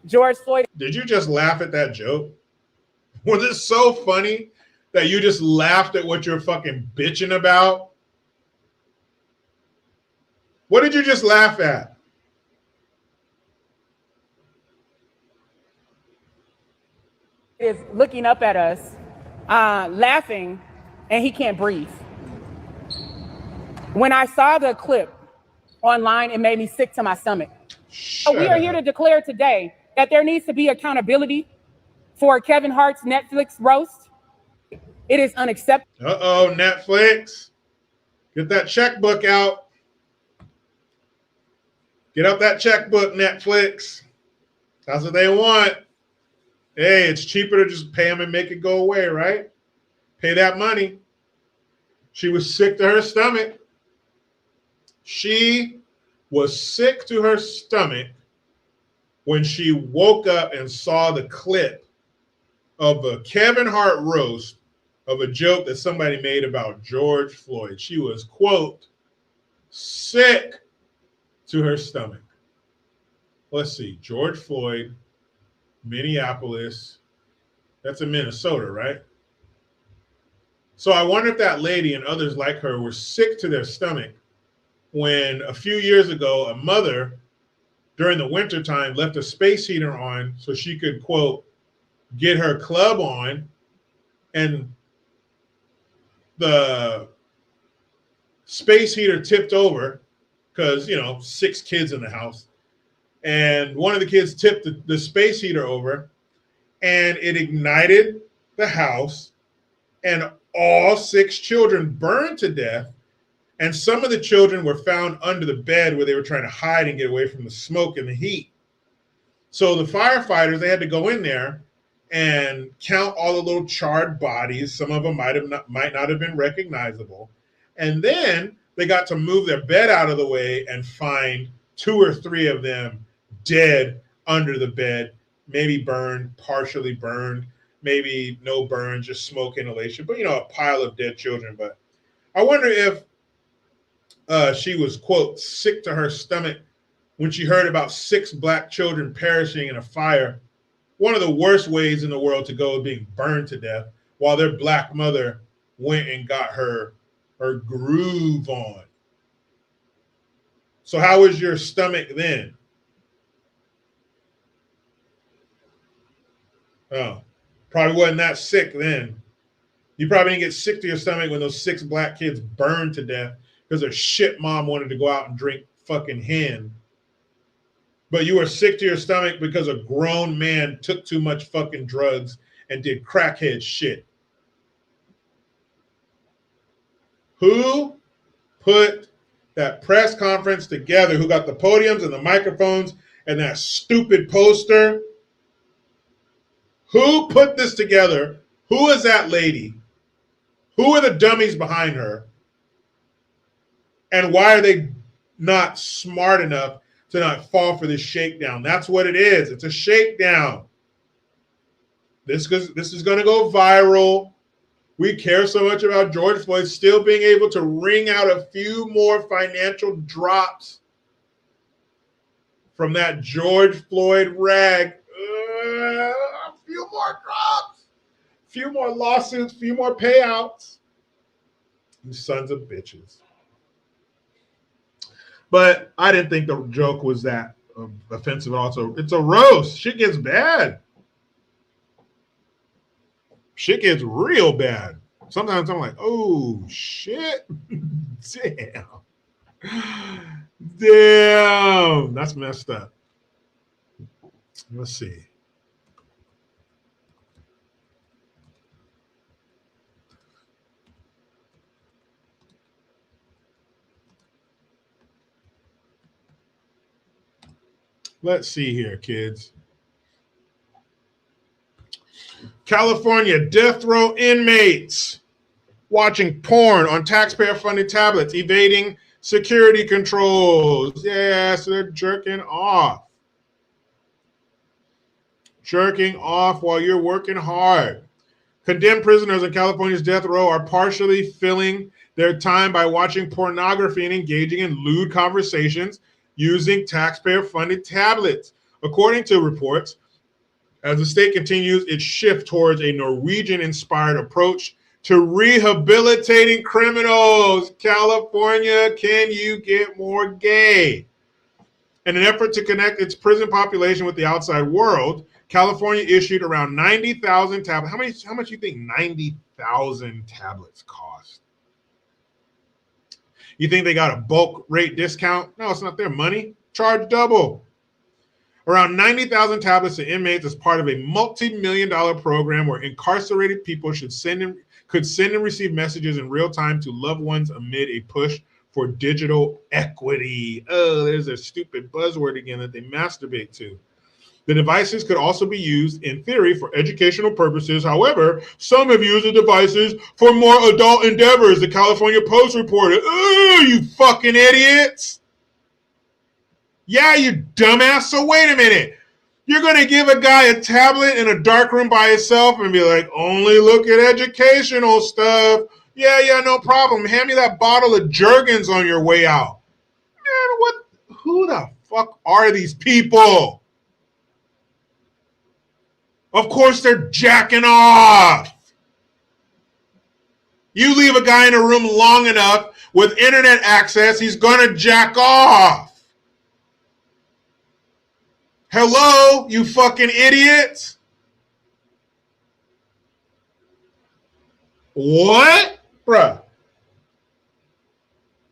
George Floyd. Did you just laugh at that joke? Was it so funny that you just laughed at what you're fucking bitching about? What did you just laugh at? Is looking up at us, laughing, and he can't breathe. When I saw the clip online, it made me sick to my stomach. We are here to declare today that there needs to be accountability for Kevin Hart's Netflix roast. It is unacceptable. Uh-oh, Netflix. Get that checkbook out. Get up that checkbook, Netflix. That's what they want. Hey, it's cheaper to just pay them and make it go away, right? Pay that money. She was sick to her stomach. She was sick to her stomach when she woke up and saw the clip of a Kevin Hart roast of a joke that somebody made about George Floyd. She was, quote, sick to her stomach. Let's see, George Floyd, Minneapolis. That's in Minnesota, right? So I wonder if that lady and others like her were sick to their stomach when a few years ago, a mother during the wintertime left a space heater on so she could, quote, get her club on, and the space heater tipped over because, 6 kids in the house. And one of the kids tipped the space heater over, and it ignited the house, and all 6 children burned to death. And some of the children were found under the bed where they were trying to hide and get away from the smoke and the heat. So the firefighters, they had to go in there and count all the little charred bodies. Some of them might not have been recognizable. And then they got to move their bed out of the way and find 2 or 3 of them dead under the bed, maybe burned, partially burned, maybe no burn, just smoke inhalation, but a pile of dead children. But I wonder if she was, quote, sick to her stomach when she heard about 6 black children perishing in a fire. One of the worst ways in the world to go, being burned to death, while their black mother went and got her groove on. So how was your stomach then? Oh, probably wasn't that sick then. You probably didn't get sick to your stomach when those 6 black kids burned to death because their shit mom wanted to go out and drink fucking hen. But you were sick to your stomach because a grown man took too much fucking drugs and did crackhead shit. Who put that press conference together, who got the podiums and the microphones and that stupid poster. Who put this together? Who is that lady? Who are the dummies behind her? And why are they not smart enough to not fall for this shakedown? That's what it is. It's a shakedown. This is going to go viral. We care so much about George Floyd still being able to wring out a few more financial drops from that George Floyd rag. A few more drops, a few more lawsuits, a few more payouts. You sons of bitches. But I didn't think the joke was that offensive. Also, it's a roast. Shit gets bad. Shit gets real bad. Sometimes I'm like, oh, shit. Damn. That's messed up. Let's see. Let's see here, kids. California death row inmates watching porn on taxpayer-funded tablets, evading security controls. Yes, they're jerking off. Jerking off while you're working hard. Condemned prisoners in California's death row are partially filling their time by watching pornography and engaging in lewd conversations using taxpayer-funded tablets. According to reports, as the state continues its shift towards a Norwegian-inspired approach to rehabilitating criminals. California, can you get more gay? In an effort to connect its prison population with the outside world, California issued around 90,000 tablets. How much do you think 90,000 tablets cost? You think they got a bulk rate discount? No, it's not their money. Charge double. Around 90,000 tablets to inmates as part of a multi-million-dollar program where incarcerated people could send and receive messages in real time to loved ones amid a push for digital equity. Oh, there's a stupid buzzword again that they masturbate to. The devices could also be used, in theory, for educational purposes. However, some have used the devices for more adult endeavors, the California Post reported. Oh, you fucking idiots. Yeah, you dumbass. So wait a minute. You're going to give a guy a tablet in a dark room by himself and be like, only look at educational stuff. Yeah, no problem. Hand me that bottle of Jergens on your way out. Man, who the fuck are these people? Of course they're jacking off. You leave a guy in a room long enough with internet access, he's going to jack off. Hello, you fucking idiots. What? Bruh.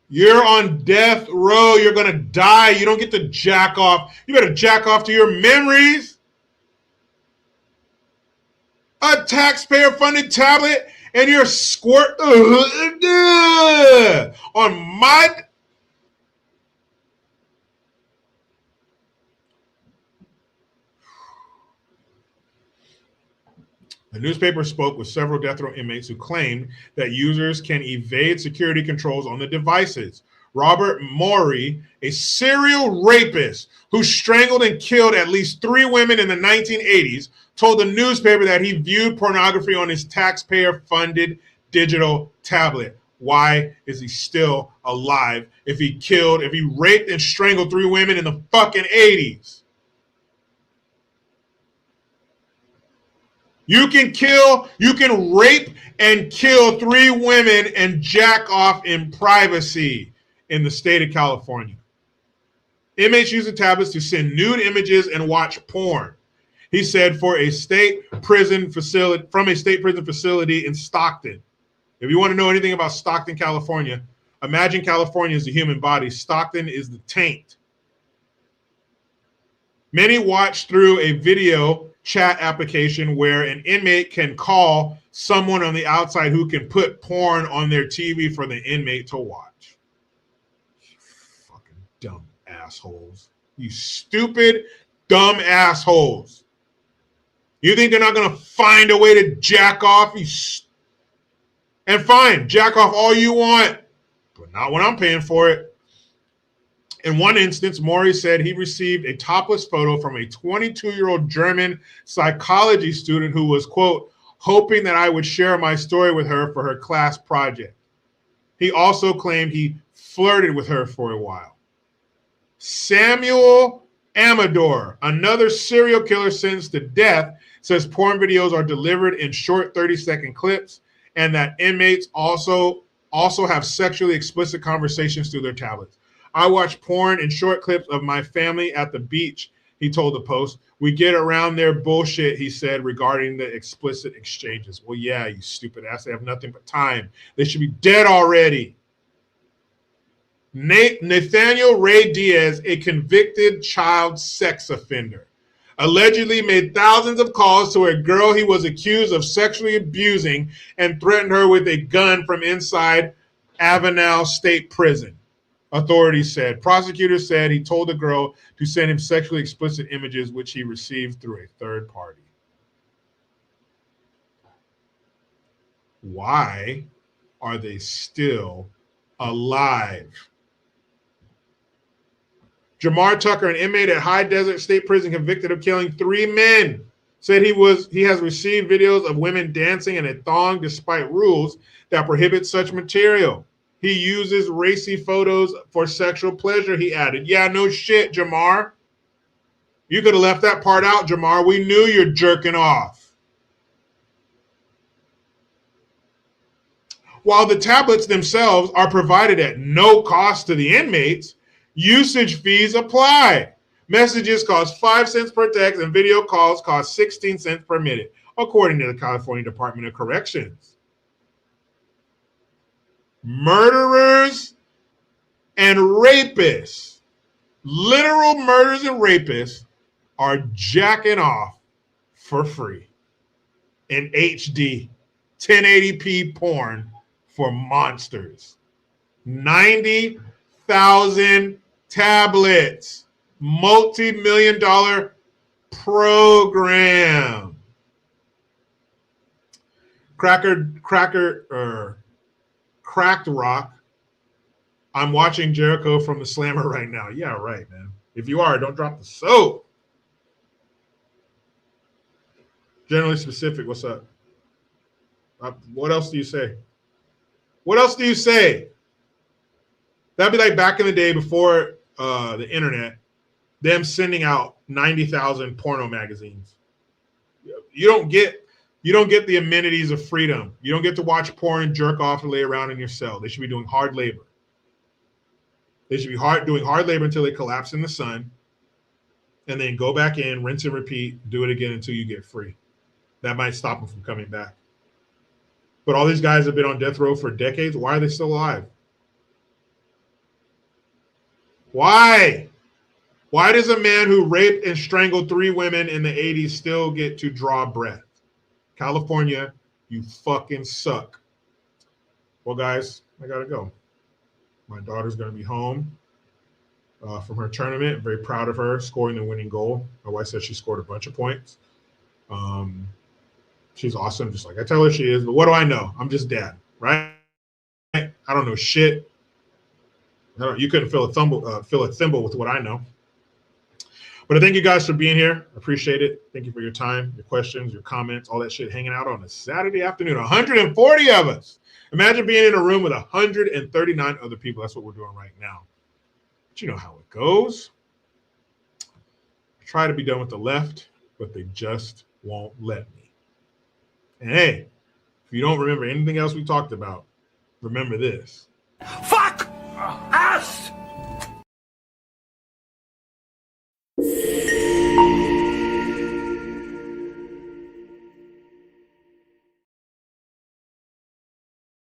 You're on death row. You're going to die. You don't get to jack off. You better jack off to your memories. A taxpayer-funded tablet and your squirt on my... The newspaper spoke with several death row inmates who claimed that users can evade security controls on the devices. Robert Morey, a serial rapist who strangled and killed at least 3 women in the 1980s, told the newspaper that he viewed pornography on his taxpayer-funded digital tablet. Why is he still alive if he raped and strangled 3 women in the fucking 80s? You can rape and kill 3 women and jack off in privacy in the state of California. Inmates use the tablets to send nude images and watch porn. He said from a state prison facility in Stockton. If you want to know anything about Stockton, California, imagine California is the human body. Stockton is the taint. Many watch through a video chat application where an inmate can call someone on the outside who can put porn on their TV for the inmate to watch. You Dumb assholes. You stupid, dumb assholes. You think they're not going to find a way to jack off? And fine, jack off all you want, but not when I'm paying for it. In one instance, Maury said he received a topless photo from a 22-year-old German psychology student who was, quote, hoping that I would share my story with her for her class project. He also claimed he flirted with her for a while. Samuel Amador, another serial killer sentenced to death, says porn videos are delivered in short 30-second clips and that inmates also have sexually explicit conversations through their tablets. I watch porn in short clips of my family at the beach, he told the Post. We get around their bullshit, he said, regarding the explicit exchanges. Well, yeah, you stupid ass. They have nothing but time. They should be dead already. Nathaniel Ray Diaz, a convicted child sex offender, allegedly made thousands of calls to a girl he was accused of sexually abusing and threatened her with a gun from inside Avenel State Prison. Authorities said. Prosecutors said he told the girl to send him sexually explicit images, which he received through a third party. Why are they still alive? Jamar Tucker, an inmate at High Desert State Prison convicted of killing 3 men, said he has received videos of women dancing in a thong despite rules that prohibit such material. He uses racy photos for sexual pleasure, he added. Yeah, no shit, Jamar. You could have left that part out, Jamar. We knew you're jerking off. While the tablets themselves are provided at no cost to the inmates, usage fees apply. Messages cost 5 cents per text and video calls cost 16 cents per minute, according to the California Department of Corrections. Murderers and rapists, literal murderers and rapists, are jacking off for free in HD 1080p porn for monsters. 90,000 tablets, multi-million-dollar program. Cracked Rock. I'm watching Jericho from the Slammer right now. Yeah, right, man. If you are, don't drop the soap. Generally specific, what's up? What else do you say? What else do you say? That'd be like back in the day before the internet, them sending out 90,000 porno magazines. You don't get the amenities of freedom. You don't get to watch porn, jerk off, and lay around in your cell. They should be doing hard labor. They should be doing hard labor until they collapse in the sun, and then go back in, rinse and repeat, do it again until you get free. That might stop them from coming back. But all these guys have been on death row for decades. Why are they still alive? Why? Why does a man who raped and strangled 3 women in the 80s still get to draw breath? California, you fucking suck. Well, guys, I gotta go. My daughter's gonna be home from her tournament. I'm very proud of her scoring the winning goal. My wife said she scored a bunch of points. She's awesome, just like I tell her she is. But what do I know? I'm just dad, right? I don't know shit. You couldn't fill a thimble with what I know. But I thank you guys for being here. I appreciate it. Thank you for your time, your questions, your comments, all that shit, hanging out on a Saturday afternoon. 140 of us. Imagine being in a room with 139 other people. That's what we're doing right now. But you know how it goes. I try to be done with the left, but they just won't let me. And hey, if you don't remember anything else we talked about, remember this. Fuck us!